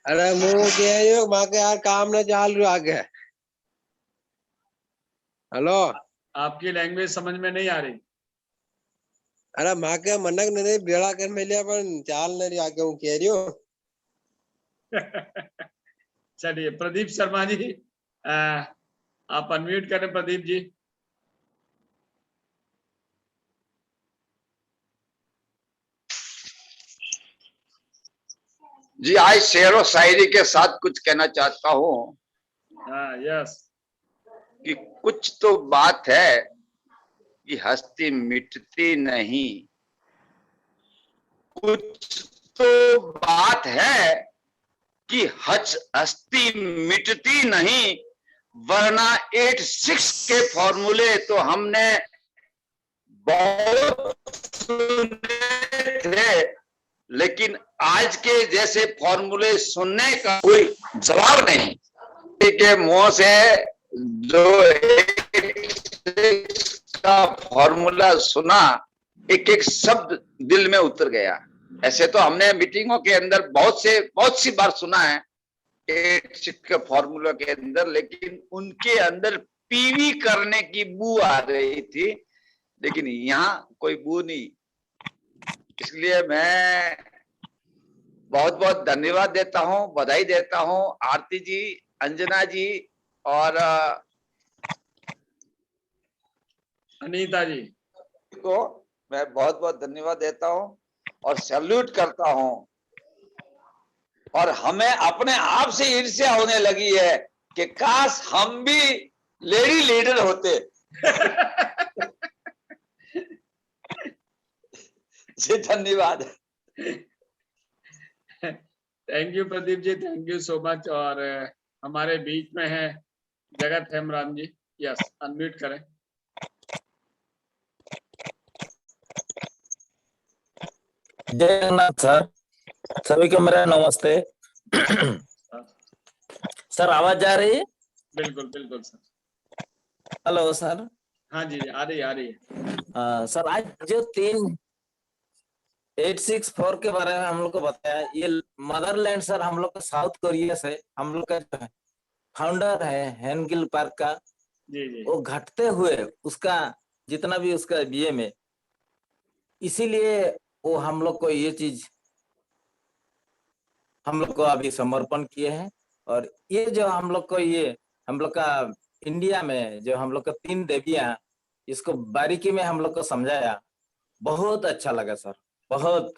अरे मुंह के माँ के यार काम न चाल रहा आगे। हेलो, आपकी लैंग्वेज समझ में नहीं आ रही। अरे माँ के मनक नहीं बेड़ा कर में लिया पर चाल नहीं आगे हूँ कह रही हूँ। चलिए प्रदीप शर्मा जी, आप अनम्यूट करें प्रदीप जी। जी, आज शेर व शायरी के साथ कुछ कहना चाहता हूँ। यस। कि कुछ तो बात है कि हस्ती मिटती नहीं, कुछ तो बात है कि हस्ती मिटती नहीं, वरना 86 के फॉर्मूले तो हमने बहुत सुने थे, लेकिन आज के जैसे फॉर्मूले सुनने का कोई जवाब नहीं। के मुंह से जो का फॉर्मूला सुना, एक एक शब्द दिल में उतर गया। ऐसे तो हमने मीटिंगों के अंदर बहुत सी बार सुना है के फॉर्मूला के अंदर, लेकिन उनके अंदर पीवी करने की बू आ रही थी, लेकिन यहाँ कोई बू नहीं, इसलिए मैं बहुत बहुत धन्यवाद देता हूँ, बधाई देता हूँ आरती जी, अंजना जी और अनीता जी को मैं बहुत बहुत धन्यवाद देता हूँ और सैल्यूट करता हूँ। और हमें अपने आप से ईर्ष्या होने लगी है कि काश हम भी लेडी लीडर होते। जी धन्यवाद। Thank you Pradeep ji, thank you so much. और हमारे बीच में है जगत हेमराम जी, यस अनम्यूट करें। जय जगन्नाथ सर, सभी को मेरा नमस्ते। सर आवाज जा रही है? बिल्कुल बिल्कुल सर। Hello sir. हाँ जी आ रही है। सर आज जो 3864 के बारे में हम लोग को बताया, ये मदरलैंड सर हम लोग का साउथ कोरिया से हम लोग का जो है फाउंडर है हेनगिल पार्क का, जी जी वो घटते हुए उसका जितना भी उसका बीए में, इसीलिए वो हम लोग को ये चीज हम लोग को अभी समर्पण किए हैं। और ये जो हम लोग को ये हम लोग का इंडिया में जो हम लोग का 3 देवियां, इसको बारीकी में हम लोग को समझाया, बहुत अच्छा लगा सर, बहुत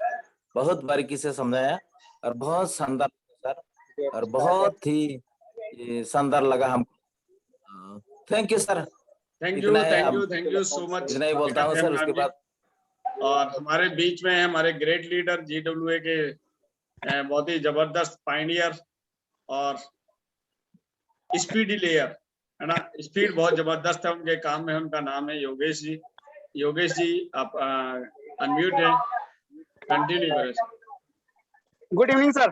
बहुत बारीकी से समझाया और बहुत शानदार सर, और बहुत ही शानदार लगा हमको। Thank you sir. थैंक इतना है, यू सो मच। इतना ही बोलता हूँ सर। उसके बाद और हमारे बीच में है हमारे ग्रेट लीडर GWA के बहुत ही जबरदस्त पायनियर और स्पीडी लेयर है ना, स्पीड बहुत जबरदस्त है उनके काम में। उनका नाम है योगेश जी। योगेश जी आप अनम्यूट हैं, कंटिन्यू करें। Good evening sir.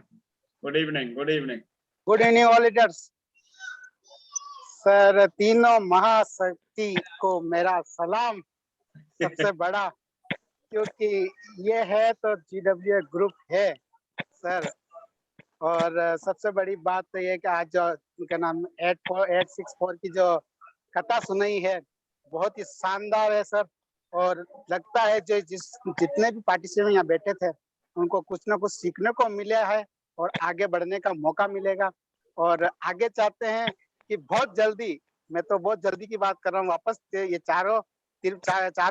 Good evening, good evening, good evening all leaders. Sir तीनों महाशक्ति को मेरा सलाम सबसे बड़ा, क्योंकि ये है तो GWA ग्रुप है सर। और सबसे बड़ी बात तो ये कि आज जो उनका नाम 864 की जो कथा सुनाई है बहुत ही शानदार है सर। और लगता है जो जितने भी पार्टिसिपेंट यहाँ बैठे थे उनको कुछ ना कुछ सीखने को मिला है और आगे बढ़ने का मौका मिलेगा। और आगे चाहते हैं कि बहुत जल्दी, मैं तो बहुत जल्दी की बात कर रहा हूँ, वापस ये चारों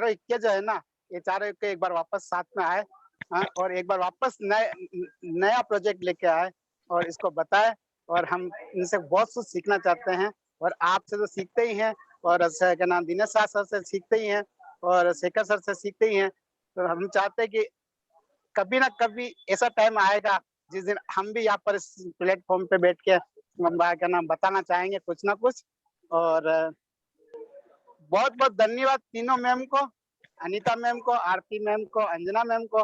इक्के जो है ना, ये चारों इक्के एक बार वापस साथ में आए और एक बार वापस नया प्रोजेक्ट लेके आए और इसको बताए। और हम इनसे बहुत कुछ सीखना चाहते हैं और आपसे तो सीखते ही हैं, और क्या नाम दिनेश सर से सीखते ही हैं और शेखर सर से सीखते ही हैं। तो हम चाहते हैं कि कभी ना कभी ऐसा टाइम आएगा जिस दिन हम भी यहाँ पर इस प्लेटफॉर्म पे बैठ के क्या नाम बताना चाहेंगे कुछ ना कुछ। और बहुत बहुत धन्यवाद तीनों मैम को, अनीता मैम को, आरती मैम को, अंजना मैम को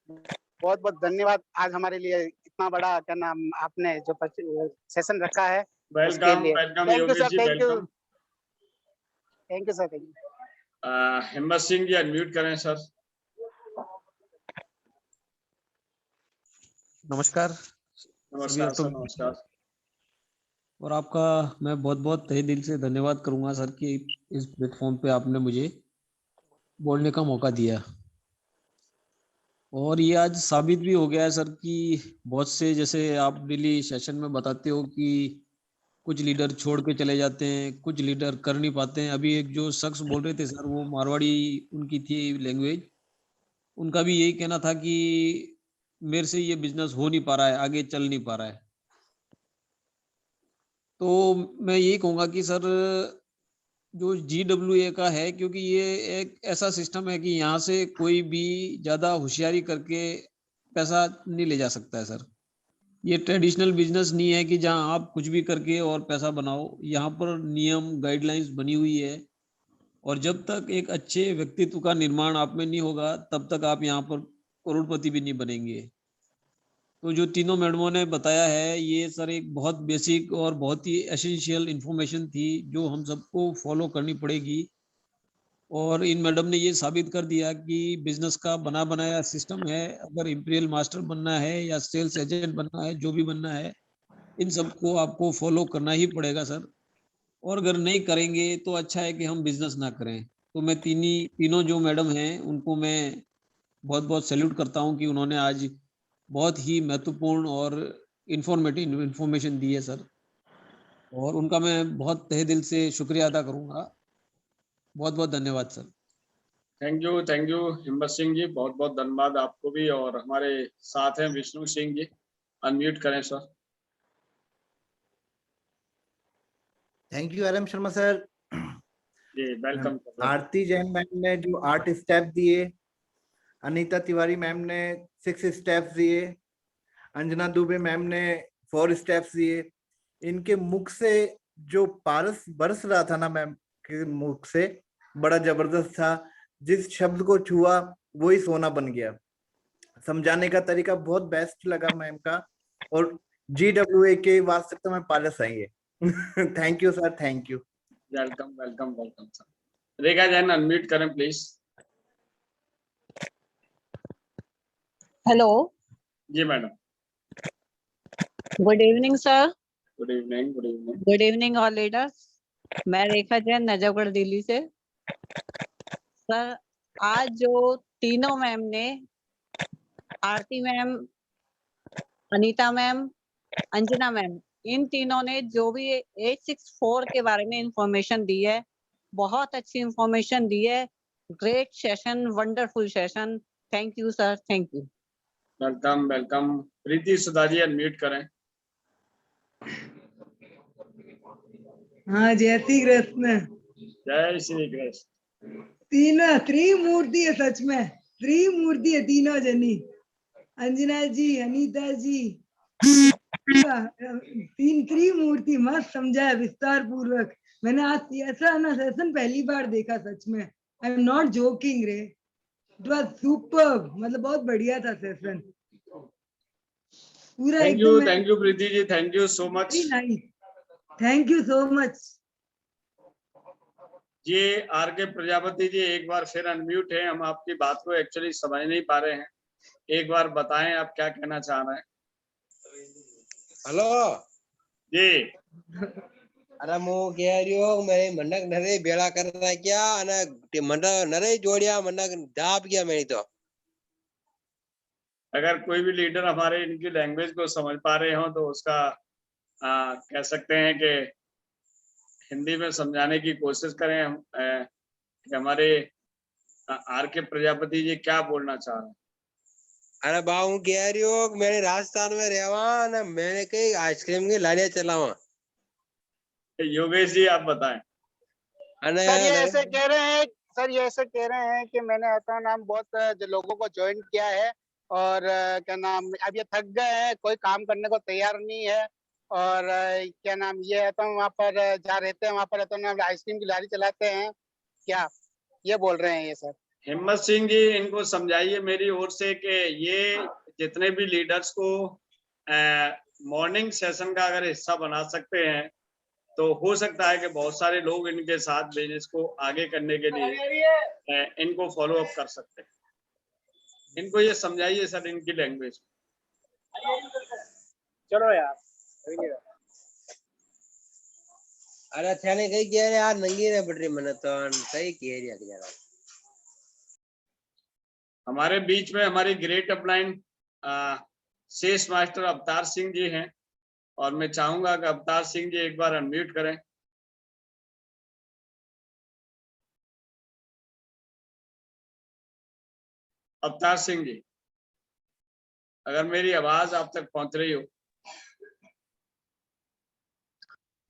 बहुत बहुत धन्यवाद। आज हमारे लिए इतना बड़ा क्या नाम आपने जो सेशन रखा है उसके लिए thank you sir. Thank you, thank you sir. Thank you. हिम्मत सिंह जी अनम्यूट करें सर। नमस्कार। नमस्कार सर, नमस्कार। और आपका मैं बहुत बहुत तहे दिल से धन्यवाद करूंगा सर कि इस प्लेटफॉर्म पे आपने मुझे बोलने का मौका दिया। और ये आज साबित भी हो गया है सर कि बहुत से, जैसे आप डेली सेशन में बताते हो कि कुछ लीडर छोड़ के चले जाते हैं, कुछ लीडर कर नहीं पाते हैं। अभी एक जो शख्स बोल रहे थे सर, वो मारवाड़ी उनकी थी लैंग्वेज, उनका भी यही कहना था कि मेरे से ये बिजनेस हो नहीं पा रहा है, आगे चल नहीं पा रहा है। तो मैं यही कहूँगा कि सर जो GWA का है, क्योंकि ये एक ऐसा सिस्टम है कि यहाँ से कोई भी ज़्यादा होशियारी करके पैसा नहीं ले जा सकता है सर। ये ट्रेडिशनल बिजनेस नहीं है कि जहाँ आप कुछ भी करके और पैसा बनाओ। यहाँ पर नियम गाइडलाइंस बनी हुई है, और जब तक एक अच्छे व्यक्तित्व का निर्माण आप में नहीं होगा तब तक आप यहाँ पर करोड़पति भी नहीं बनेंगे। तो जो तीनों मैडमों ने बताया है ये सर एक बहुत बेसिक और बहुत ही एसेंशियल इंफॉर्मेशन थी जो हम सबको फॉलो करनी पड़ेगी। और इन मैडम ने ये साबित कर दिया कि बिजनेस का बना बनाया सिस्टम है। अगर इंपीरियल मास्टर बनना है या सेल्स एजेंट बनना है, जो भी बनना है, इन सबको आपको फॉलो करना ही पड़ेगा सर। और अगर नहीं करेंगे तो अच्छा है कि हम बिजनेस ना करें। तो मैं तीनों जो मैडम हैं उनको मैं बहुत बहुत सैल्यूट करता हूं कि उन्होंने आज बहुत ही महत्वपूर्ण और इंफॉर्मेटिव इंफॉर्मेशन दी है सर, और उनका मैं बहुत तहे दिल से शुक्रिया अदा करूंगा। बहुत बहुत धन्यवाद सर। थैंक यू हिम्मत सिंह जी, बहुत बहुत धन्यवाद आपको भी। और हमारे साथ हैं विष्णु सिंह जी, अनम्यूट करें sir. Thank you R M Sharma sir. जी वेलकम। आरती जैन मैम ने जो 8 स्टेप दिए, अनीता तिवारी मैम ने 6 स्टेप्स दिए, अंजना दुबे मैम ने 4 स्टेप्स दिए। इनके मुख से जो पारस बरस रहा था ना मैम के मुख से, बड़ा जबरदस्त था। जिस शब्द को छुआ वही सोना बन गया। समझाने का तरीका बहुत बेस्ट लगा मैम का, और GWA के वास्तविकता में पारस आई है। Thank you sir, thank you. Welcome sir. Rekha Jain unmute करें प्लीज। हेलो जी madam. Good evening sir. Good evening. Good evening all leaders. मैं रेखा जैन नजफगढ़ दिल्ली से। सर आज जो तीनों मैम ने, Aarti ma'am, Anita ma'am, Anjana ma'am, इन तीनों ने जो भी 864 के बारे में इंफॉर्मेशन दी है, बहुत अच्छी इंफॉर्मेशन दी है। Great session, wonderful session. Thank you sir, thank you. Welcome. Preeti Sudha ji unmute करें। हाँ, जय श्री कृष्ण। जय श्री कृष्ण। तीनों त्रिमूर्ति है, सच में त्रिमूर्ति है तीनों जनी, अंजना जी, अनीता जी, तीन त्रिमूर्ति मस्त समझाया विस्तार पूर्वक। मैंने आज ऐसा ना सेशन पहली बार देखा, सच में आई एम नॉट जोकिंग रे, इट वाज सुपर। मतलब बहुत बढ़िया था सेशन पूरा एकदम। Thank you Preeti ji, thank you so much. Thank you so much. ये आर के प्रजापति जी एक बार फिर अनम्यूट है, हम आपकी बात को एक्चुअली समझ नहीं पा रहे हैं, एक बार बताएं आप क्या कहना चाह रहे हैं। हेलो जी। अरे मु कह रही मेरे मनक नरे बेड़ा कर रहा है क्या, अने मनक नरे जोड़िया मनक दाब गया मेरी तो। अगर कोई भी लीडर हमारे इनकी लैंग्वेज को समझ पा रहे हो तो उसका कह सकते हैं कि हिंदी में समझाने की कोशिश करें हम कि हमारे आर के प्रजापति जी क्या बोलना चाह रहे हैं। अरे बाबू कह रही हो मैंने राजस्थान में रहवा ना, मैंने कई आइसक्रीम की लारियां चलावा। योगेश जी आप बताएं। सर ये ऐसे कह रहे हैं, सर ये ऐसे कह रहे हैं कि मैंने ऐसा नाम बहुत लोगों को ज्वाइन किया है, और क्या नाम अब ये थक गए हैं, कोई काम करने को तैयार नहीं है, और क्या नाम ये है तो वहाँ पर जहाँ रहते हैं वहाँ पर तो नाम आइसक्रीम की लारी चलाते हैं क्या, ये बोल रहे हैं ये सर। हिम्मत सिंह जी इनको समझाइए मेरी ओर से कि ये जितने भी लीडर्स को मॉर्निंग सेशन का अगर हिस्सा बना सकते हैं तो हो सकता है कि बहुत सारे लोग इनके साथ बिजनेस को आगे करने के लिए इनको फॉलो अप कर सकते हैं। इनको ये समझाइए सर इनकी लैंग्वेज। चलो यार। अरे थाने कही कह रहे यार नंगी ने पड़ रही मन तो कही कह रही है। हमारे बीच में हमारी ग्रेट अपलाइन शेष मास्टर अवतार सिंह जी हैं, और मैं चाहूंगा कि अवतार सिंह जी एक बार अनम्यूट करें। अवतार सिंह जी अगर मेरी आवाज आप तक पहुंच रही हो।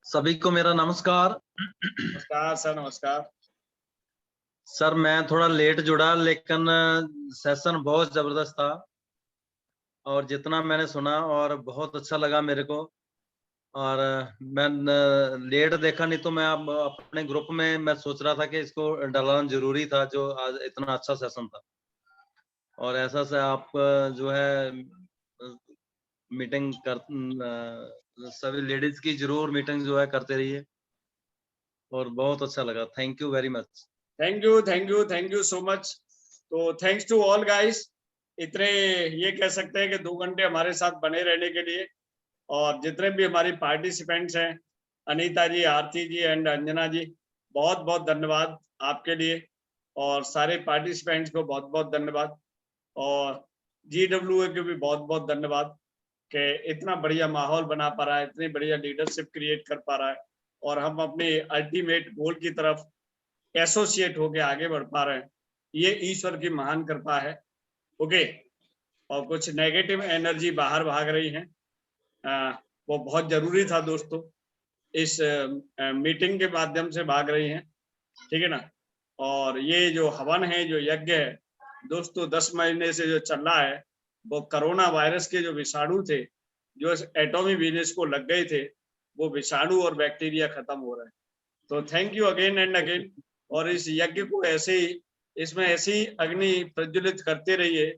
सभी को मेरा नमस्कार। नमस्कार सर। नमस्कार सर। मैं थोड़ा लेट जुड़ा लेकिन सेशन बहुत जबरदस्त था, और जितना मैंने सुना और बहुत अच्छा लगा मेरे को, और मैं लेट देखा नहीं तो मैं अपने ग्रुप में मैं सोच रहा था कि इसको डालना जरूरी था, जो आज इतना अच्छा सेशन था। और ऐसा से आप जो है मीटिंग कर सभी लेडीज की जरूर मीटिंग जो है करते रहिए, और बहुत अच्छा लगा। Thank you very much. Thank you so much. तो थैंक्स टू ऑल गाइस, इतने ये कह सकते हैं कि 2 घंटे हमारे साथ बने रहने के लिए। और जितने भी हमारी पार्टिसिपेंट्स हैं, अनीता जी, आरती जी एंड अंजना जी, बहुत बहुत धन्यवाद आपके लिए, और सारे पार्टिसिपेंट्स को बहुत बहुत धन्यवाद। और GWA को भी बहुत बहुत धन्यवाद कि इतना बढ़िया माहौल बना पा रहा है, इतनी बढ़िया लीडरशिप क्रिएट कर पा रहा है और हम अपने अल्टीमेट गोल की तरफ एसोसिएट होके आगे बढ़ पा रहे हैं। ये ईश्वर की महान कृपा है। ओके, और कुछ नेगेटिव एनर्जी बाहर भाग रही है, वो बहुत जरूरी था दोस्तों, इस मीटिंग के माध्यम से भाग रही हैं, ठीक है ना। और ये जो हवन है, जो यज्ञ है दोस्तों, 10 महीने से जो चल रहा है, वो कोरोना वायरस के जो विषाणु थे, जो इस एटॉमी वीनस को लग गए थे, वो विषाणु और बैक्टीरिया खत्म हो रहे हैं। तो thank you again and again. और इस यज्ञ को ऐसे ही, इसमें ऐसी ही अग्नि प्रज्वलित करते रहिए,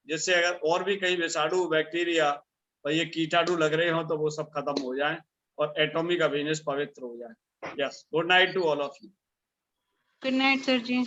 जिससे अगर और भी कई विषाणु, बैक्टीरिया और ये कीटाणु लग रहे हो तो वो सब खत्म हो जाए और एटॉमी का वीनस पवित्र हो जाए। Yes, good night to all of you. Good night sir ji.